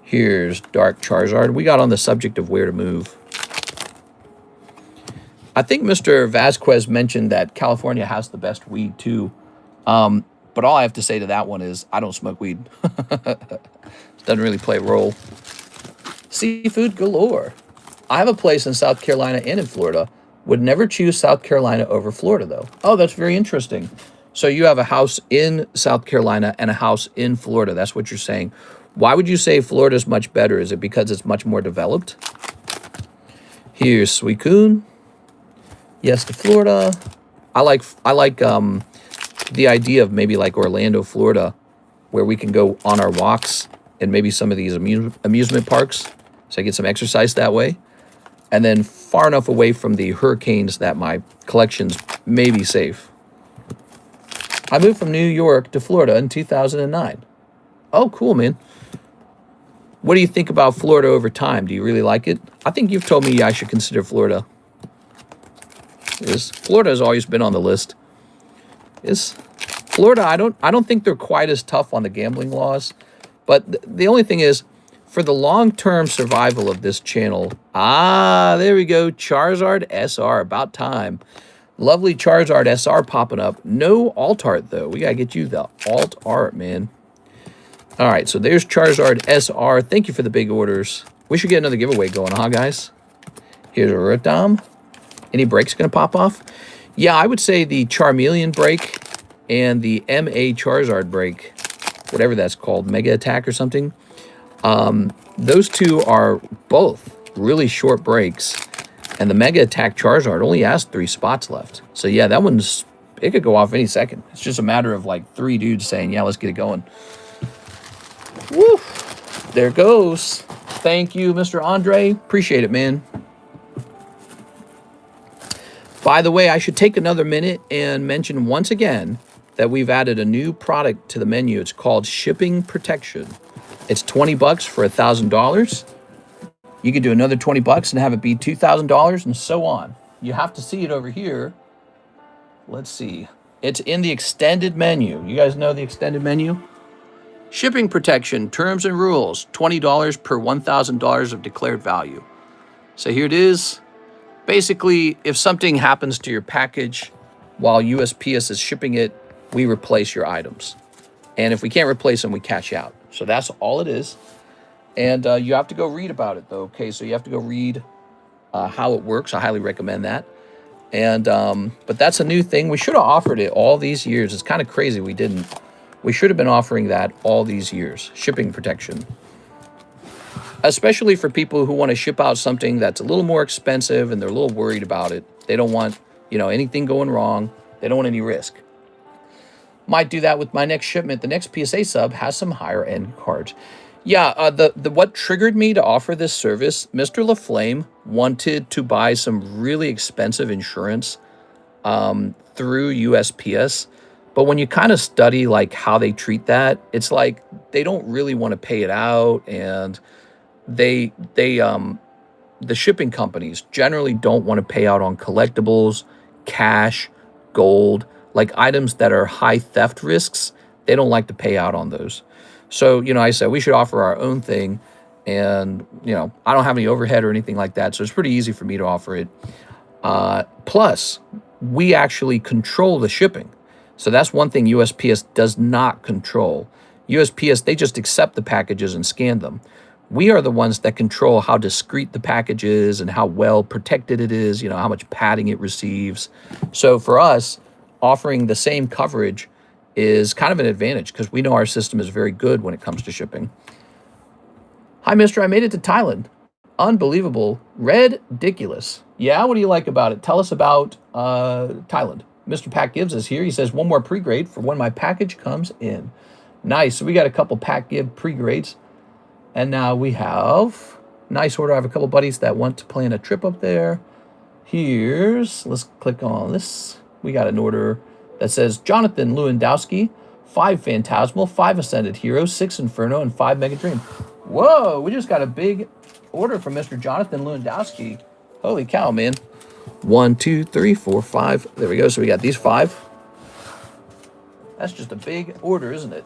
Here's Dark Charizard. We got on the subject of where to move. I think Mr. Vasquez mentioned that California has the best weed too. But all I have to say to that one is I don't smoke weed. Doesn't really play a role. Seafood galore. I have a place in South Carolina and in Florida. Would never choose South Carolina over Florida, though. Oh, that's very interesting. So you have a house in South Carolina and a house in Florida. That's what you're saying. Why would you say Florida's much better? Is it because it's much more developed? Here's Suicune. Yes to Florida. I like the idea of maybe like Orlando, Florida, where we can go on our walks and maybe some of these amusement parks. So I get some exercise that way. And then far enough away from the hurricanes that my collections may be safe. I moved from New York to Florida in 2009. Oh, cool, man. What do you think about Florida over time? Do you really like it? I think you've told me I should consider Florida. Florida has always been on the list. Florida, I don't think they're quite as tough on the gambling laws. But the only thing is, for the long-term survival of this channel, there we go, Charizard SR, about time. Lovely Charizard SR popping up. No alt art, though. We got to get you the alt art, man. All right, so there's Charizard SR. Thank you for the big orders. We should get another giveaway going, huh, guys? Here's a Rotom. Any breaks going to pop off? Yeah, I would say the Charmeleon break and the MA Charizard break, whatever that's called, Mega Attack or something. Those two are both really short breaks, and the Mega Attack Charizard only has 3 spots left. So yeah, that one's, it could go off any second. It's just a matter of like 3 dudes saying, yeah, let's get it going. Woo! There goes. Thank you, Mr. Andre. Appreciate it, man. By the way, I should take another minute and mention once again that we've added a new product to the menu. It's called Shipping Protection. It's $20 for $1,000. You could do another $20 and have it be $2,000 and so on. You have to see it over here. Let's see. It's in the extended menu. You guys know the extended menu? Shipping protection, terms and rules, $20 per $1,000 of declared value. So here it is. Basically, if something happens to your package while USPS is shipping it, we replace your items. And if we can't replace them, we cash out. So that's all it is. And you have to go read about it, though. Okay, so you have to go read how it works. I highly recommend that. And but that's a new thing. We should have offered it all these years. It's kind of crazy we didn't. We should have been offering that all these years. Shipping protection. Especially for people who want to ship out something that's a little more expensive and they're a little worried about it. They don't want, anything going wrong. They don't want any risk. Might do that with my next shipment. The next PSA sub has some higher end cards. Yeah, what triggered me to offer this service, Mr. LaFlame wanted to buy some really expensive insurance through USPS. But when you kind of study like how they treat that, it's like they don't really want to pay it out, and the shipping companies generally don't want to pay out on collectibles, cash, gold, like items that are high theft risks. They don't like to pay out on those. So, I said we should offer our own thing, and, I don't have any overhead or anything like that. So it's pretty easy for me to offer it. Plus, we actually control the shipping. So that's one thing USPS does not control. USPS, they just accept the packages and scan them. We are the ones that control how discreet the package is and how well protected it is, how much padding it receives. So for us, offering the same coverage is kind of an advantage because we know our system is very good when it comes to shipping. Hi, mister. I made it to Thailand. Unbelievable. Ridiculous. Yeah, what do you like about it? Tell us about Thailand. Mr. Pack Gives is here. He says, one more pre-grade for when my package comes in. Nice. So we got a couple Pack Give pre-grades. And now we have nice order. I have a couple buddies that want to plan a trip up there. Let's click on this. We got an order that says Jonathan Lewandowski, 5 Phantasmal, 5 Ascended Heroes, 6 Inferno, and 5 Mega Dream. Whoa, we just got a big order from Mr. Jonathan Lewandowski. Holy cow, man. 1, 2, 3, 4, 5. There we go. So we got these 5. That's just a big order, isn't it?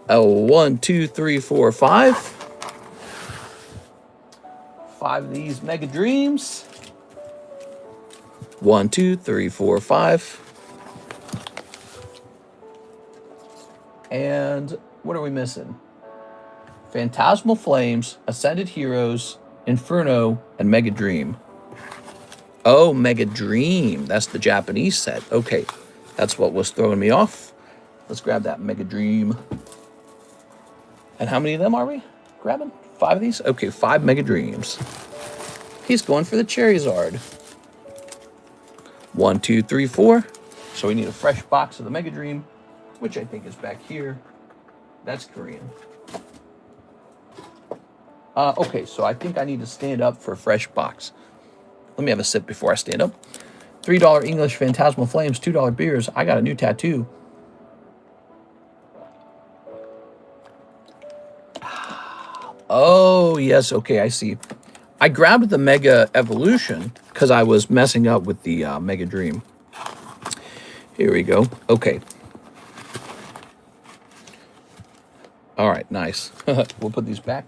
Oh, 1, 2, 3, 4, 5. 5 of these Mega Dreams. 1, 2, 3, 4, 5. And what are we missing? Phantasmal Flames, Ascended Heroes, Inferno, and Mega Dream. Oh, Mega Dream. That's the Japanese set. Okay, that's what was throwing me off. Let's grab that Mega Dream. And how many of them are we grabbing? 5 of these? Okay, 5 Mega Dreams. He's going for the Charizard. 1, 2, 3, 4. So we need a fresh box of the Mega Dream, which I think is back here. That's Korean. Okay, so I think I need to stand up for a fresh box. Let me have a sip before I stand up. $3 English Phantasmal Flames, $2 beers. I got a new tattoo. Oh, yes. Okay, I see. I grabbed the Mega Eeveeution because I was messing up with the Mega Dream. Here we go. Okay. All right, nice. We'll put these back.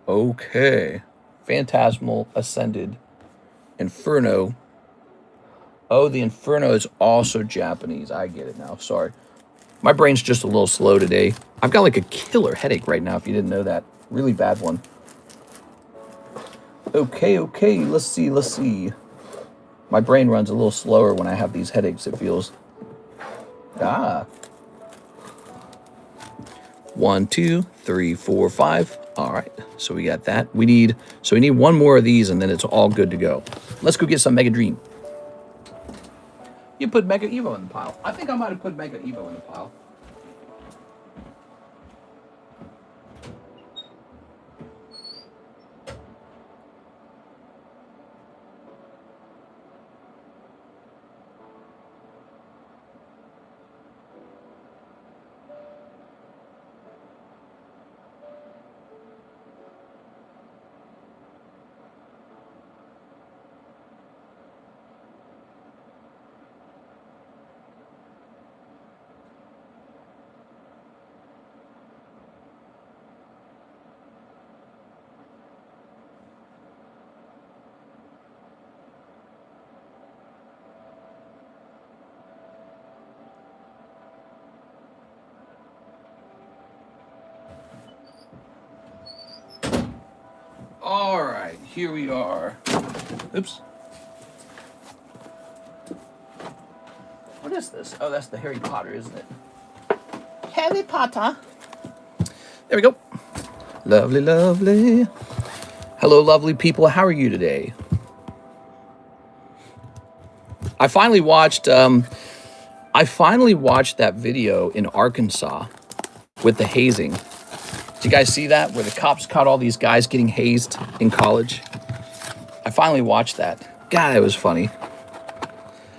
Okay. Phantasmal, Ascended, Inferno. Oh, the Inferno is also Japanese. I get it now. Sorry. My brain's just a little slow today. I've got like a killer headache right now, if you didn't know that. Really bad one. Okay. Let's see. My brain runs a little slower when I have these headaches, it feels. 1, 2, 3, 4, 5. All right, so we got that. We need one more of these, and then it's all good to go. Let's go get some Mega Dream. You put Mega Evo in the pile. I think I might have put Mega Evo in the pile. here we are. Oops. What is this? Oh, that's the Harry Potter, isn't it? Harry Potter. There we go. Lovely, lovely. Hello, lovely people. How are you today? I finally watched that video in Arkansas with the hazing. Did you guys see that? Where the cops caught all these guys getting hazed in college? I finally watched that. God, it was funny.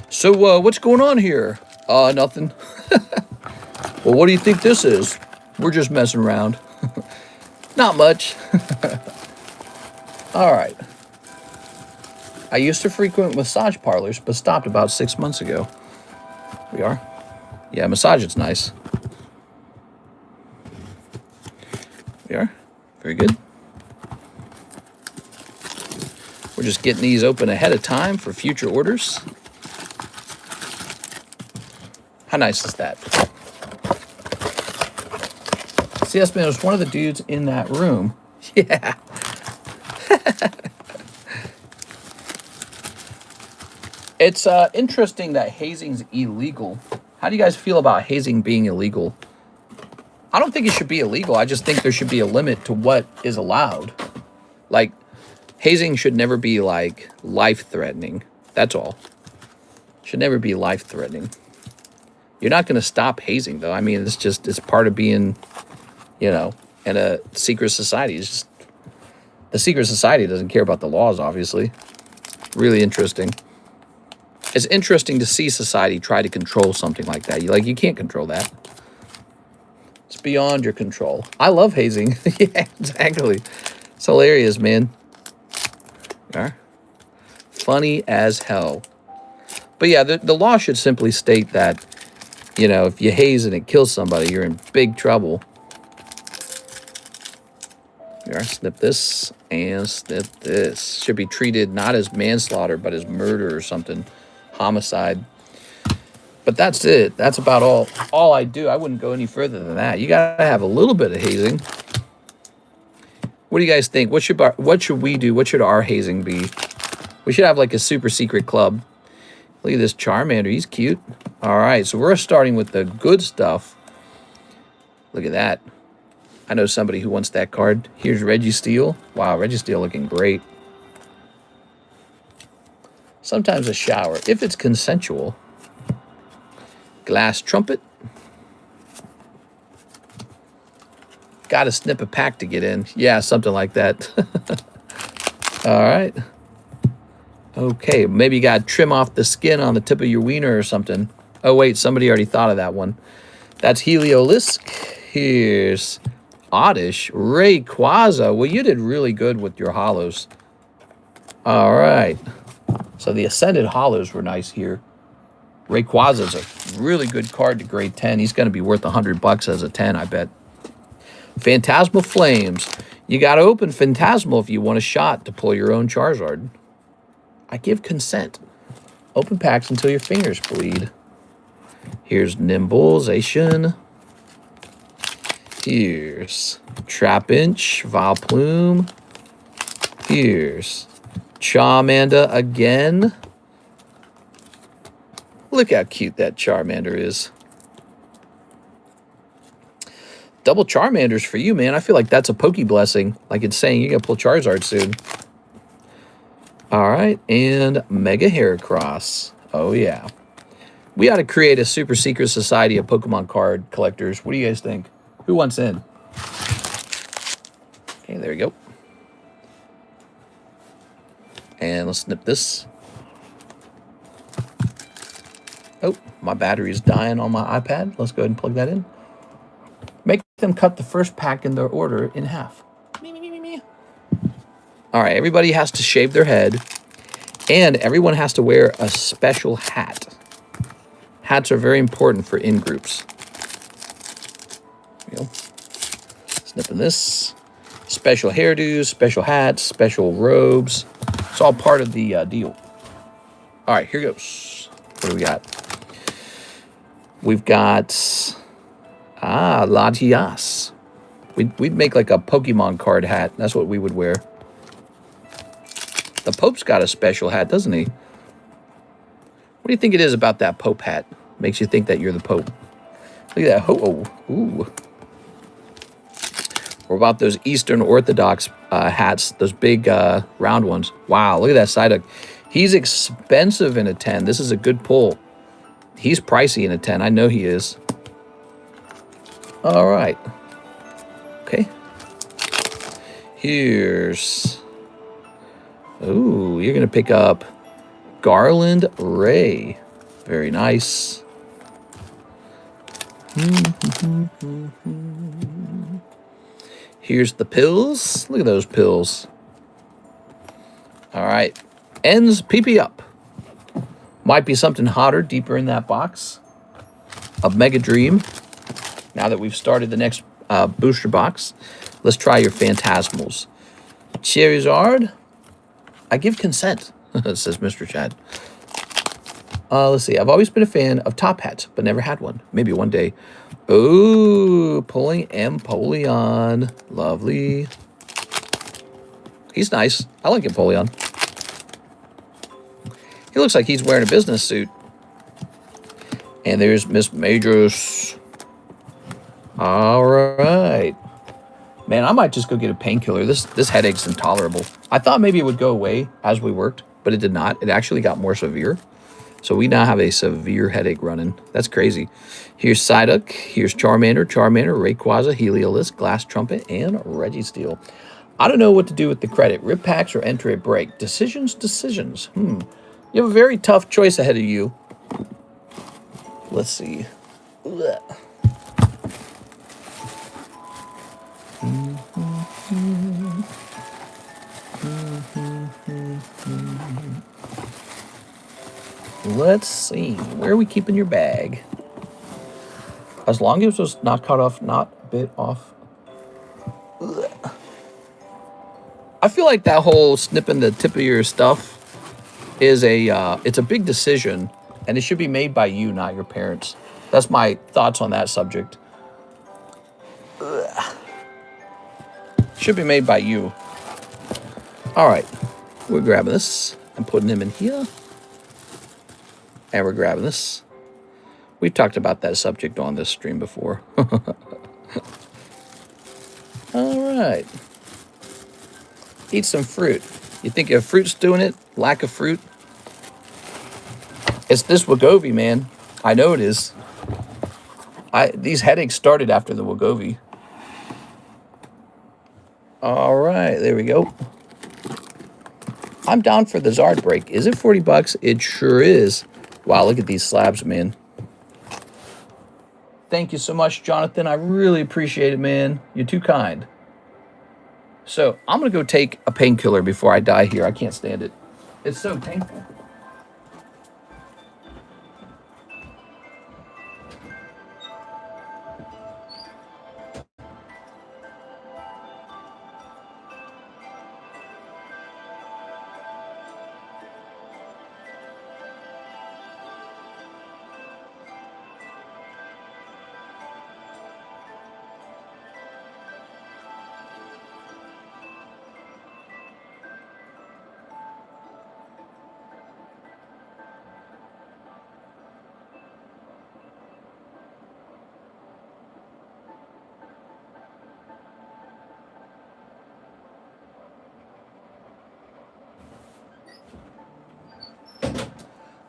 So, what's going on here? Nothing. Well, what do you think this is? We're just messing around. Not much. All right. I used to frequent massage parlors, but stopped about 6 months ago. We are. Yeah, massage is nice. We are. Very good. We're just getting these open ahead of time for future orders. How nice is that? See, yes, man, it was one of the dudes in that room. Yeah. It's interesting that hazing's illegal. How do you guys feel about hazing being illegal? I don't think it should be illegal. I just think there should be a limit to what is allowed. Like, hazing should never be, like, life-threatening. That's all. Should never be life-threatening. You're not going to stop hazing, though. I mean, it's part of being, you know, in a secret society. It's just, the secret society doesn't care about the laws, obviously. Really interesting. It's interesting to see society try to control something like that. You can't control that. It's beyond your control. I love hazing. Yeah, exactly. It's hilarious, man. Yeah. Funny as hell. But yeah, the law should simply state that, you know, if you haze and it kills somebody, you're in big trouble. Here, snip this and snip this. Should be treated not as manslaughter, but as murder or something. Homicide. But that's it. That's about all I do. I wouldn't go any further than that. You gotta have a little bit of hazing. What do you guys think? What should we do? What should our hazing be? We should have like a super secret club. Look at this Charmander. He's cute. All right, so we're starting with the good stuff. Look at that. I know somebody who wants that card. Here's Registeel. Wow, Registeel looking great. Sometimes a shower, if it's consensual. Glass Trumpet. Gotta snip a pack to get in. Yeah, something like that. All right. Okay, maybe you gotta trim off the skin on the tip of your wiener or something. Oh, wait, somebody already thought of that one. That's Heliolisk. Here's Oddish. Rayquaza. Well, you did really good with your holos. All right. So the Ascended Hollows were nice here. Rayquaza's a really good card to grade 10. He's going to be worth $100 as a 10, I bet. Phantasmal Flames. You got to open Phantasmal if you want a shot to pull your own Charizard. I give consent. Open packs until your fingers bleed. Here's Eeveeution. Here's Trapinch, Vileplume. Here's Charmander again. Look how cute that Charmander is. Double Charmanders for you, man. I feel like that's a Poke Blessing. Like it's saying you're going to pull Charizard soon. All right, and Mega Heracross. Oh, yeah. We ought to create a super secret society of Pokemon card collectors. What do you guys think? Who wants in? Okay, there we go. And let's snip this. Oh, my battery is dying on my iPad. Let's go ahead and plug that in. Make them cut the first pack in their order in half. All right, everybody has to shave their head, and everyone has to wear a special hat. Hats are very important for in-groups. There we go. Snipping this. Special hairdos, special hats, special robes. It's all part of the deal. All right, here goes. What do we got? We've got Latias. We'd make like a Pokemon card hat. That's what we would wear. The Pope's got a special hat, doesn't he? What do you think it is about that Pope hat? Makes you think that you're the Pope. Look at that. Oh, ooh. Or about those Eastern Orthodox hats, those big round ones. Wow, look at that Psyduck. He's expensive in a 10. This is a good pull. He's pricey in a 10. I know he is. All right. Okay. Here's... Ooh, you're going to pick up Garland Ray. Very nice. Here's the pills. Look at those pills. All right. Ends PP up. Might be something hotter deeper in that box. A Mega Dream. Now that we've started the next booster box, let's try your Phantasmals. Charizard. I give consent, says Mr. Chad. Let's see. I've always been a fan of top hats, but never had one. Maybe one day. Ooh, pulling Empoleon. Lovely. He's nice. I like Empoleon. He looks like he's wearing a business suit. And there's Miss Majors. All right. Man, I might just go get a painkiller. This headache's intolerable. I thought maybe it would go away as we worked, but it did not. It actually got more severe. So we now have a severe headache running. That's crazy. Here's Psyduck. Here's Charmander, Rayquaza, Heliolisk, Glass Trumpet, and Registeel. I don't know what to do with the credit. Rip packs or enter a break. Decisions. You have a very tough choice ahead of you. Let's see. Ugh. Let's see. Where are we keeping your bag? As long as it was not cut off, not bit off. Ugh. I feel like that whole snipping the tip of your stuff is it's a big decision, and it should be made by you, not your parents. That's my thoughts on that subject. Ugh. Should be made by you. All right. We're grabbing this and putting him in here. And we're grabbing this. We've talked about that subject on this stream before. All right. Eat some fruit. You think your fruit's doing it? Lack of fruit? It's this Wegovy, man. I know it is. These headaches started after the Wegovy. All right, there we go. I'm down for the Zard break. Is it 40 bucks? It sure is. Wow, look at these slabs, man. Thank you so much, Jonathan. I really appreciate it, man. You're too kind. So I'm going to go take a painkiller before I die here. I can't stand it. It's so painful.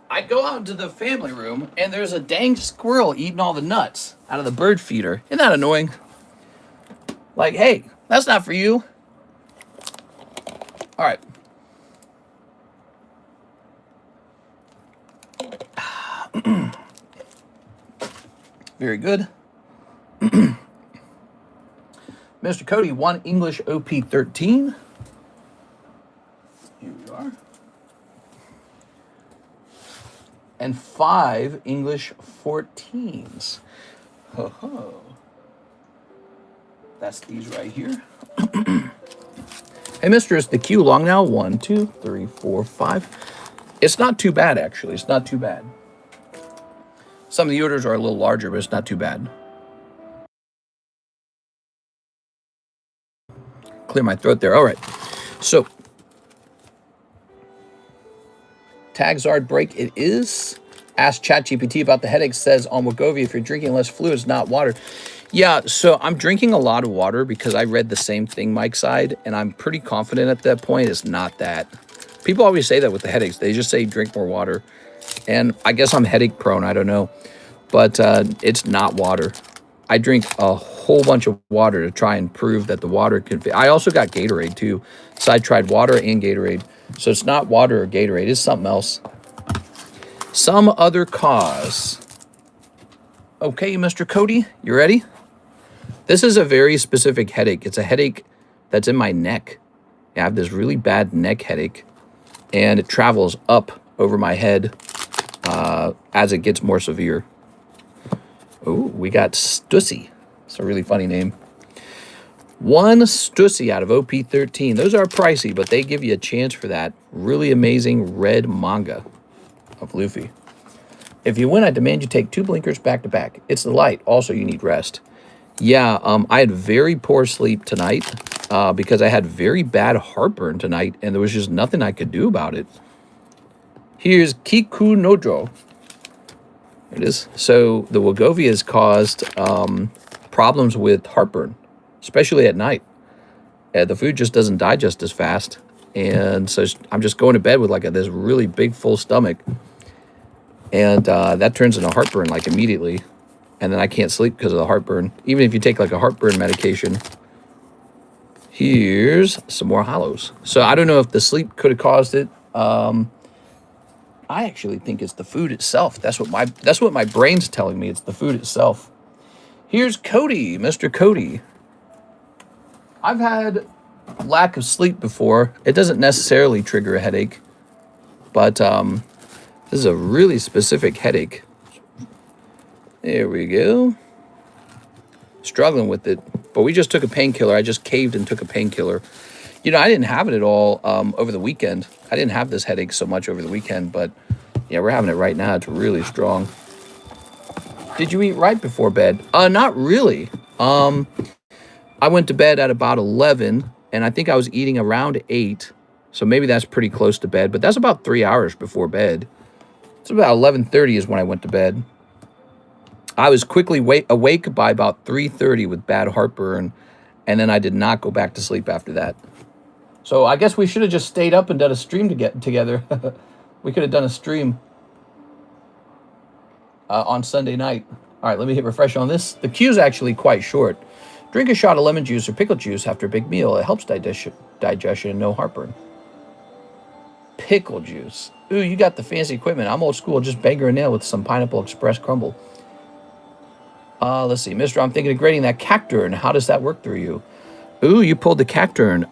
I go out into the family room, and there's a dang squirrel eating all the nuts out of the bird feeder. Isn't that annoying? Like, hey, that's not for you. All right. Very good. Mr. Cody, 1 English OP13. Here we are. And 5 English 14s. Ho ho. That's these right here. Hey, mister, is the queue long now? 1, 2, 3, 4, 5. It's not too bad, actually. It's not too bad. Some of the orders are a little larger, but it's not too bad. Clear my throat there. All right. So, Tagzard break it is. Ask ChatGPT about the headache. Says on Wegovy, if you're drinking less fluids, not water. Yeah, so I'm drinking a lot of water because I read the same thing Mike's side, and I'm pretty confident at that point it's not that. People always say that with the headaches. They just say drink more water. And I guess I'm headache prone. I don't know. But it's not water. I drink a whole bunch of water to try and prove that the water can fit. I also got Gatorade too. So I tried water and Gatorade. So it's not water or Gatorade. It's something else. Some other cause. Okay, Mr. Cody, you ready? This is a very specific headache. It's a headache that's in my neck. I have this really bad neck headache, and it travels up over my head as it gets more severe. Oh, we got Stussy. It's a really funny name. One Stussy out of OP13. Those are pricey, but they give you a chance for that. Really amazing red manga of Luffy. If you win, I demand you take 2 blinkers back to back. It's the light. Also, you need rest. Yeah, I had very poor sleep tonight because I had very bad heartburn tonight, and there was just nothing I could do about it. Here's Kiku Nojo. It is. So the Wegovy has caused problems with heartburn, especially at night. The food just doesn't digest as fast, and so I'm just going to bed with like this really big full stomach, and that turns into heartburn like immediately. And then I can't sleep because of the heartburn. Even if you take like a heartburn medication. Here's some more hollows. So I don't know if the sleep could have caused it. I actually think it's the food itself. That's what my brain's telling me. It's the food itself. Here's Cody, Mr. Cody. I've had lack of sleep before. It doesn't necessarily trigger a headache. But this is a really specific headache. There we go. Struggling with it. But we just took a painkiller. I just caved and took a painkiller. You know, I didn't have it at all over the weekend. I didn't have this headache so much over the weekend. But, yeah, we're having it right now. It's really strong. Did you eat right before bed? Not really. I went to bed at about 11. And I think I was eating around 8. So maybe that's pretty close to bed. But that's about 3 hours before bed. It's about 11:30 is when I went to bed. I was quickly awake by about 3:30 with bad heartburn, and then I did not go back to sleep after that. So I guess we should have just stayed up and done a stream together. We could have done a stream on Sunday night. All right, let me hit refresh on this. The queue's actually quite short. Drink a shot of lemon juice or pickle juice after a big meal. It helps digestion and no heartburn. Pickle juice. Ooh, you got the fancy equipment. I'm old school, just banger a nail with some Pineapple Express crumble. Let's see. Mister, I'm thinking of grading that Cacturn. How does that work through you? Ooh, you pulled the Cacturn.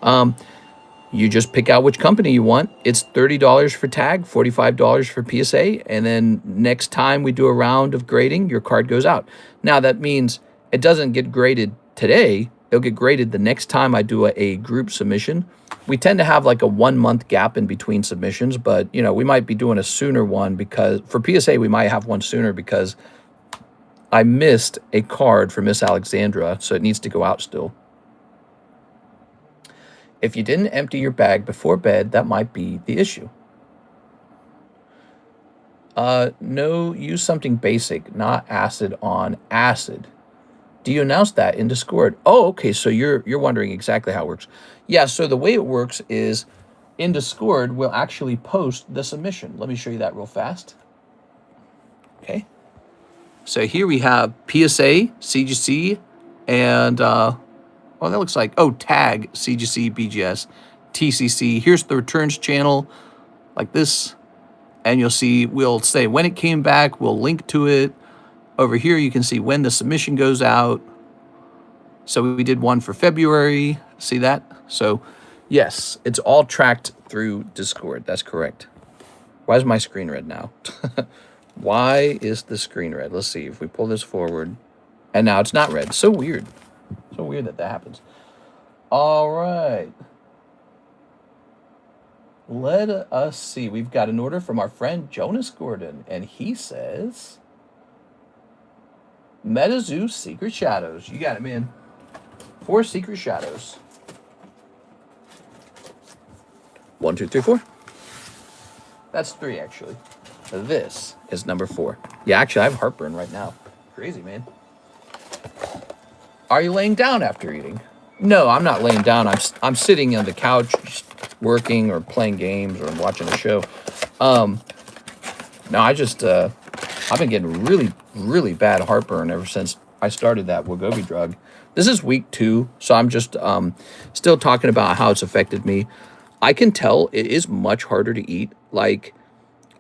You just pick out which company you want. It's $30 for tag, $45 for PSA, and then next time we do a round of grading, your card goes out. Now, that means it doesn't get graded today. It'll get graded the next time I do a group submission. We tend to have like a 1 month gap in between submissions, but, you know, we might be doing a sooner one because for PSA, we might have one sooner because I missed a card for Miss Alexandra, so it needs to go out still. If you didn't empty your bag before bed, that might be the issue. No, use something basic, not acid on acid. Do you announce that in Discord? Oh, okay, so you're wondering exactly how it works. Yeah, so the way it works is in Discord, we'll actually post the submission. Let me show you that real fast. Okay. So here we have PSA, CGC, and, oh, that looks like, oh, tag, CGC, BGS, TCC. Here's the returns channel, like this. And you'll see, we'll say when it came back, we'll link to it. Over here, you can see when the submission goes out. So we did one for February. See that? So, yes, it's all tracked through Discord. That's correct. Why is my screen red now? Why is the screen red? Let's see if we pull this forward. And now it's not red. So weird. So weird that happens. All right. Let us see. We've got an order from our friend Jonas Gordon. And he says, MetaZoo Secret Shadows. You got it, man. 4 Secret Shadows. 1, 2, 3, 4. That's 3, actually. This is number 4. Yeah, actually, I have heartburn right now. Crazy, man. Are you laying down after eating? No, I'm not laying down. I'm sitting on the couch, just working or playing games or watching a show. No, I've been getting really, really bad heartburn ever since I started that Wegovy drug. This is week 2, so I'm just still talking about how it's affected me. I can tell it is much harder to eat. Like,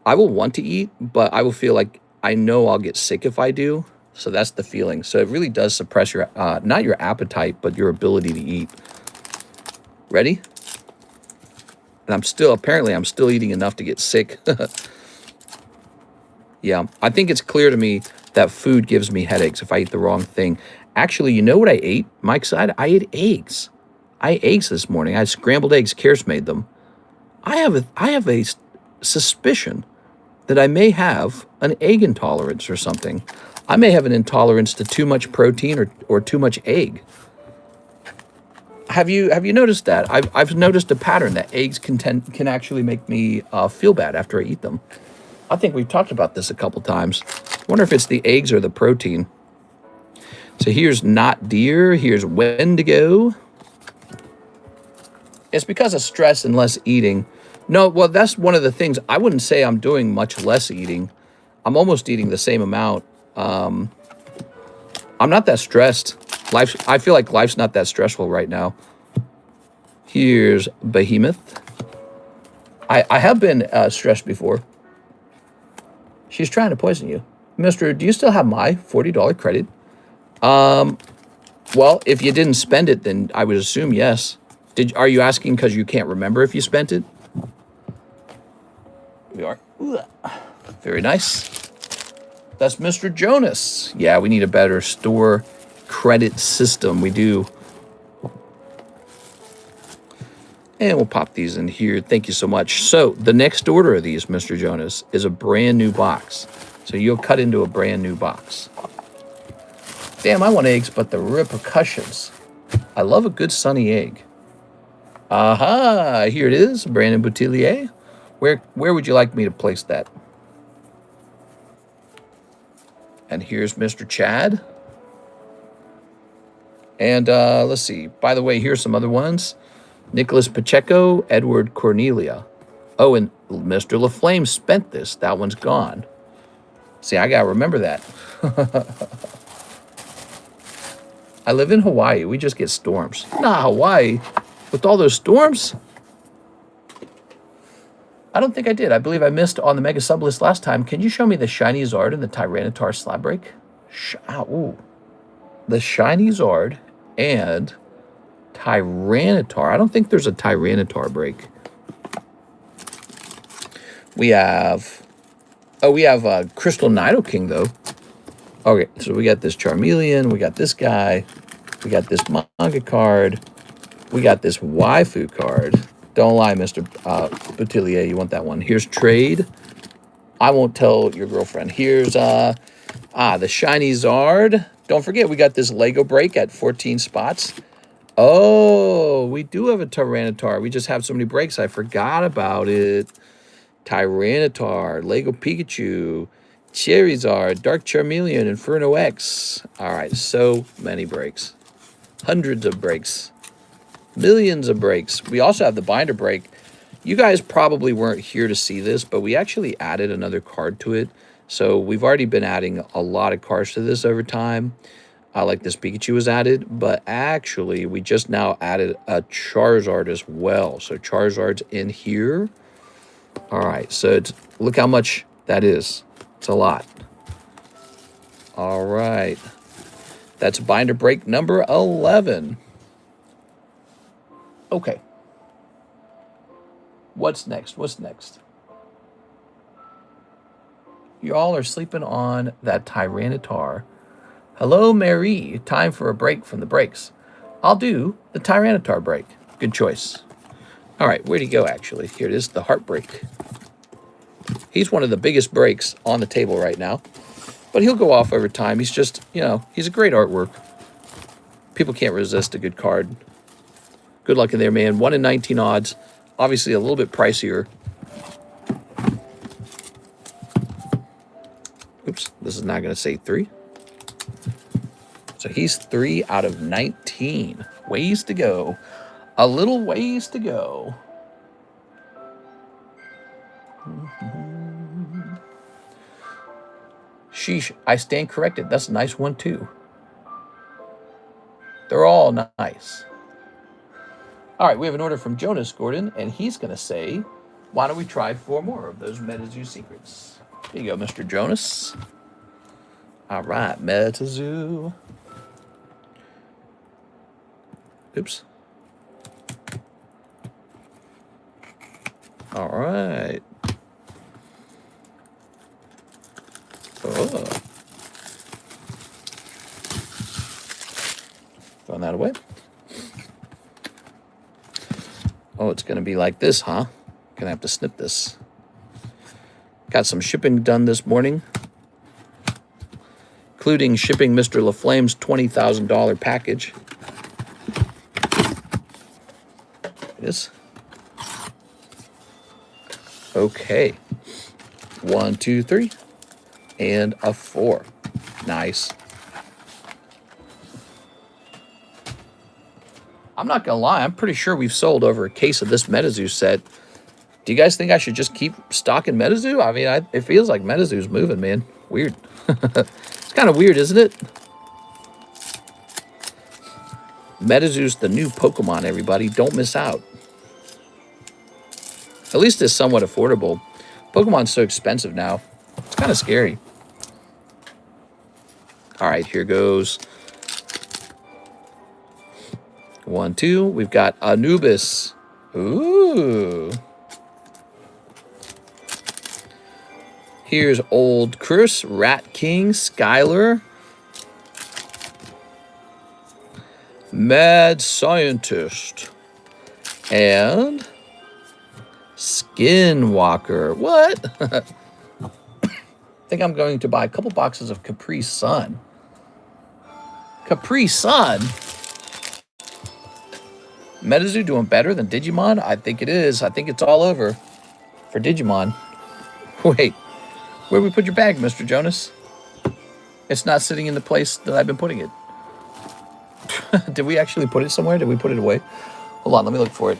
I will want to eat, but I will feel like I know I'll get sick if I do. So that's the feeling. So it really does suppress your, not your appetite, but your ability to eat. Ready? And I'm still eating enough to get sick. Yeah, I think it's clear to me that food gives me headaches if I eat the wrong thing. Actually, you know what I ate? Mike's side, I ate eggs. I ate eggs this morning. I had scrambled eggs. Karis made them. I have a suspicion that I may have an egg intolerance or something. I may have an intolerance to too much protein or too much egg. Have you noticed that? I've noticed a pattern that eggs can actually make me feel bad after I eat them. I think we've talked about this a couple times. I wonder if it's the eggs or the protein. So here's not deer. Here's Wendigo. It's because of stress and less eating. No, well, that's one of the things. I wouldn't say I'm doing much less eating. I'm almost eating the same amount. I'm not that stressed. I feel like life's not that stressful right now. Here's Behemoth. I have been stressed before. She's trying to poison you. Mister, do you still have my $40 credit? Well, if you didn't spend it, then I would assume yes. Are you asking because you can't remember if you spent it? We are. Very nice. That's Mr. Jonas. Yeah, we need a better store credit system. We do. And we'll pop these in here. Thank you so much. So the next order of these, Mr. Jonas, is a brand new box. So you'll cut into a brand new box. Damn, I want eggs, but the repercussions. I love a good sunny egg. Aha, here it is, Brandon Boutillier. Where would you like me to place that? And here's Mr. Chad. And let's see. By the way, here's some other ones. Nicholas Pacheco, Edward Cornelia. Oh, and Mr. LaFlame spent this. That one's gone. See, I got to remember that. I live in Hawaii. We just get storms. Nah, Hawaii. With all those storms? I don't think I did. I believe I missed on the Mega Sub list last time. Can you show me the Shiny Zard and the Tyranitar Slab Break? Ooh. The Shiny Zard and Tyranitar. I don't think there's a Tyranitar break. We have Crystal Nidoking, though. Okay, so we got this Charmeleon. We got this guy. We got this manga card. We got this waifu card. Don't lie, Mr. Boutillier. You want that one. Here's Trade. I won't tell your girlfriend. Here's the Shiny Zard. Don't forget, we got this Lego break at 14 spots. Oh, we do have a Tyranitar. We just have so many breaks. I forgot about it. Tyranitar, Lego Pikachu, Charizard, Dark Charmeleon, Inferno X. All right, so many breaks. Hundreds of breaks. Millions of breaks. We also have the binder break. You guys probably weren't here to see this, but we actually added another card to it. So we've already been adding a lot of cards to this over time. Like this Pikachu was added, but actually we just now added a Charizard as well. So Charizard's in here. All right, so look how much that is. It's a lot. All right. That's binder break number 11. Okay. What's next? What's next? You all are sleeping on that Tyranitar. Hello, Mary. Time for a break from the breaks. I'll do the Tyranitar break. Good choice. All right, where'd he go, actually? Here it is, the Heartbreak. He's one of the biggest breaks on the table right now. But he'll go off over time. He's just, he's a great artwork. People can't resist a good card. Good luck in there, man. 1 in 19 odds. Obviously a little bit pricier. Oops, this is not going to say 3. So he's 3 out of 19. Ways to go. A little ways to go. Sheesh, I stand corrected. That's a nice one, too. They're all nice. All right, we have an order from Jonas Gordon, and he's going to say, why don't we try 4 more of those MetaZoo secrets? Here you go, Mr. Jonas. All right, MetaZoo. Oops. All right. Oh. Throwing that away. Oh, it's going to be like this, huh? Gonna have to snip this. Got some shipping done this morning, including shipping Mr. LaFlame's $20,000 package. It is. Okay. 1, 2, 3. And a 4. Nice. I'm not going to lie. I'm pretty sure we've sold over a case of this MetaZoo set. Do you guys think I should just keep stocking MetaZoo? I mean, it feels like MetaZoo's moving, man. Weird. It's kind of weird, isn't it? MetaZoo's the new Pokemon, everybody. Don't miss out. At least it's somewhat affordable. Pokemon's so expensive now. It's kind of scary. All right, here goes. 1, 2. We've got Anubis. Ooh. Here's Old Chris, Rat King, Skylar, Mad Scientist, and Skinwalker. What? I think I'm going to buy a couple boxes of Capri Sun. Capri Sun? MetaZoo doing better than Digimon? I think it is. I think it's all over for Digimon. Wait, where'd we put your bag, Mr. Jonas? It's not sitting in the place that I've been putting it. Did we actually put it somewhere? Did we put it away? Hold on, let me look for it.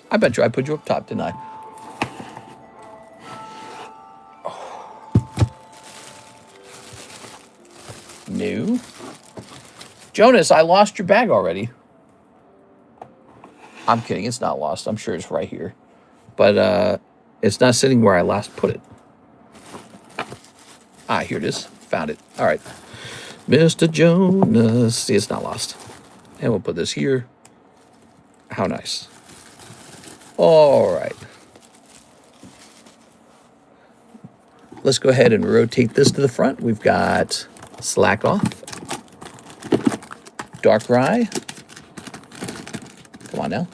I bet you I put you up top, didn't I? Oh. No. Jonas, I lost your bag already. I'm kidding. It's not lost. I'm sure it's right here. But it's not sitting where I last put it. Ah, here it is. Found it. All right. Mr. Jonas. See, it's not lost. And we'll put this here. How nice. All right. Let's go ahead and rotate this to the front. We've got Slack Off. Darkrai. Come on now.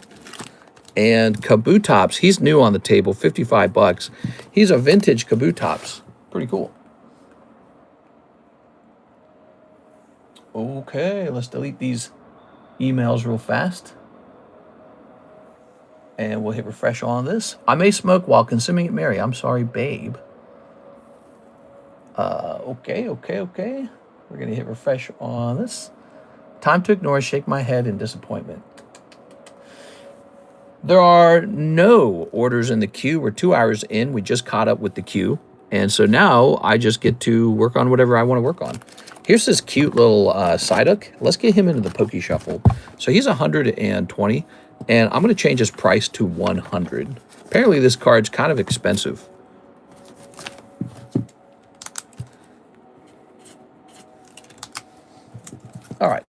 And Kabutops. He's new on the table, 55 bucks. He's a vintage Kabutops. Pretty cool. Okay, let's delete these emails real fast. And we'll hit refresh on this. I may smoke while consuming it, Mary. I'm sorry, babe. Okay. We're going to hit refresh on this. Time to ignore, shake my head in disappointment. There are no orders in the queue. We're 2 hours in. We just caught up with the queue. And so now I just get to work on whatever I want to work on. Here's this cute little Psyduck. Let's get him into the Poke Shuffle. So he's 120, and I'm going to change his price to 100. Apparently this card's kind of expensive. All right.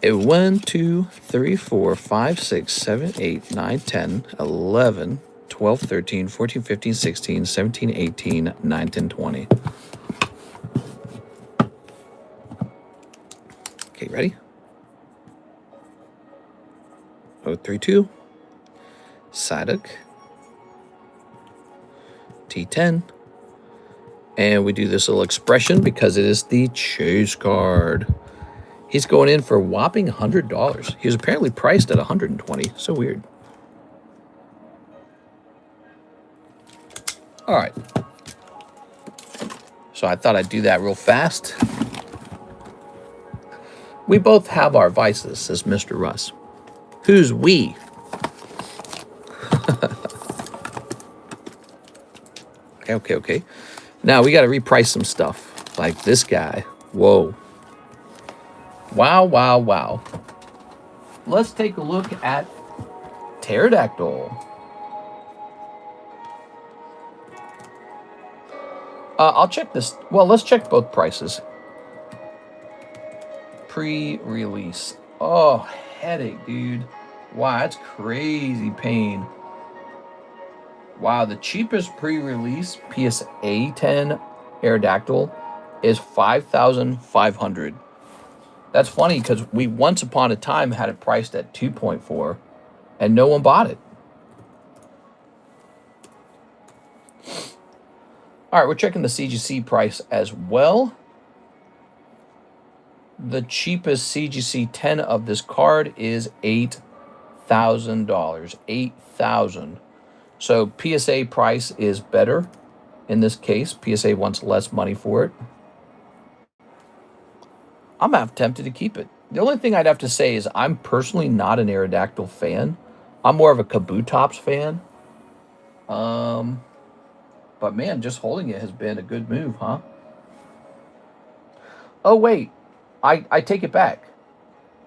1, 2, 3, 4, 5, 6, 7, 8, 9, 10, 11, 12, 13, 14, 15, 16, 17, 18, 9, 10, 20. Okay, ready? 032, Psyduck, T10, and we do this little expression because it is the chase card. He's going in for a whopping $100. He was apparently priced at $120. So weird. All right. So I thought I'd do that real fast. We both have our vices, says Mr. Russ. Who's we? Okay. Now we got to reprice some stuff. Like this guy. Whoa. Wow. Let's take a look at Pterodactyl. I'll check this. Well, let's check both prices. Pre-release. Oh, headache, dude. Wow, that's crazy pain. Wow, the cheapest pre-release PSA 10 Aerodactyl is $5,500. That's funny because we once upon a time had it priced at 2.4 and no one bought it. All right, we're checking the CGC price as well. The cheapest CGC 10 of this card is $8,000. $8,000. So PSA price is better in this case. PSA wants less money for it. I'm half tempted to keep it. The only thing I'd have to say is I'm personally not an Aerodactyl fan. I'm more of a Kabutops fan. But man, just holding it has been a good move, huh? Oh wait, I take it back.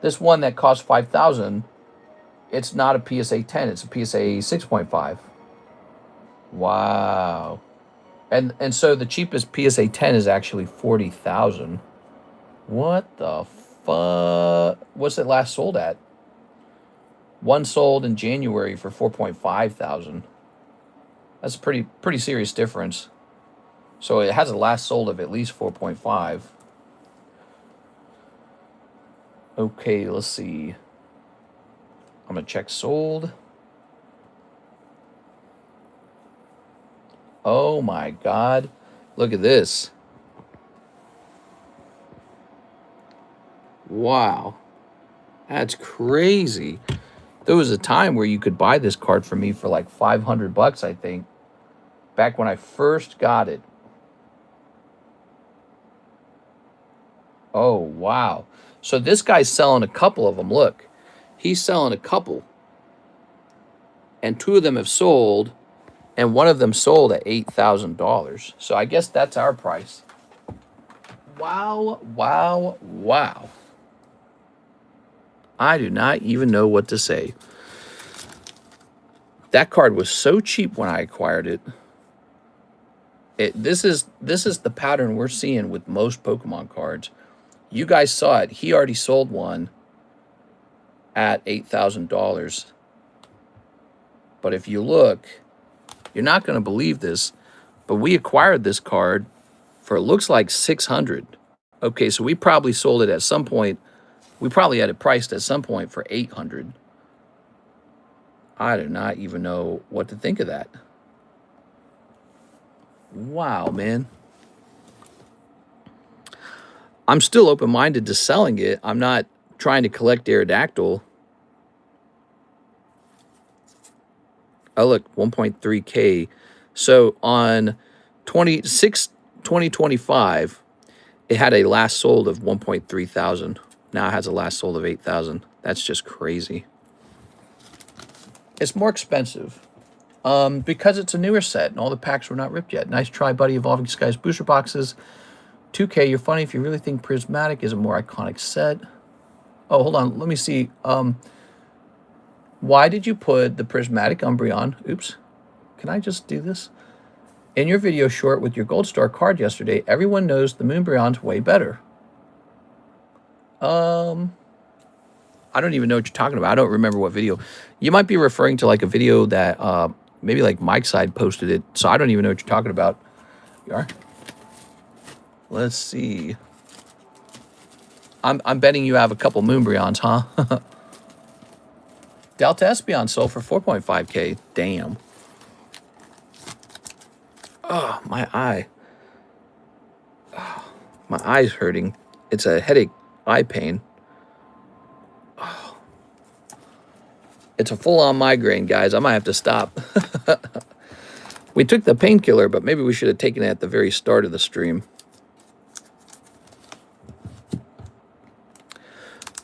This one that cost $5,000, it's not a PSA 10, it's a PSA 6.5. Wow. And so the cheapest PSA 10 is actually $40,000. What the fuck? What's it last sold at? One sold in January for $4,500. That's a pretty serious difference. So it has a last sold of at least 4.5. Okay, let's see. I'm gonna check sold. Oh my God. Look at this. Wow. That's crazy. There was a time where you could buy this card for me for like $500, I think. Back when I first got it. Oh, wow. So this guy's selling a couple of them. Look, he's selling a couple. And two of them have sold. And one of them sold at $8,000. So I guess that's our price. Wow. I do not even know what to say. That card was so cheap when I acquired it. This is the pattern we're seeing with most Pokemon cards. You guys saw it. He already sold one at $8,000. But if you look, you're not going to believe this, but we acquired this card for, it looks like $600. Okay, so we probably sold it at some point. We probably had it priced at some point for $800. I do not even know what to think of that. Wow, man. I'm still open-minded to selling it. I'm not trying to collect Aerodactyl. Oh, look, 1.3K. So on 2025, it had a last sold of 1.3 thousand. Now it has a last sold of 8,000. That's just crazy. It's more expensive because it's a newer set and all the packs were not ripped yet. Nice try, buddy. Evolving Skies booster boxes. 2K, you're funny if you really think Prismatic is a more iconic set. Oh, hold on. Let me see. Why did you put the Prismatic Umbreon? Oops. Can I just do this? In your video short with your Gold Star card yesterday, everyone knows the Moonbreon's way better. I don't even know what you're talking about. I don't remember what video. You might be referring to like a video that maybe like Mike's side posted it. So I don't even know what you're talking about. You are? Let's see. I'm betting you have a couple Moonbreons, huh? Delta Espeon sold for 4.5K. Damn. Oh, my eye. Oh, my eye's hurting. It's a headache, eye pain. Oh. It's a full-on migraine, guys. I might have to stop. We took the painkiller, but maybe we should have taken it at the very start of the stream.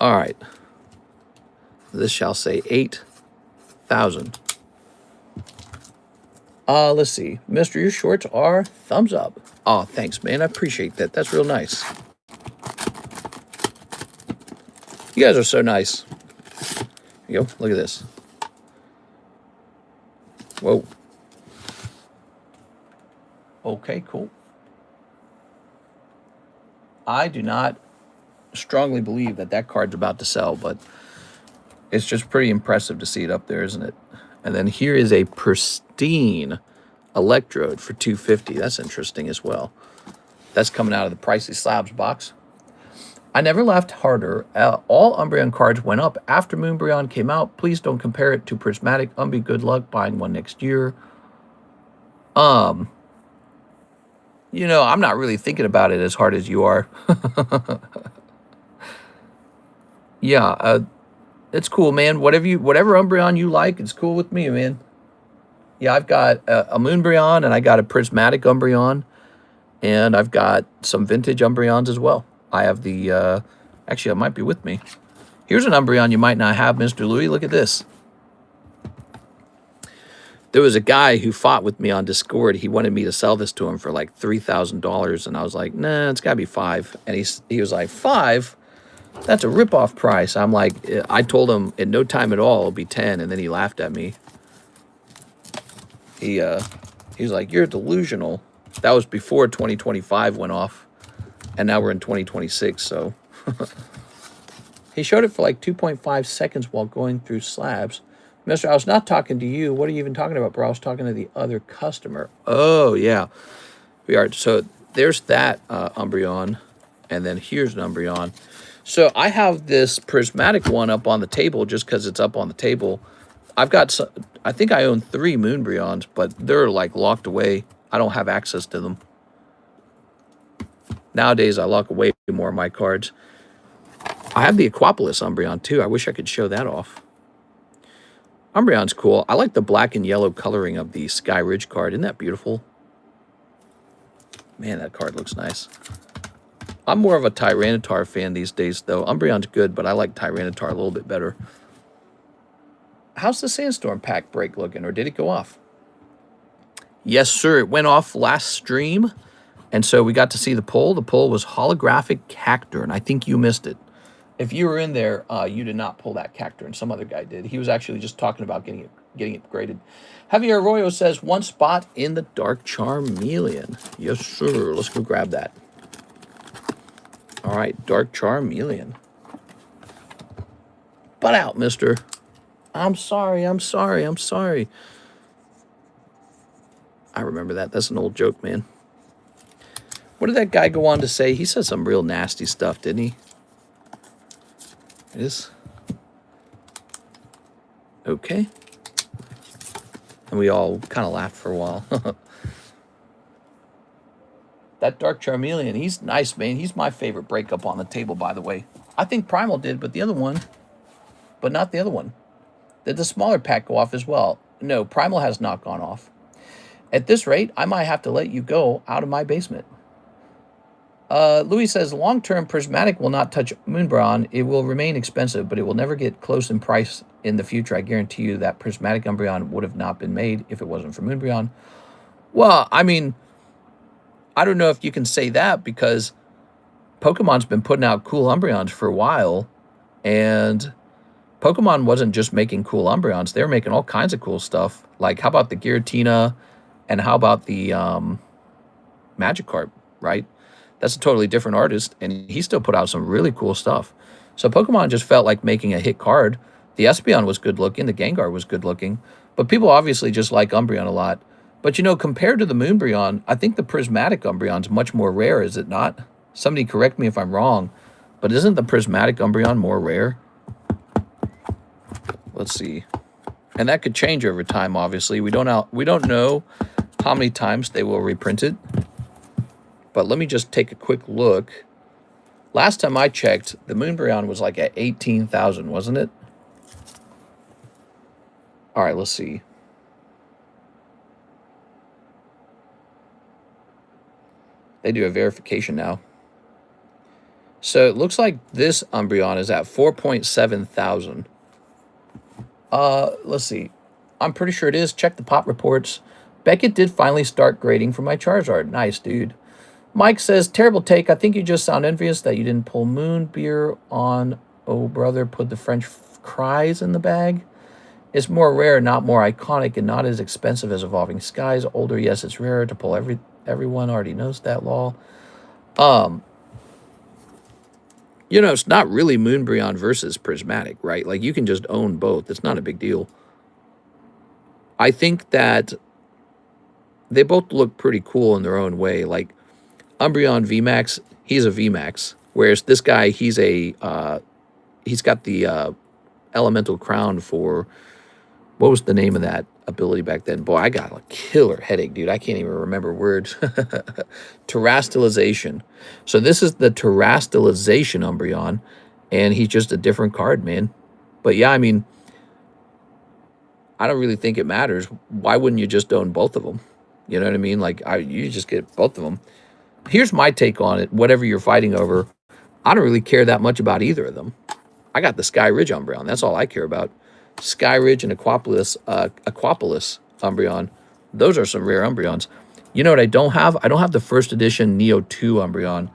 All right. This shall say 8,000. Let's see. Mister, your shorts are thumbs up. Oh, thanks, man. I appreciate that. That's real nice. You guys are so nice. Here you go. Look at this. Whoa. Okay, cool. I do not strongly believe that that card's about to sell, but it's just pretty impressive to see it up there, isn't it? And then here is a pristine electrode for $250. That's interesting as well. That's coming out of the pricey slabs box. I never laughed harder. All Umbreon cards went up after Moonbreon came out. Please don't compare it to Prismatic. Good luck buying one next year. You know, I'm not really thinking about it as hard as you are. Yeah, it's cool, man. Whatever Umbreon you like, it's cool with me, man. Yeah, I've got a Moonbreon, and I got a Prismatic Umbreon, and I've got some vintage Umbreons as well. I have the, actually, it might be with me. Here's an Umbreon you might not have, Mr. Louis. Look at this. There was a guy who fought with me on Discord. He wanted me to sell this to him for like $3,000, and I was like, nah, it's got to be $5,000. And he was like, $5,000? That's a ripoff price. I'm like, I told him in no time at all it'll be 10, and then he laughed at me. He was like, you're delusional. That was before 2025 went off, and now we're in 2026, so. He showed it for like 2.5 seconds while going through slabs. Mister, I was not talking to you. What are you even talking about, bro? I was talking to the other customer. Oh, yeah. We are. So there's that Umbreon, and then here's an Umbreon. So I have this prismatic one up on the table just because it's up on the table. I've got some, I think I own 3 Moonbreons, but they're like locked away. I don't have access to them. Nowadays, I lock away more of my cards. I have the Aquapolis Umbreon, too. I wish I could show that off. Umbreon's cool. I like the black and yellow coloring of the Sky Ridge card. Isn't that beautiful? Man, that card looks nice. I'm more of a Tyranitar fan these days, though. Umbreon's good, but I like Tyranitar a little bit better. How's the Sandstorm pack break looking, or did it go off? Yes, sir. It went off last stream, and so we got to see the poll. The poll was holographic Cacturne, and I think you missed it. If you were in there, you did not pull that Cacturne. Some other guy did. He was actually just talking about getting it graded. Javier Arroyo says, 1 spot in the Dark Charmeleon. Yes, sir. Let's go grab that. All right, Dark Charmeleon. Butt out, mister. I'm sorry. I remember that. That's an old joke, man. What did that guy go on to say? He said some real nasty stuff, didn't he? It is. Okay. And we all kind of laughed for a while. That Dark Charmeleon, he's nice, man. He's my favorite breakup on the table, by the way. I think Primal did, but not the other one. Did the smaller pack go off as well? No, Primal has not gone off. At this rate, I might have to let you go out of my basement. Louis says, long-term Prismatic will not touch Moonbreon. It will remain expensive, but it will never get close in price in the future. I guarantee you that Prismatic Umbreon would have not been made if it wasn't for Moonbreon. Well, I mean, I don't know if you can say that, because Pokemon's been putting out cool Umbreons for a while, and Pokemon wasn't just making cool Umbreons. They were making all kinds of cool stuff. Like, how about the Giratina, and how about the Magikarp, right? That's a totally different artist, and he still put out some really cool stuff. So Pokemon just felt like making a hit card. The Espeon was good looking, the Gengar was good looking, but people obviously just like Umbreon a lot. But, you know, compared to the Moonbreon, I think the Prismatic Umbreon's much more rare, is it not? Somebody correct me if I'm wrong, but isn't the Prismatic Umbreon more rare? Let's see. And that could change over time, obviously. We don't know how many times they will reprint it. But let me just take a quick look. Last time I checked, the Moonbreon was like at 18,000, wasn't it? All right, let's see. They do a verification now. So it looks like this Umbreon is at 4.7 thousand. Let's see. I'm pretty sure it is. Check the pop reports. Beckett did finally start grading for my Charizard. Nice, dude. Mike says, terrible take. I think you just sound envious that you didn't pull Moon Beer on. Oh, brother, put the French cries in the bag. It's more rare, not more iconic, and not as expensive as Evolving Skies. Older, yes, it's rarer to pull. Everyone already knows that law. You know, it's not really Moonbreon versus Prismatic, right? Like, you can just own both. It's not a big deal. I think that they both look pretty cool in their own way. Like, Umbreon VMAX, he's a VMAX. Whereas this guy, he's got the Elemental Crown for, what was the name of that ability back then? Boy, I got a killer headache, dude. I can't even remember words. Terastallization. So this is the Terastallization Umbreon, and he's just a different card, man. But yeah, I mean, I don't really think it matters. Why wouldn't you just own both of them? You know what I mean? Like, you just get both of them. Here's my take on it. Whatever you're fighting over, I don't really care that much about either of them. I got the Sky Ridge Umbreon. That's all I care about. Sky Ridge and Aquapolis Umbreon. Those are some rare Umbreons. You know what I don't have? I don't have the first edition Neo 2 Umbreon.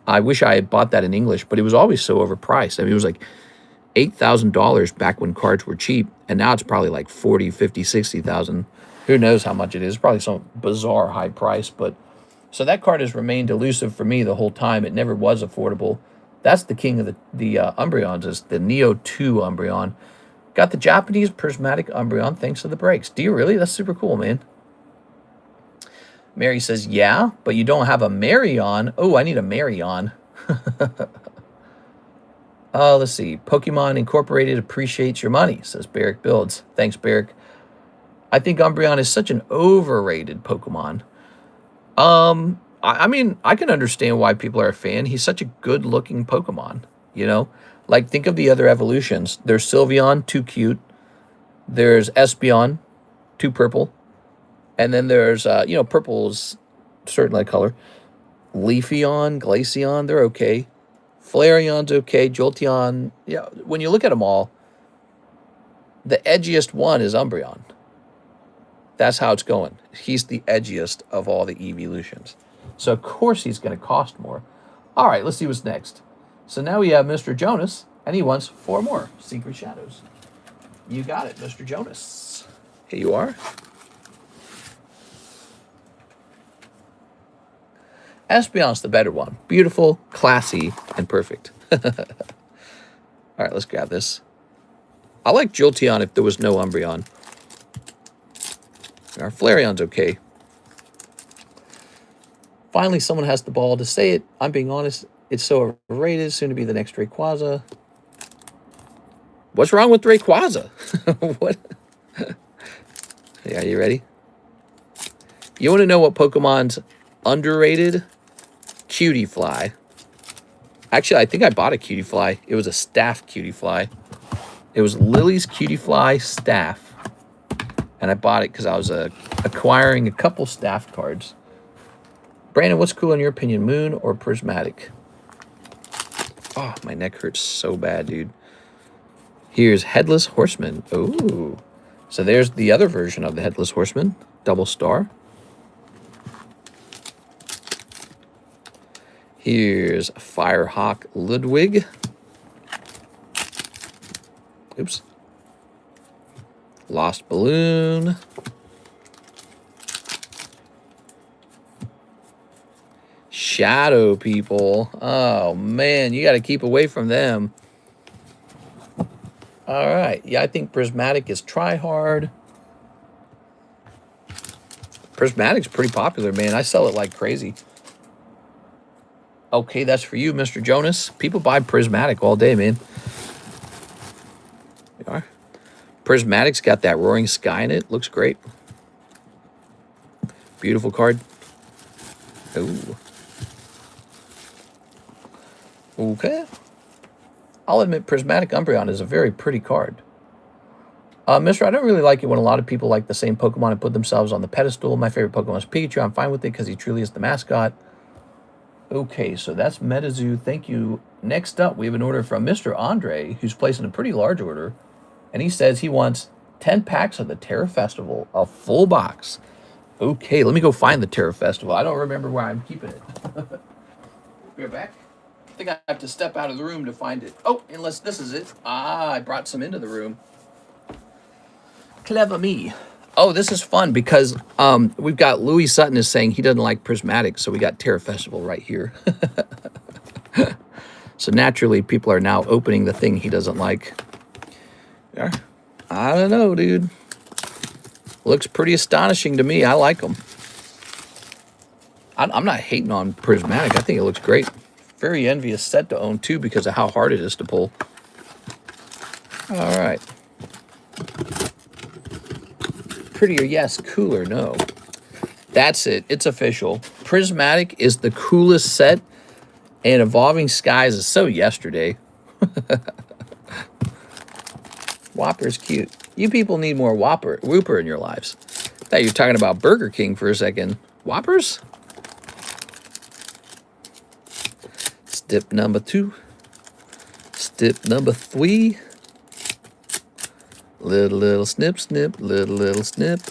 I wish I had bought that in English, but it was always so overpriced. I mean, it was like $8,000 back when cards were cheap, and now it's probably like 40, 50, 60,000. Who knows how much it is? Probably some bizarre high price, but so that card has remained elusive for me the whole time. It never was affordable. That's the king of the Umbreons, is the Neo 2 Umbreon. Got the Japanese Prismatic Umbreon thanks to the breaks. Do you really? That's super cool, man. Mary says, yeah, but you don't have a Marion. Oh, I need a Marion. Let's see. Pokemon Incorporated appreciates your money, says Barrick Builds. Thanks, Barrick. I think Umbreon is such an overrated Pokemon. I mean, I can understand why people are a fan. He's such a good-looking Pokemon, you know? Like, think of the other evolutions. There's Sylveon, too cute. There's Espeon, too purple. And then there's, you know, purple's certain like color. Leafeon, Glaceon, they're okay. Flareon's okay. Jolteon, yeah. When you look at them all, the edgiest one is Umbreon. That's how it's going. He's the edgiest of all the Eeveeutions. So, of course, he's going to cost more. All right, let's see what's next. So now we have Mr. Jonas, and he wants 4 more Secret Shadows. You got it, Mr. Jonas. Here you are. Espeon's the better one. Beautiful, classy, and perfect. All right, let's grab this. I like Jolteon if there was no Umbreon. Our Flareon's okay. Finally, someone has the ball to say it. I'm being honest. It's so overrated. Soon to be the next Rayquaza. What's wrong with Rayquaza? What? Yeah, you ready? You want to know what Pokemon's underrated? Cutie Fly. Actually, I think I bought a Cutie Fly. It was a staff Cutie Fly. It was Lily's Cutie Fly staff. And I bought it because I was acquiring a couple staff cards. Brandon, what's cool in your opinion, Moon or Prismatic? Oh, my neck hurts so bad, dude. Here's Headless Horseman. Ooh. So there's the other version of the Headless Horseman. Double star. Here's Firehawk Ludwig. Oops. Lost Balloon. Shadow people. Oh, man. You got to keep away from them. All right. Yeah, I think Prismatic is try hard. Prismatic's pretty popular, man. I sell it like crazy. Okay, that's for you, Mr. Jonas. People buy Prismatic all day, man. There you are. Prismatic's got that Roaring Sky in it. Looks great. Beautiful card. Ooh. Okay. I'll admit Prismatic Umbreon is a very pretty card. Mister, I don't really like it when a lot of people like the same Pokemon and put themselves on the pedestal. My favorite Pokemon is Pikachu. I'm fine with it because he truly is the mascot. Okay, so that's MetaZoo. Thank you. Next up, we have an order from Mr. Andre, who's placing a pretty large order. And he says he wants 10 packs of the Terra Festival, a full box. Okay, let me go find the Terra Festival. I don't remember where I'm keeping it. Be right back. I think I have to step out of the room to find it. Oh, unless this is it. Ah, I brought some into the room. Clever me. Oh, this is fun because we've got Louis Sutton is saying he doesn't like prismatic, so we got Terra Festival right here. So naturally, people are now opening the thing he doesn't like. Yeah. I don't know, dude. Looks pretty astonishing to me. I like them. I'm not hating on prismatic. I think it looks great. Very envious set to own, too, because of how hard it is to pull. All right. Prettier, yes. Cooler, no. That's it. It's official. Prismatic is the coolest set, and Evolving Skies is so yesterday. Whopper's cute. You people need more Whooper in your lives. I thought you were talking about Burger King for a second. Whoppers? Step number 2. Step number 3. Little snip, snip, little snip.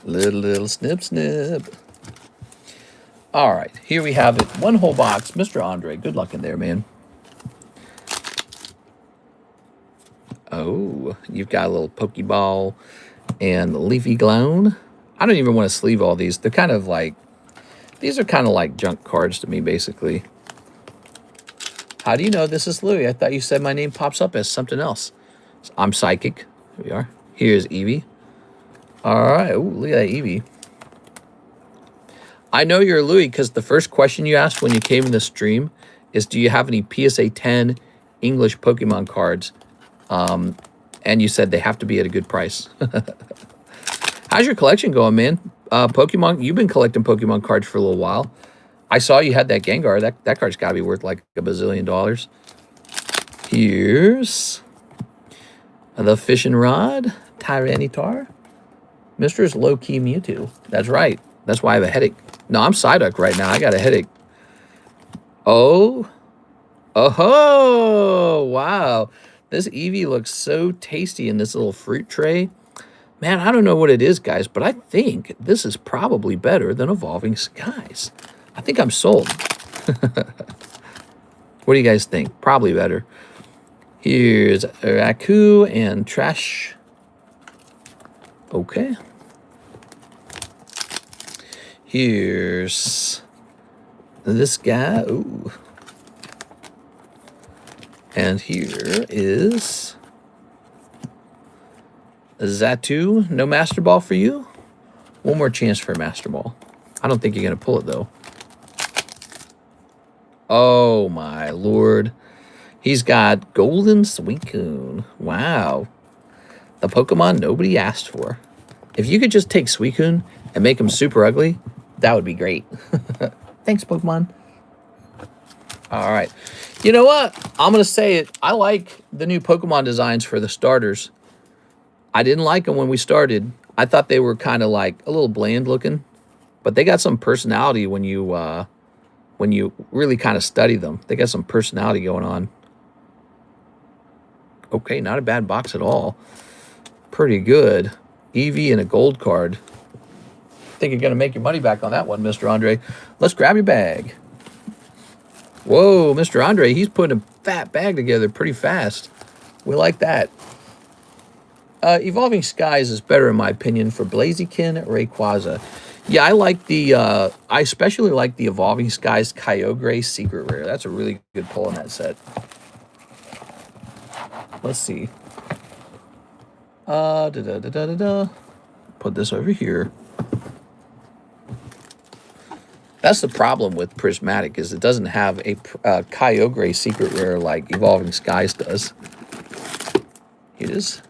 Little snip, snip. All right, here we have it. One whole box. Mr. Andre, good luck in there, man. Oh, you've got a little Pokeball and Leafy Glown. I don't even want to sleeve all these. They're kind of like, these are kind of like junk cards to me, basically. How do you know this is Louis? I thought you said my name pops up as something else. I'm psychic. Here we are. Here's Eevee. All right. Ooh, look at that Eevee. I know you're Louis because the first question you asked when you came in the stream is, do you have any PSA 10 English Pokemon cards? And you said they have to be at a good price. How's your collection going, man? Pokemon, you've been collecting Pokemon cards for a little while. I saw you had that Gengar. That card's got to be worth like $1 bazillion. Here's the Fishing Rod, Tyranitar. Mr.'s low-key Mewtwo. That's right. That's why I have a headache. No, I'm Psyduck right now. I got a headache. Oh. Oh, wow. This Eevee looks so tasty in this little fruit tray. Man, I don't know what it is, guys, but I think this is probably better than Evolving Skies. I think I'm sold. What do you guys think? Probably better. Here's Raku and Trash. Okay. Here's this guy. Ooh. And here is Zatu. No Master Ball for you. One more chance for a Master Ball. I don't think you're going to pull it, though. Oh, my Lord. He's got Golden Suicune. Wow. The Pokemon nobody asked for. If you could just take Suicune and make him super ugly, that would be great. Thanks, Pokemon. All right. You know what? I'm going to say it. I like the new Pokemon designs for the starters. I didn't like them when we started. I thought they were kind of like a little bland looking, but they got some personality when you really kind of study them. They got some personality going on. Okay, not a bad box at all. Pretty good. Eevee and a gold card. I think you're going to make your money back on that one, Mr. Andre. Let's grab your bag. Whoa, Mr. Andre, he's putting a fat bag together pretty fast. We like that. Evolving Skies is better, in my opinion, for Blaziken, Rayquaza. Yeah, I especially like the Evolving Skies Kyogre Secret Rare. That's a really good pull in that set. Let's see. Put this over here. That's the problem with Prismatic, is it doesn't have a Kyogre Secret Rare like Evolving Skies does. It is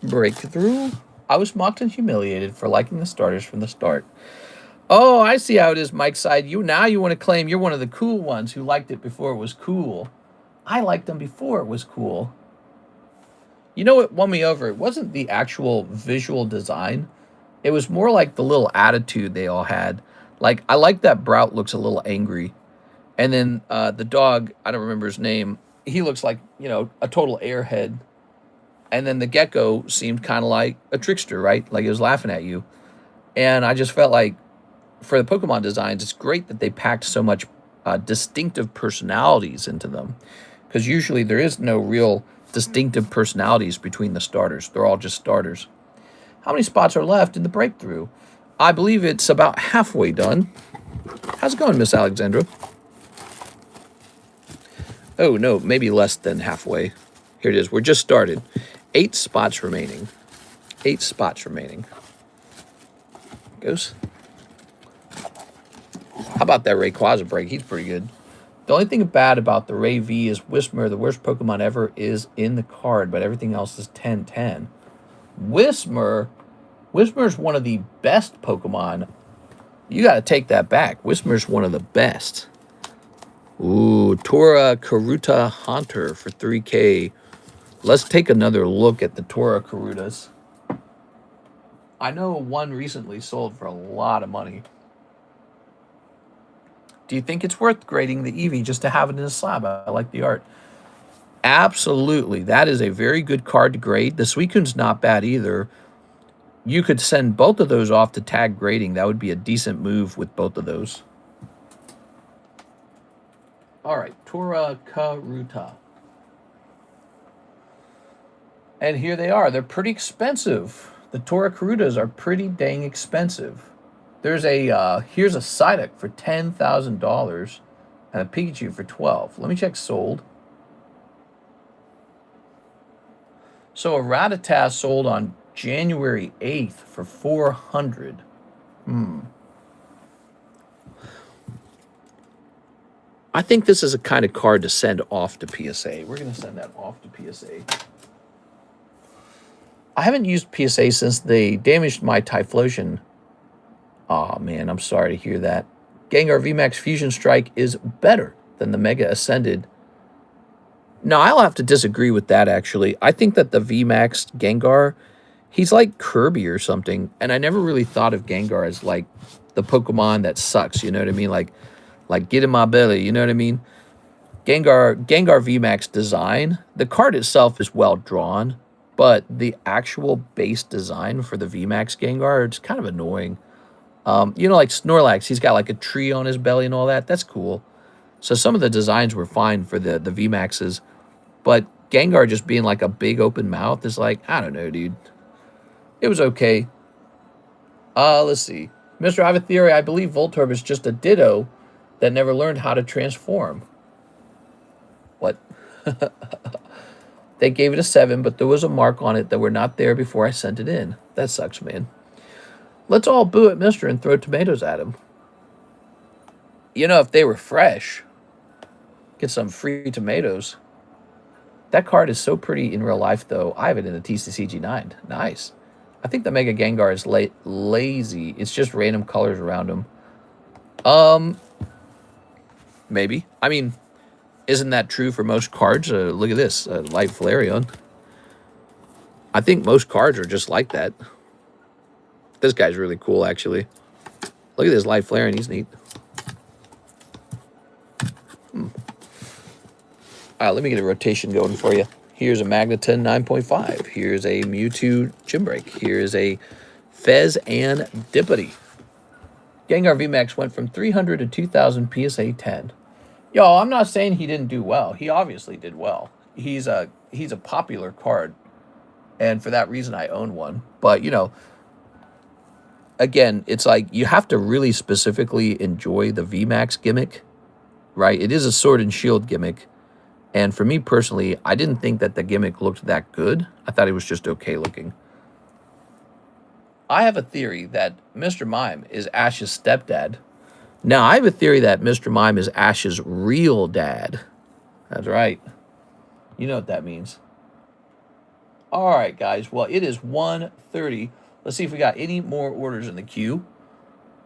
Breakthrough. I was mocked and humiliated for liking the starters from the start. Oh, I see how it is, Mike's side. Now you want to claim you're one of the cool ones who liked it before it was cool. I liked them before it was cool. You know what won me over? It wasn't the actual visual design. It was more like the little attitude they all had. Like, I like that Brout looks a little angry. And then the dog, I don't remember his name. He looks like, a total airhead. And then the gecko seemed kind of like a trickster, right? Like it was laughing at you. And I just felt like for the Pokemon designs, it's great that they packed so much distinctive personalities into them. Because usually there is no real distinctive personalities between the starters. They're all just starters. How many spots are left in the breakthrough? I believe it's about halfway done. How's it going, Miss Alexandra? Oh, no, maybe less than halfway. Here it is. We're just started. 8 spots remaining. 8 spots remaining. Goes. How about that Rayquaza break? He's pretty good. The only thing bad about the Ray V is Whismur, the worst Pokemon ever, is in the card, but everything else is 10-10. Whismur is one of the best Pokemon. You got to take that back. Whismur's one of the best. Ooh, Tora Karuta Haunter for 3K. Let's take another look at the Tora Karutas. I know one recently sold for a lot of money. Do you think it's worth grading the Eevee just to have it in a slab? I like the art. Absolutely. That is a very good card to grade. The Suicune's not bad either. You could send both of those off to tag grading. That would be a decent move with both of those. All right, Tora Karuta. And here they are. They're pretty expensive. The Tora Karutas are pretty dang expensive. There's a, here's a Psyduck for $10,000 and a Pikachu for $12,000. Let me check sold. So a Rattata sold on January 8th for $400. I think this is a kind of card to send off to PSA. We're going to send that off to PSA. I haven't used PSA since they damaged my Typhlosion. Oh man, I'm sorry to hear that. Gengar VMAX Fusion Strike is better than the Mega Ascended. No, I'll have to disagree with that, actually. I think that the VMAX Gengar, he's like Kirby or something, and I never really thought of Gengar as like the Pokemon that sucks, you know what I mean? Like get in my belly, you know what I mean? Gengar VMAX design, the card itself is well drawn, but the actual base design for the VMAX Gengar, it's kind of annoying. Like Snorlax, he's got like a tree on his belly and all that. That's cool. So some of the designs were fine for the VMAXs, but Gengar just being like a big open mouth is like, I don't know, dude. It was okay. Let's see. Mr. I have a theory. I believe Voltorb is just a Ditto that never learned how to transform. What? They gave it a 7, but there was a mark on it that were not there before I sent it in. That sucks, man. Let's all boo at Mister and throw tomatoes at him. If they were fresh, get some free tomatoes. That card is so pretty in real life, though. I have it in a TCCG9. Nice. I think the Mega Gengar is lazy. It's just random colors around him. Maybe. I mean, isn't that true for most cards? Look at this. Light Flareon. I think most cards are just like that. This guy's really cool, actually. Look at this Light Flareon. He's neat. Let me get a rotation going for you. Here's a Magneton 9.5. Here's a Mewtwo Gym Break. Here's a Fez and Dippity. Gengar VMAX went from 300 to 2,000 PSA 10. Yo, I'm not saying he didn't do well. He obviously did well. He's a popular card, and for that reason, I own one. But again, it's like you have to really specifically enjoy the VMAX gimmick, right? It is a Sword and Shield gimmick. And for me personally, I didn't think that the gimmick looked that good. I thought it was just okay looking. I have a theory that Mr. Mime is Ash's stepdad. Now, I have a theory that Mr. Mime is Ash's real dad. That's right. You know what that means. All right, guys. Well, it is 1:30. Let's see if we got any more orders in the queue.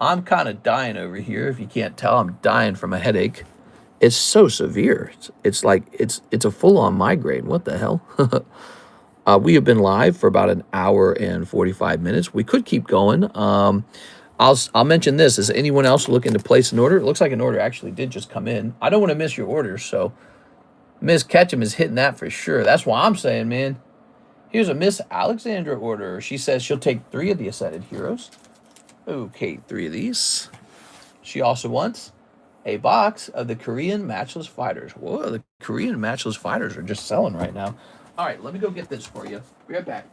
I'm kind of dying over here. If you can't tell, I'm dying from a headache. It's so severe. It's like it's a full-on migraine. What the hell? We have been live for about an hour and 45 minutes. We could keep going. I'll mention this. Is anyone else looking to place an order? It looks like an order actually did just come in. I don't want to miss your orders, so Miss Ketchum is hitting that for sure. That's why I'm saying, man. Here's a Miss Alexandra order. She says she'll take 3 of the Ascended Heroes. Okay, 3 of these. She also wants a box of the Korean Matchless Fighters. Whoa, the Korean Matchless Fighters are just selling right now. All right, let me go get this for you. Be right back.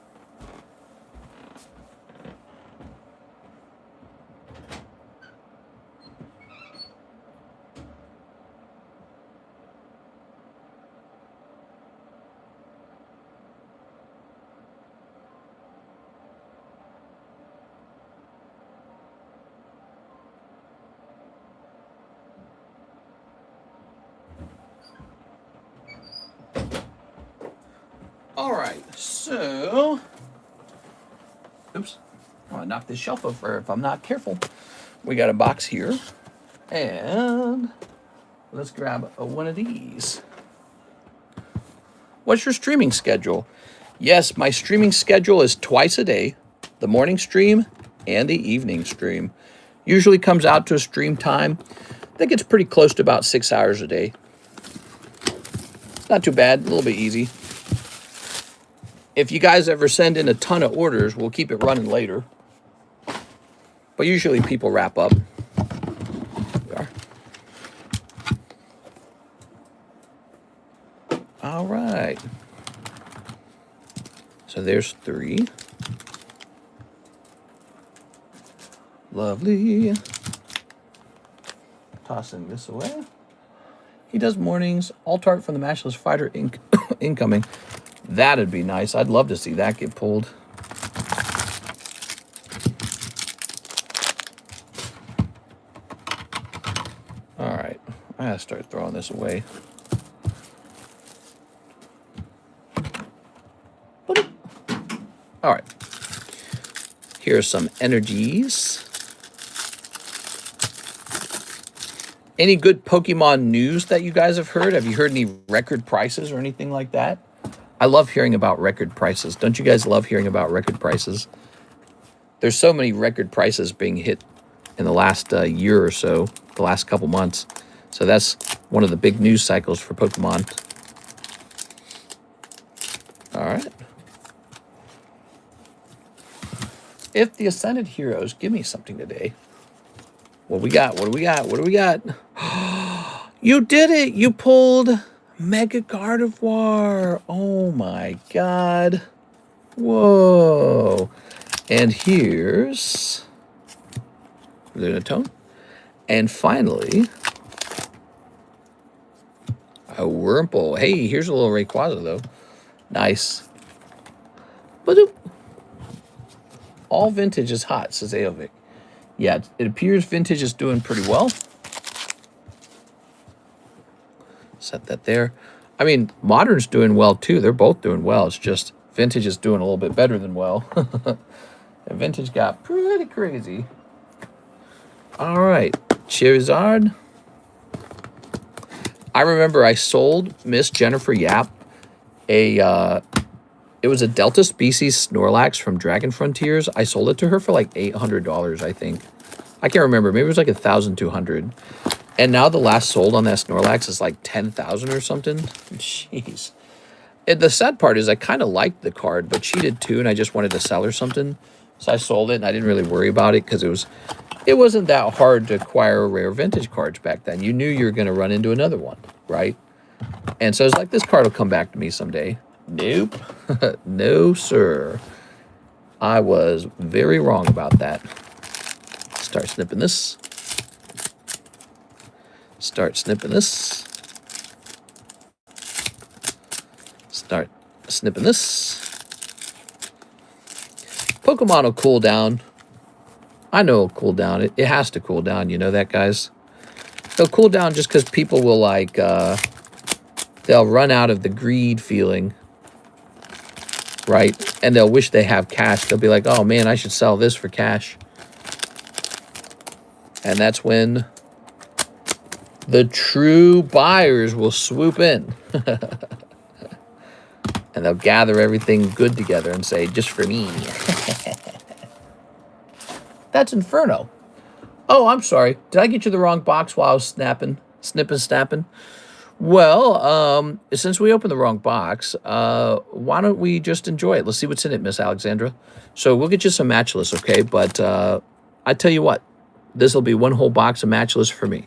All right, so, oops, I knocked this shelf over if I'm not careful. We got a box here, and let's grab one of these. What's your streaming schedule? Yes, my streaming schedule is twice a day, the morning stream and the evening stream. Usually comes out to a stream time. I think it's pretty close to about 6 hours a day. Not too bad, a little bit easy. If you guys ever send in a ton of orders, we'll keep it running later. But usually people wrap up. Here we are. All right. So there's 3. Lovely. Tossing this away. He does mornings. Alt art from the Matchless Fighter incoming. That'd be nice. I'd love to see that get pulled. All right. I gotta start throwing this away. All right. Here's some energies. Any good Pokemon news that you guys have heard? Have you heard any record prices or anything like that? I love hearing about record prices. Don't you guys love hearing about record prices? There's so many record prices being hit in the last year or so, the last couple months. So that's one of the big news cycles for Pokemon. All right. If the Ascended Heroes give me something today. What we got? What do we got? What do we got? You did it! You pulled Mega Gardevoir. Oh my god. Whoa. And here's Lunatone. And finally, a Wurmple. Hey, here's a little Rayquaza though. Nice. Ba-doop. All vintage is hot, says Eeveeution. Yeah, it appears vintage is doing pretty well. Set that there. I mean, modern's doing well too. They're both doing well. It's just vintage is doing a little bit better than well. And vintage got pretty crazy. All right, Charizard. I remember I sold Miss Jennifer Yap it was a Delta Species Snorlax from Dragon Frontiers. I sold it to her for like $800, I think. I can't remember. Maybe it was like $1,200. And now the last sold on that Snorlax is like 10,000 or something. Jeez. And the sad part is I kind of liked the card, but she did too, and I just wanted to sell her something. So I sold it, and I didn't really worry about it because it wasn't that hard to acquire rare vintage cards back then. You knew you were going to run into another one, right? And so it's like, this card will come back to me someday. Nope. No, sir. I was very wrong about that. Start snipping this. Start snipping this. Start snipping this. Pokemon will cool down. I know it'll cool down. It has to cool down. You know that, guys? They'll cool down just because people will, like, they'll run out of the greed feeling. Right? And they'll wish they have cash. They'll be like, oh, man, I should sell this for cash. And that's when the true buyers will swoop in. And they'll gather everything good together and say, just for me. That's Inferno. Oh, I'm sorry. Did I get you the wrong box while I was snipping, snapping? Well, since we opened the wrong box, why don't we just enjoy it? Let's see what's in it, Miss Alexandra. So we'll get you some matchless, okay? But I tell you what, this will be one whole box of matchless for me.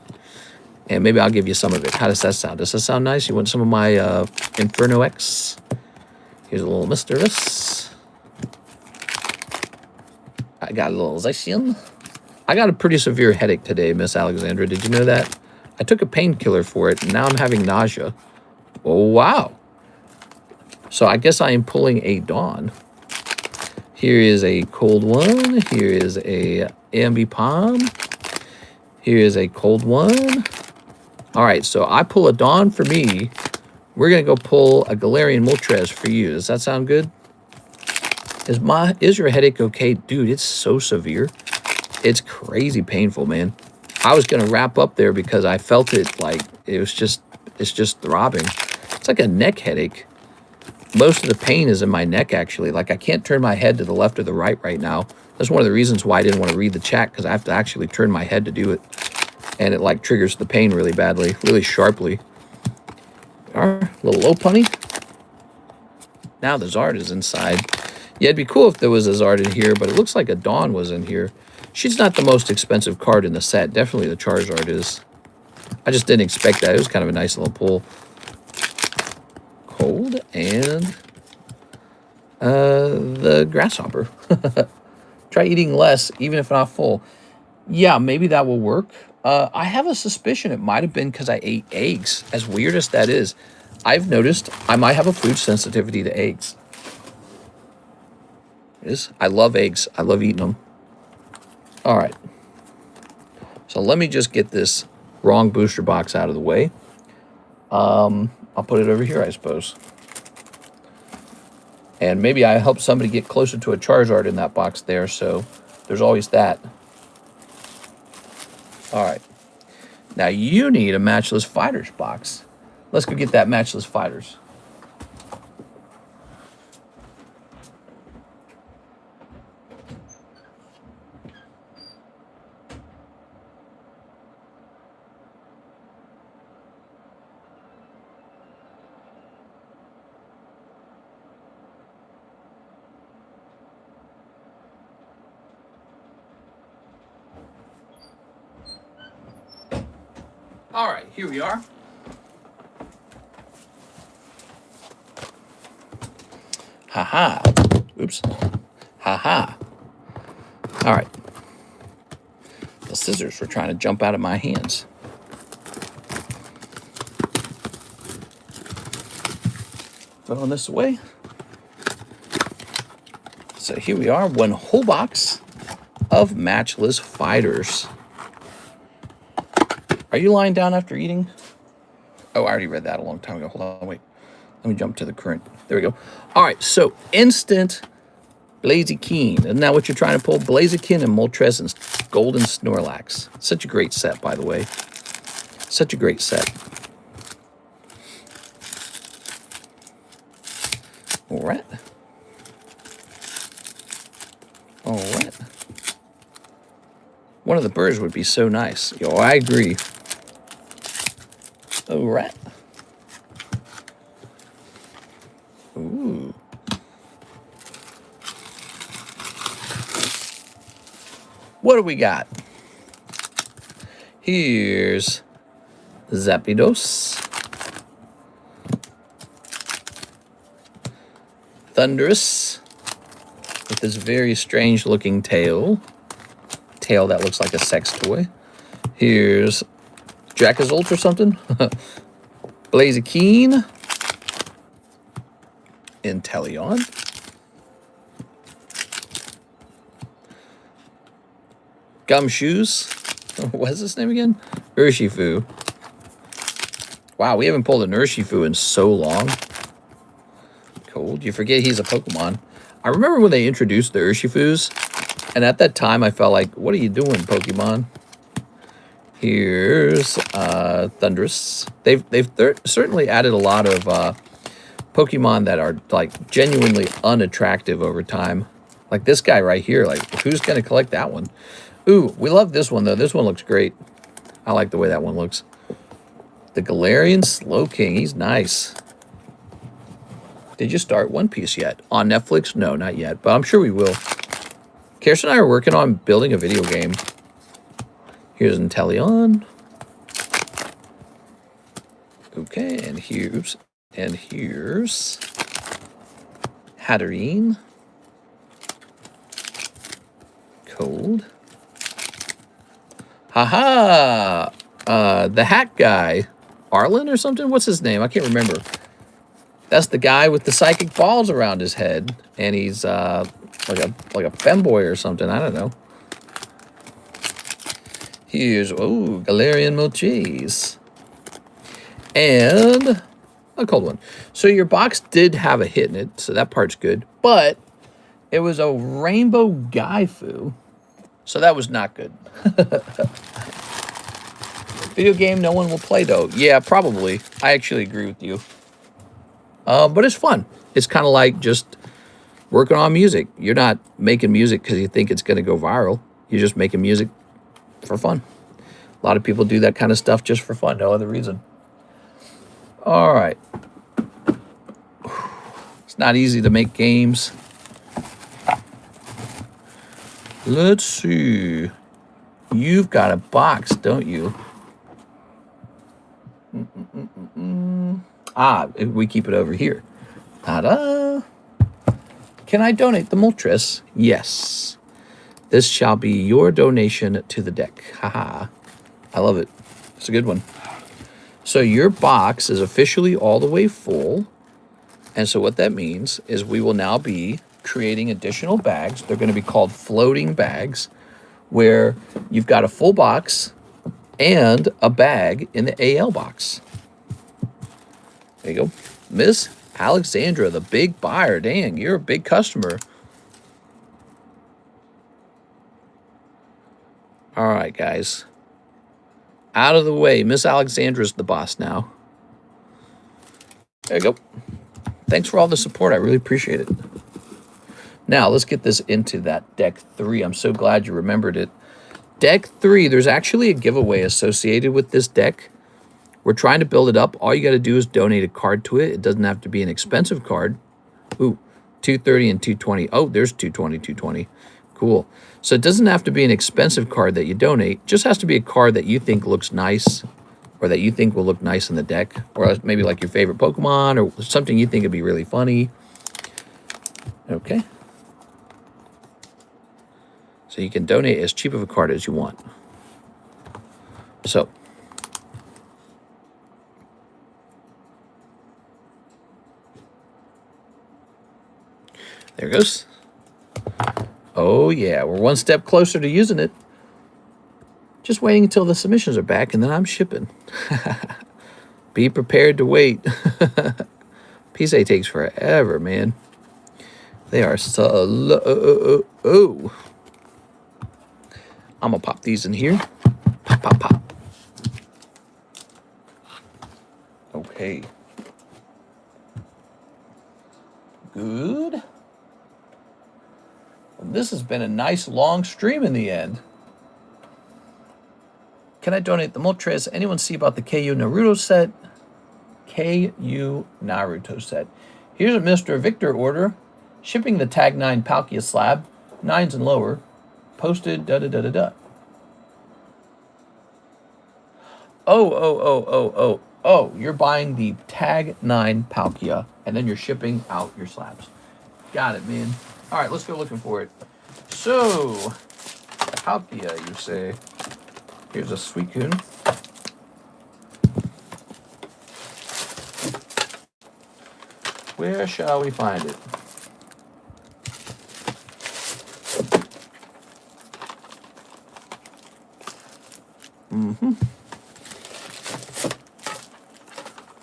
And maybe I'll give you some of it. How does that sound? Does that sound nice? You want some of my Inferno X? Here's a little Misterious. I got a little Zacian. I got a pretty severe headache today, Miss Alexandra. Did you know that? I took a painkiller for it, and now I'm having nausea. Oh, wow. So I guess I am pulling a Dawn. Here is a cold one. Here is a Ambi Palm. Here is a cold one. All right, so I pull a Dawn for me. We're going to go pull a Galarian Moltres for you. Does that sound good? Is your headache okay? Dude, it's so severe. It's crazy painful, man. I was going to wrap up there because I felt it like it's just throbbing. It's like a neck headache. Most of the pain is in my neck, actually. Like, I can't turn my head to the left or the right now. That's one of the reasons why I didn't want to read the chat, because I have to actually turn my head to do it. And it, like, triggers the pain really badly, really sharply. A little low punny. Now the Zard is inside. Yeah, it'd be cool if there was a Zard in here, but it looks like a Dawn was in here. She's not the most expensive card in the set. Definitely the Charizard is. I just didn't expect that. It was kind of a nice little pull. Cold and the Grasshopper. Try eating less, even if not full. Yeah, maybe that will work. I have a suspicion it might have been because I ate eggs. As weird as that is, I've noticed I might have a food sensitivity to eggs. I love eggs. I love eating them. All right. So let me just get this wrong booster box out of the way. I'll put it over here, I suppose. And maybe I help somebody get closer to a Charizard in that box there, so there's always that. All right. Now you need a Matchless Fighters box. Let's go get that Matchless Fighters. All right, here we are. Haha. Oops. Haha. All right. The scissors were trying to jump out of my hands. Throwing this away. So here we are, one whole box of Matchless Fighters. Are you lying down after eating? Oh, I already read that a long time ago. Hold on, wait. Let me jump to the current. There we go. All right, so instant Blaziken. Isn't that what you're trying to pull? Blaziken and Moltres and Golden Snorlax. Such a great set, by the way. Such a great set. All right. All right. One of the birds would be so nice. Yo, I agree. All right. Ooh. What do we got? Here's Zapdos. Thundurus. With this very strange looking tail. Tail that looks like a sex toy. Here's Dracozolt or something. Blaziken. Inteleon. Gumshoes. What's his name again? Urshifu. Wow, we haven't pulled an Urshifu in so long. Cold. You forget he's a Pokemon. I remember when they introduced the Urshifus, and at that time I felt like, what are you doing, Pokemon? Here's Thundurus. They've certainly added a lot of Pokemon that are like genuinely unattractive over time. Like this guy right here. Like, who's going to collect that one? Ooh, we love this one, though. This one looks great. I like the way that one looks. The Galarian Slow King. He's nice. Did you start One Piece yet? On Netflix? No, not yet. But I'm sure we will. Kirsten and I are working on building a video game. Here's Inteleon. Okay, and here's Hatterene. Cold. Haha! The hat guy. Arlen or something? What's his name? I can't remember. That's the guy with the psychic balls around his head. And he's like a femboy or something. I don't know. Here's, oh, Galarian Mochis. And a cold one. So your box did have a hit in it, so that part's good. But it was a rainbow Waifu, so that was not good. Video game no one will play, though. Yeah, probably. I actually agree with you. But it's fun. It's kind of like just working on music. You're not making music because you think it's going to go viral. You're just making music for fun. A lot of people do that kind of stuff just for fun, no other reason. All right. It's not easy to make games. Let's see. You've got a box, don't you? Ah, we keep it over here. Ta-da! Can I donate the Moltres? Yes. This shall be your donation to the deck. Haha. I love it. It's a good one. So your box is officially all the way full. And so what that means is we will now be creating additional bags. They're going to be called floating bags, where you've got a full box and a bag in the AL box. There you go. Miss Alexandra, the big buyer. Dang, you're a big customer. All right, guys. Out of the way. Miss Alexandra's the boss now. There you go. Thanks for all the support. I really appreciate it. Now, let's get this into that deck 3. I'm so glad you remembered it. Deck 3, there's actually a giveaway associated with this deck. We're trying to build it up. All you got to do is donate a card to it. It doesn't have to be an expensive card. Ooh, 230 and 220. Oh, there's 220, 220. Cool. So it doesn't have to be an expensive card that you donate. It just has to be a card that you think looks nice, or that you think will look nice in the deck, or maybe like your favorite Pokemon, or something you think would be really funny. Okay. So you can donate as cheap of a card as you want. So there it goes. Oh, yeah. We're one step closer to using it. Just waiting until the submissions are back, and then I'm shipping. Be prepared to wait. PSA takes forever, man. They are slow. I'm going to pop these in here. Pop, pop, pop. Okay. Good. This has been a nice long stream in the end. Can I donate the Moltres? Anyone see about the KU Naruto set? KU Naruto set. Here's a Mr. Victor order. Shipping the Tag 9 Palkia slab. 9s and lower. Posted da-da-da-da-da. Oh, you're buying the Tag 9 Palkia, and then you're shipping out your slabs. Got it, man. All right, let's go looking for it. So, Palkia, you say. Here's a Suicune. Where shall we find it?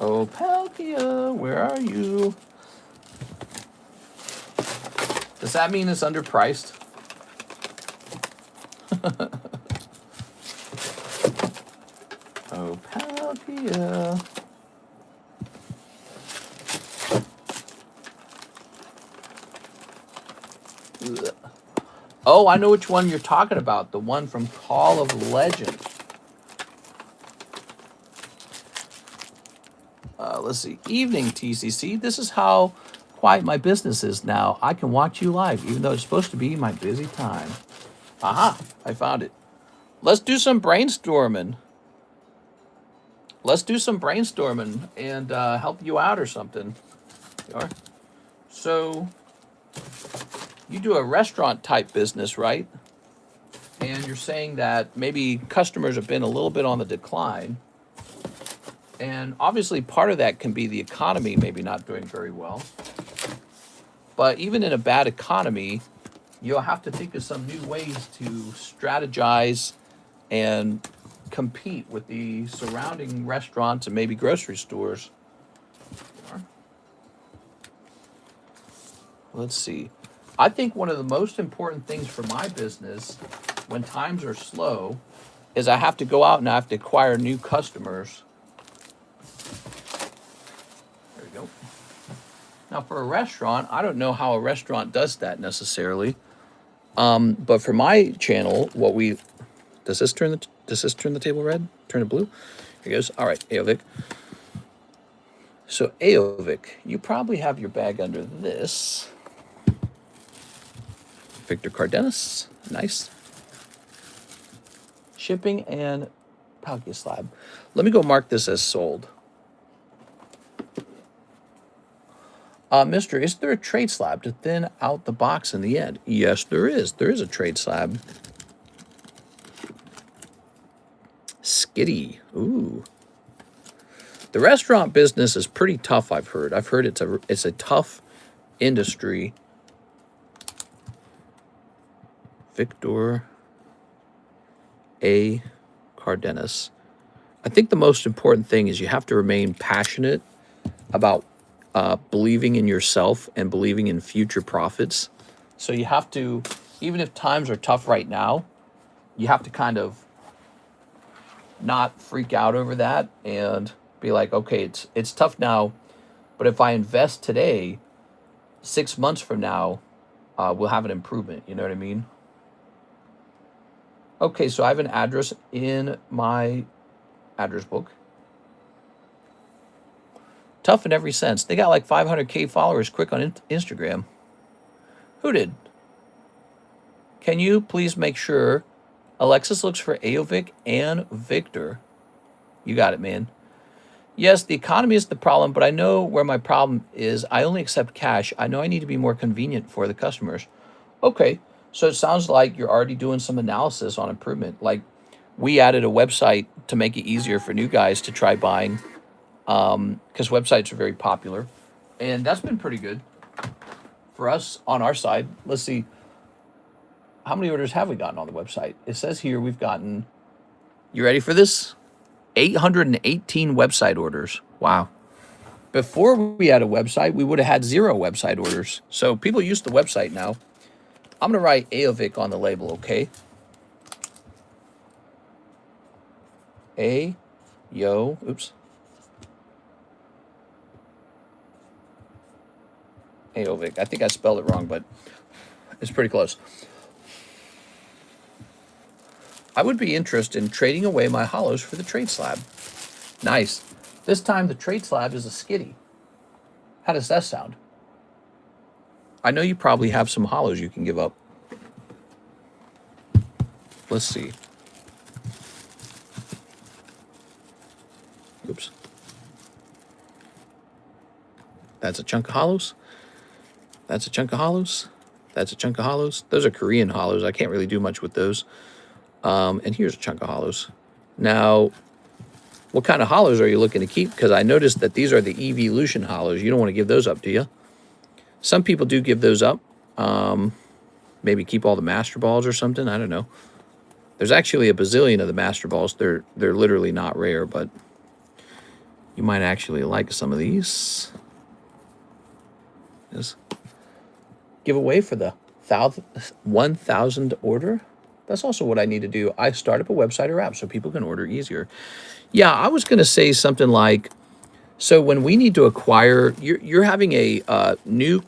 Oh, Palkia, where are you? Does that mean it's underpriced? Oh, Palkia. Ugh. Oh, I know which one you're talking about. The one from Call of Legend. Let's see. Evening, TCC. This is how quiet my business is now. I can watch you live, even though it's supposed to be my busy time. Aha, I found it. Let's do some brainstorming. Let's do some brainstorming and help you out or something. So, you do a restaurant type business, right? And you're saying that maybe customers have been a little bit on the decline. And obviously part of that can be the economy maybe not doing very well. But even in a bad economy, you'll have to think of some new ways to strategize and compete with the surrounding restaurants and maybe grocery stores. Let's see. I think one of the most important things for my business when times are slow is I have to go out and I have to acquire new customers. There we go. Now for a restaurant, I don't know how a restaurant does that necessarily. But for my channel, does this turn the table red? Turn it blue? Here it goes. All right, Eeveeution. So Eeveeution, you probably have your bag under this. TheCardconomist, nice. Shipping and Palkia Slab. Let me go mark this as sold. Mister, is there a trade slab to thin out the box in the end? Yes, there is. There is a trade slab. Skitty. Ooh. The restaurant business is pretty tough, I've heard. I've heard it's a tough industry. Victor A. Cardenas. I think the most important thing is you have to remain passionate about believing in yourself and believing in future profits. So you have to, even if times are tough right now, you have to kind of not freak out over that and be like, okay, it's tough now, but if I invest today, 6 months from now, we'll have an improvement. You know what I mean? Okay, so I have an address in my address book. Tough in every sense. They got like 500K followers quick on Instagram. Who did? Can you please make sure Alexis looks for Eeveeution and Victor? You got it, man. Yes, the economy is the problem, but I know where my problem is. I only accept cash. I know I need to be more convenient for the customers. Okay, so it sounds like you're already doing some analysis on improvement. Like we added a website to make it easier for new guys to try buying, because websites are very popular, and that's been pretty good for us on our side. Let's see, how many orders have we gotten on the website? It says here we've gotten, you ready for this? 818 website orders. Wow. Before we had a website, we would have had 0 website orders. So people use the website now. I'm going to write Eeveeution on the label, okay? Oops. Eeveeution. I think I spelled it wrong, but it's pretty close. I would be interested in trading away my hollows for the trade slab. Nice. This time the trade slab is a skitty. How does that sound? I know you probably have some hollows you can give up. Let's see. Oops. That's a chunk of hollows. That's a chunk of hollows. That's a chunk of hollows. Those are Korean hollows. I can't really do much with those. And here's a chunk of hollows. Now, what kind of hollows are you looking to keep? Because I noticed that these are the Eeveeution hollows. You don't want to give those up, do you? Some people do give those up. Maybe keep all the master balls or something. I don't know. There's actually a bazillion of the master balls. They're literally not rare, but you might actually like some of these. Just give away for the 1,000 order. That's also what I need to do. I start up a website or app so people can order easier. Yeah, I was going to say something like, so when we need to acquire, you're having a new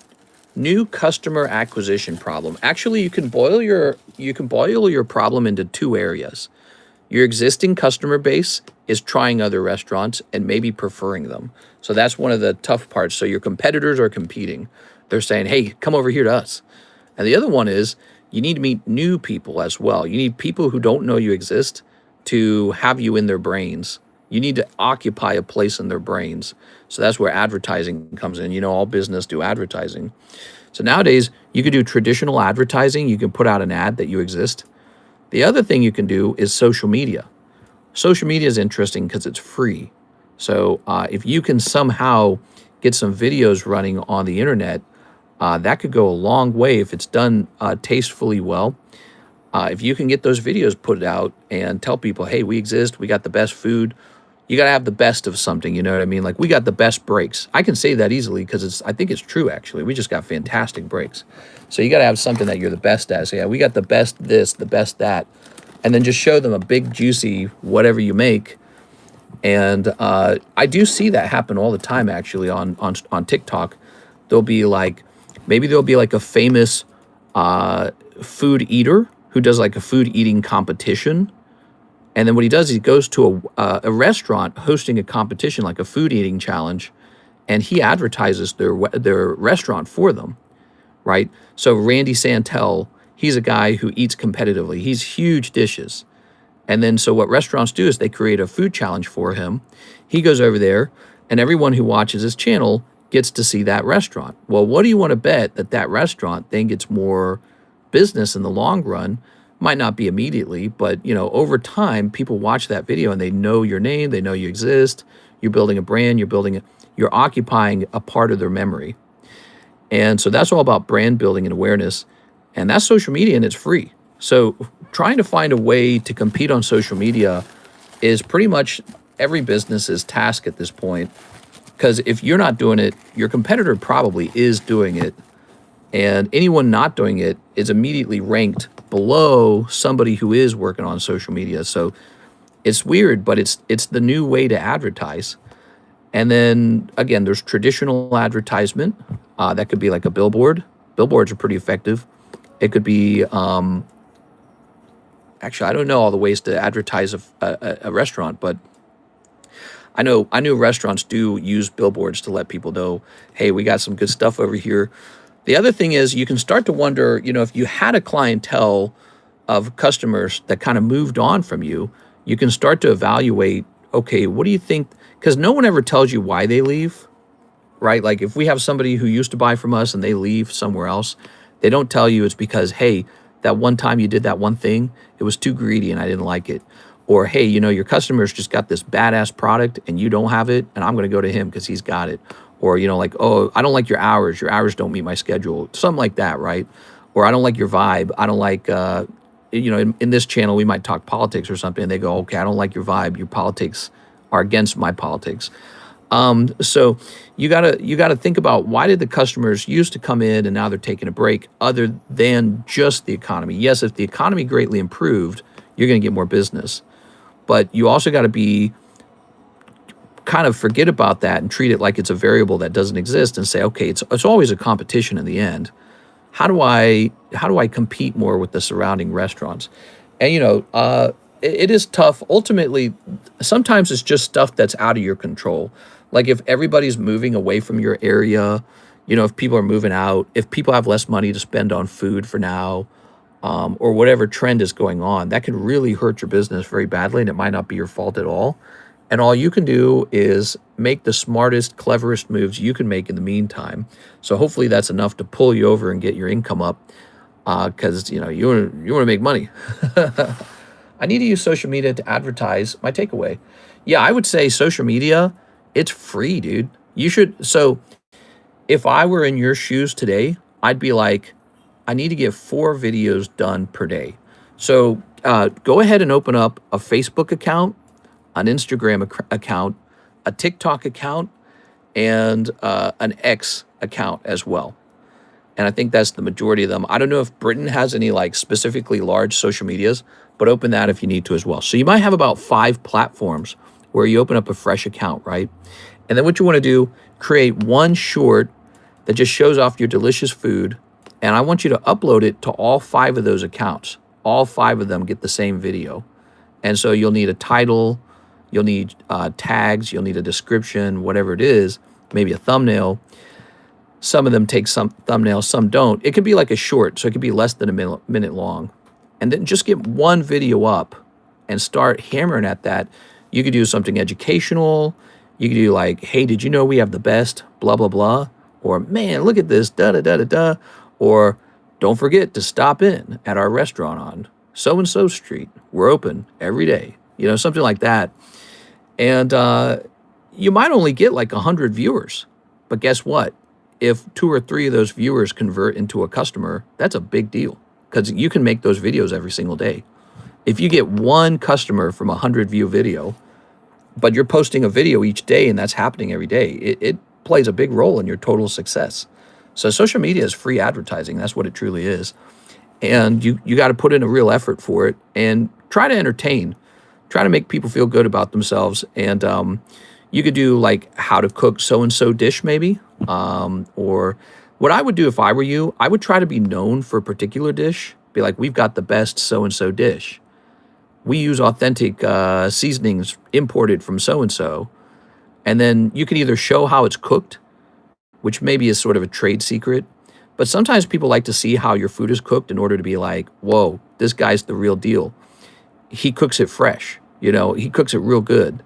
new customer acquisition problem. Actually, you can boil your problem into two areas. Your existing customer base is trying other restaurants and maybe preferring them. So that's one of the tough parts. So your competitors are competing. They're saying, hey, come over here to us. And the other one is you need to meet new people as well. You need people who don't know you exist to have you in their brains. You need to occupy a place in their brains. So that's where advertising comes in. You know, all business do advertising. So nowadays, you can do traditional advertising. You can put out an ad that you exist. The other thing you can do is social media. Social media is interesting because it's free. So if you can somehow get some videos running on the internet, that could go a long way if it's done tastefully well. If you can get those videos put out and tell people, hey, we exist, we got the best food. You got to have the best of something, you know what I mean? Like, we got the best breaks. I can say that easily because I think it's true, actually. We just got fantastic breaks. So you got to have something that you're the best at. So yeah, we got the best this, the best that. And then just show them a big, juicy whatever you make. And I do see that happen all the time, actually, on TikTok. There'll be like, maybe there'll be like a famous food eater who does like a food eating competition. And then what he does is he goes to a restaurant hosting a competition, like a food eating challenge, and he advertises their restaurant for them, right? So Randy Santel, he's a guy who eats competitively. He's huge dishes. And then so what restaurants do is they create a food challenge for him. He goes over there, and everyone who watches his channel gets to see that restaurant. Well, what do you want to bet that restaurant then gets more business in the long run? Might not be immediately, but you know, over time, people watch that video and they know your name, they know you exist. You're building a brand, you're occupying a part of their memory. And so that's all about brand building and awareness. And that's social media, and it's free. So trying to find a way to compete on social media is pretty much every business's task at this point. Because if you're not doing it, your competitor probably is doing it. And anyone not doing it is immediately ranked below somebody who is working on social media. So it's weird, but it's the new way to advertise. And then again, there's traditional advertisement. That could be like a billboard. Billboards are pretty effective. It could be, actually, I don't know all the ways to advertise a restaurant, but I know restaurants do use billboards to let people know, hey, we got some good stuff over here. The other thing is you can start to wonder, you know, if you had a clientele of customers that kind of moved on from you, you can start to evaluate, okay, what do you think? Because no one ever tells you why they leave, right? Like if we have somebody who used to buy from us and they leave somewhere else, they don't tell you it's because, hey, that one time you did that one thing, it was too greedy and I didn't like it. Or, hey, you know, your customers just got this badass product and you don't have it, and I'm going to go to him because he's got it. Or, you know, like, oh, I don't like your hours don't meet my schedule. Something like that, right? Or I don't like your vibe. I don't like, you know, in this channel, we might talk politics or something. And they go, okay, I don't like your vibe. Your politics are against my politics. So you gotta think about, why did the customers used to come in and now they're taking a break, other than just the economy? Yes, if the economy greatly improved, you're going to get more business. But you also got to be kind of forget about that and treat it like it's a variable that doesn't exist and say, okay, it's always a competition in the end. How do I compete more with the surrounding restaurants? And, you know, it is tough. Ultimately, sometimes it's just stuff that's out of your control. Like if everybody's moving away from your area, you know, if people are moving out, if people have less money to spend on food for now, or whatever trend is going on, that can really hurt your business very badly, and it might not be your fault at all. And all you can do is make the smartest, cleverest moves you can make in the meantime. So hopefully that's enough to pull you over and get your income up, because you know you want to make money. I need to use social media to advertise. My takeaway, yeah, I would say social media, it's free, dude. You should. So if I were in your shoes today, I'd be like, I need to get 4 videos done per day. So go ahead and open up a Facebook account, an Instagram account, a TikTok account, and an X account as well. And I think that's the majority of them. I don't know if Britain has any like specifically large social medias, but open that if you need to as well. So you might have about 5 platforms where you open up a fresh account, right? And then what you want to do, create one short that just shows off your delicious food. And I want you to upload it to all 5 of those accounts. All 5 of them get the same video. And so you'll need a title, you'll need tags, you'll need a description, whatever it is, maybe a thumbnail. Some of them take some thumbnails, some don't. It could be like a short, so it could be less than a minute long. And then just get one video up and start hammering at that. You could do something educational. You could do like, hey, did you know we have the best, blah, blah, blah. Or, man, look at this, da-da-da-da-da. Or, don't forget to stop in at our restaurant on so-and-so street. We're open every day. You know, something like that. And you might only get like 100 viewers. But guess what? If 2 or 3 of those viewers convert into a customer, that's a big deal. Because you can make those videos every single day. If you get 1 customer from a 100-view video, but you're posting a video each day and that's happening every day, it plays a big role in your total success. So social media is free advertising. That's what it truly is. And you got to put in a real effort for it and try to entertain. Try to make people feel good about themselves. And you could do like how to cook so-and-so dish maybe. Or what I would do if I were you, I would try to be known for a particular dish. Be like, we've got the best so-and-so dish. We use authentic seasonings imported from so-and-so. And then you can either show how it's cooked, which maybe is sort of a trade secret. But sometimes people like to see how your food is cooked in order to be like, whoa, this guy's the real deal. He cooks it fresh. You know, he cooks it real good.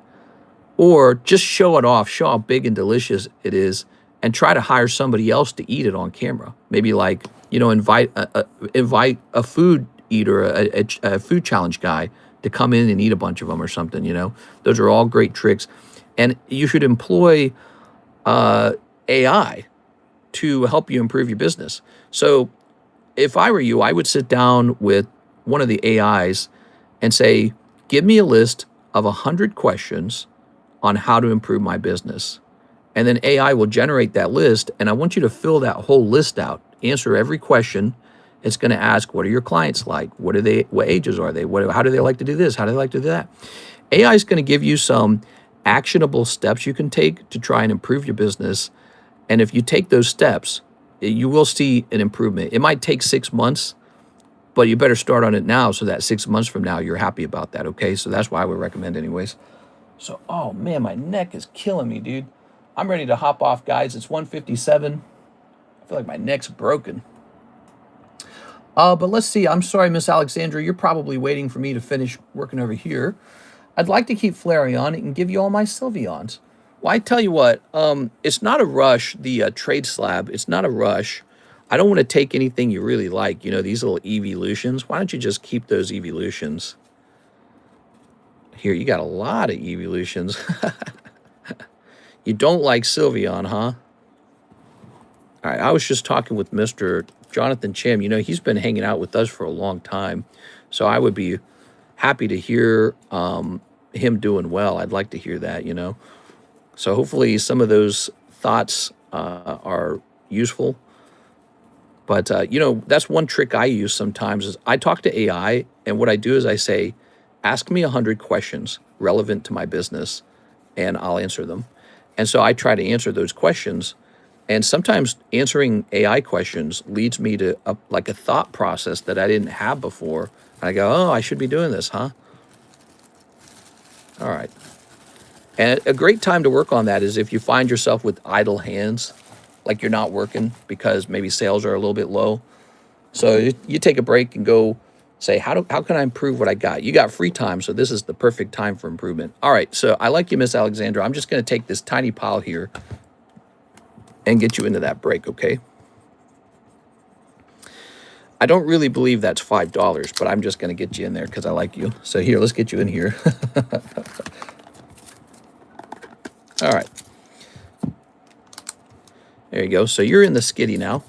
Or just show it off, show how big and delicious it is, and try to hire somebody else to eat it on camera. Maybe like, you know, invite a food eater, a food challenge guy to come in and eat a bunch of them or something, you know. Those are all great tricks. And you should employ AI to help you improve your business. So if I were you, I would sit down with one of the AIs and say, give me a list of 100 questions on how to improve my business. And then AI will generate that list, and I want you to fill that whole list out. Answer every question. It's going to ask, what are your clients like? What ages are they? How do they like to do this? How do they like to do that? AI is going to give you some actionable steps you can take to try and improve your business. And if you take those steps, you will see an improvement. It might take 6 months, but you better start on it now so that 6 months from now, you're happy about that, okay? So that's why I would recommend anyways. So, oh man, my neck is killing me, dude. I'm ready to hop off, guys. It's 1:57. I feel like my neck's broken. But let's see. I'm sorry, Miss Alexandra. You're probably waiting for me to finish working over here. I'd like to keep Flareon and give you all my Sylveons. Well, I tell you what, it's not a rush, the trade slab. It's not a rush. I don't want to take anything you really like. You know, these little Eeveeutions. Why don't you just keep those Eeveeutions? Here, you got a lot of Eeveeutions. You don't like Sylveon, huh? All right, I was just talking with Mr. Jonathan Chim. You know, he's been hanging out with us for a long time. So I would be happy to hear him doing well. I'd like to hear that, you know. So hopefully some of those thoughts are useful. But, you know, that's one trick I use sometimes is I talk to AI, and what I do is I say, ask me 100 questions relevant to my business, and I'll answer them. And so I try to answer those questions. And sometimes answering AI questions leads me to like a thought process that I didn't have before. And I go, oh, I should be doing this, huh? All right. And a great time to work on that is if you find yourself with idle hands, like you're not working because maybe sales are a little bit low. So you take a break and go say, how can I improve what I got? You got free time, so this is the perfect time for improvement. All right, so I like you, Miss Alexandra. I'm just going to take this tiny pile here and get you into that break, okay? I don't really believe that's $5, but I'm just going to get you in there because I like you. So here, let's get you in here. All right. There you go. So you're in the skitty now.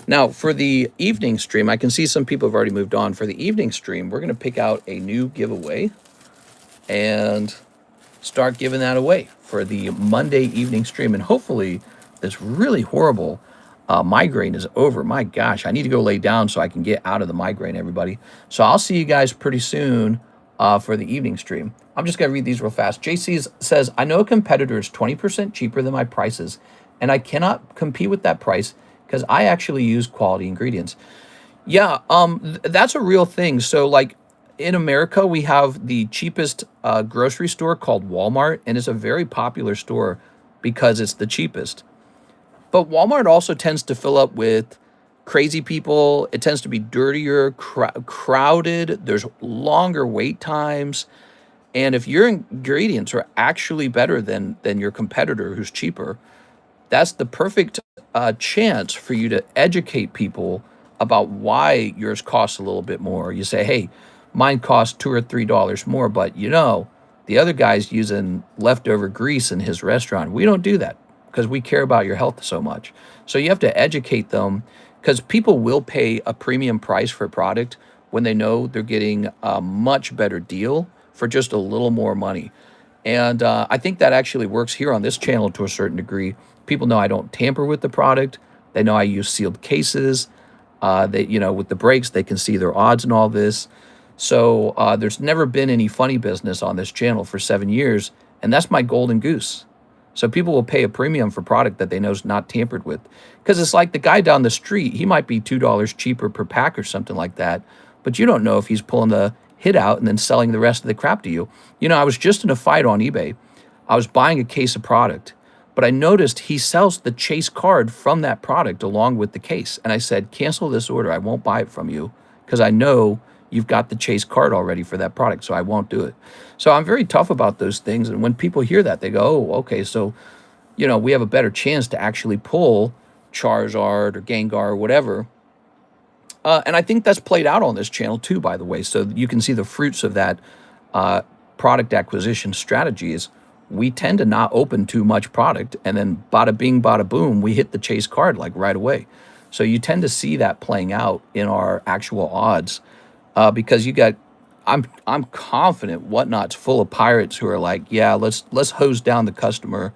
Now, for the evening stream, I can see some people have already moved on. For the evening stream, we're going to pick out a new giveaway and start giving that away for the Monday evening stream. And hopefully this really horrible migraine is over. My gosh, I need to go lay down so I can get out of the migraine, everybody. So I'll see you guys pretty soon for the evening stream. I'm just going to read these real fast. JC says, I know a competitor is 20% cheaper than my prices. and I cannot compete with that price because I actually use quality ingredients. Yeah, that's a real thing. So, like in America, we have the cheapest grocery store called Walmart, and it's a very popular store because it's the cheapest. But Walmart also tends to fill up with crazy people. It tends to be dirtier, crowded. There's longer wait times. And if your ingredients are actually better than your competitor who's cheaper, that's the perfect chance for you to educate people about why yours costs a little bit more. You say, hey, mine costs $2 or $3 more, but the other guy's using leftover grease in his restaurant. We don't do that because we care about your health so much. So you have to educate them, because people will pay a premium price for a product when they know they're getting a much better deal for just a little more money. And I think that actually works here on this channel to a certain degree. People know I don't tamper with the product. They know I use sealed cases. With the breaks, they can see their odds and all this. So there's never been any funny business on this channel for 7 years, and that's my golden goose. So people will pay a premium for product that they know is not tampered with. Because it's like the guy down the street, he might be $2 cheaper per pack or something like that, but you don't know if he's pulling the hit out and then selling the rest of the crap to you. I was just in a fight on eBay. I was buying a case of product, but I noticed he sells the chase card from that product along with the case. And I said, cancel this order. I won't buy it from you because I know you've got the chase card already for that product, so I won't do it. So I'm very tough about those things. And when people hear that, they go, oh, okay, so, we have a better chance to actually pull Charizard or Gengar or whatever. And I think that's played out on this channel too, by the way. So you can see the fruits of that product acquisition strategies. We tend to not open too much product, and then bada bing, bada boom, we hit the chase card like right away. So you tend to see that playing out in our actual odds, because I'm confident Whatnot's full of pirates who are like, yeah, let's hose down the customer.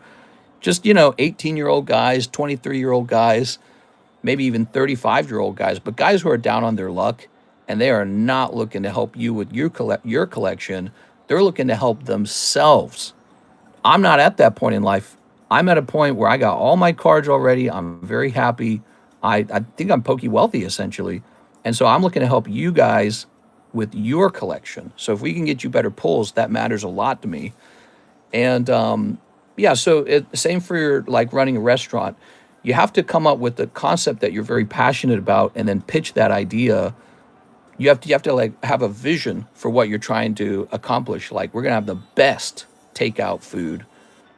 Just 18-year-old guys, 23-year-old guys, maybe even 35-year-old guys, but guys who are down on their luck, and they are not looking to help you with your collection. They're looking to help themselves. I'm not at that point in life. I'm at a point where I got all my cards already. I'm very happy. I think I'm pokey wealthy, essentially. And so I'm looking to help you guys with your collection. So if we can get you better pulls, that matters a lot to me. And yeah, so same for your, like, running a restaurant. You have to come up with a concept that you're very passionate about and then pitch that idea. You have to like have a vision for what you're trying to accomplish. Like, we're going to have the best takeout food.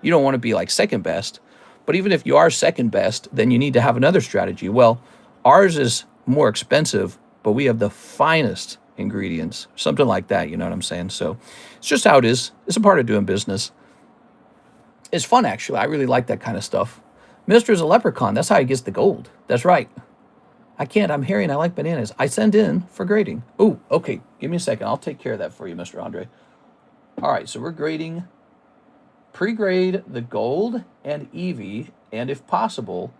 You don't want to be like second best, but even if you are second best, then you need to have another strategy. Well, ours is more expensive, but we have the finest ingredients, something like that. You know what I'm saying? So it's just how it is. It's a part of doing business. It's fun, actually. I really like that kind of stuff. Mister is a leprechaun. That's how he gets the gold. That's right. I can't. I'm hearing I like bananas. I send in for grading. Oh, okay. Give me a second. I'll take care of that for you, Mr. Andre. All right, so we're grading. Pre-grade the gold and Eevee, and if possible,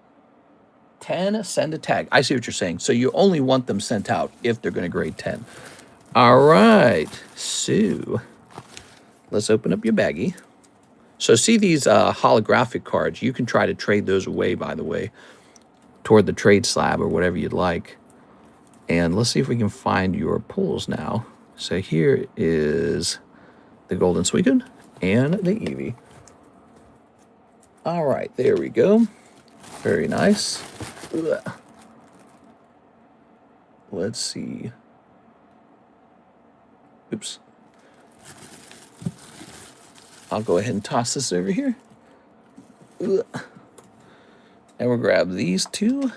10 send a tag. I see what you're saying. So you only want them sent out if they're going to grade 10. All right, so let's open up your baggie. So see these holographic cards. You can try to trade those away, by the way, toward the trade slab or whatever you'd like. And let's see if we can find your pulls now. So here is the Golden Suicune and the Eevee. All right, there we go. Very nice. Ugh. Let's see. Oops. I'll go ahead and toss this over here. Ugh. And we'll grab these two.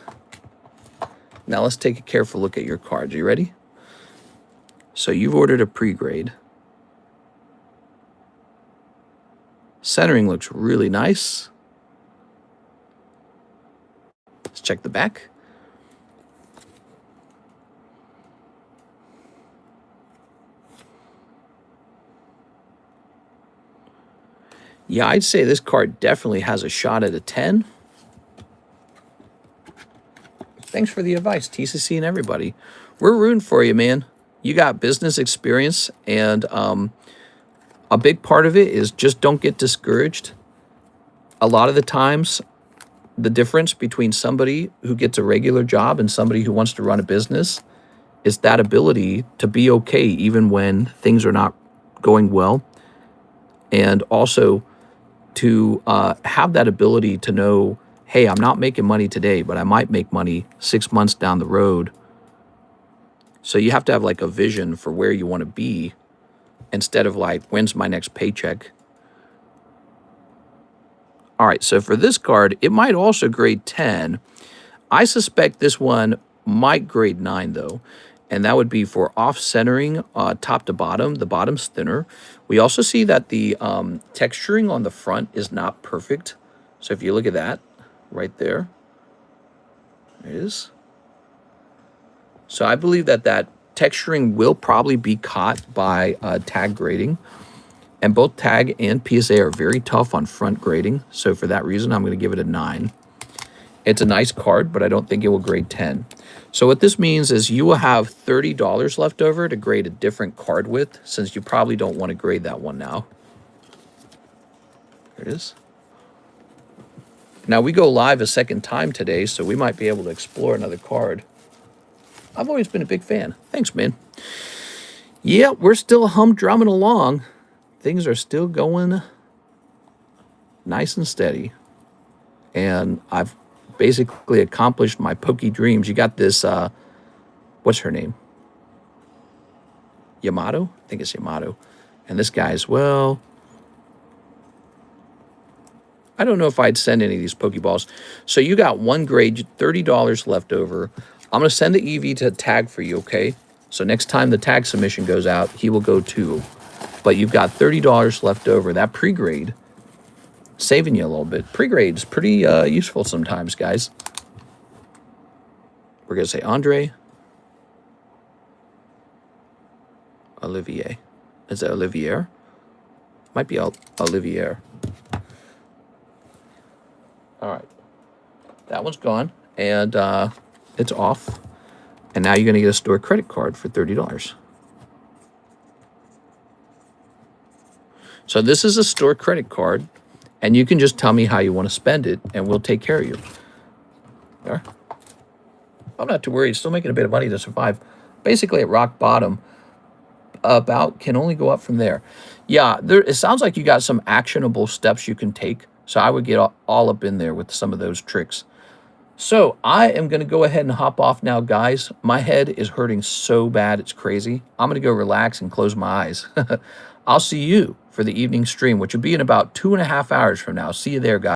Now let's take a careful look at your cards. Are you ready? So you've ordered a pre-grade. Centering looks really nice. Let's check the back. Yeah, I'd say this card definitely has a shot at a 10. Thanks for the advice, TCC and everybody. We're rooting for you, man. You got business experience, and a big part of it is just don't get discouraged. A lot of the times, the difference between somebody who gets a regular job and somebody who wants to run a business is that ability to be okay even when things are not going well, and also to have that ability to know, hey, I'm not making money today, but I might make money 6 months down the road. So you have to have like a vision for where you want to be instead of like, when's my next paycheck? All right, so for this card, it might also grade 10. I suspect this one might grade 9, though, and that would be for off-centering top to bottom. The bottom's thinner. We also see that the texturing on the front is not perfect. So if you look at that right there, there it is. So I believe that that texturing will probably be caught by tag grading. And both tag and PSA are very tough on front grading. So for that reason, I'm going to give it a 9. It's a nice card, but I don't think it will grade 10. So what this means is you will have $30 left over to grade a different card with, since you probably don't want to grade that one now. There it is. Now we go live a second time today, so we might be able to explore another card. I've always been a big fan. Thanks, man. Yeah, we're still humdrumming along. Things are still going nice and steady. And I've basically accomplished my pokey dreams. You got this, what's her name? Yamato? I think it's Yamato. And this guy as well. I don't know if I'd send any of these Pokeballs. So you got one grade, $30 left over. I'm going to send the Eevee to tag for you, okay? So next time the tag submission goes out, he will go too. But you've got $30 left over. That pre-grade, saving you a little bit. Pre-grade is pretty useful sometimes, guys. We're going to say Andre. Olivier. Is it Olivier? Might be Olivier. All right. That one's gone. And it's off. And now you're going to get a store credit card for $30. So this is a store credit card, and you can just tell me how you want to spend it, and we'll take care of you. There. I'm not too worried. Still making a bit of money to survive. Basically at rock bottom. About can only go up from there. Yeah, it sounds like you got some actionable steps you can take. So I would get all up in there with some of those tricks. So I am going to go ahead and hop off now, guys. My head is hurting so bad, it's crazy. I'm going to go relax and close my eyes. I'll see you for the evening stream, which will be in about 2.5 hours from now. See you there, guys.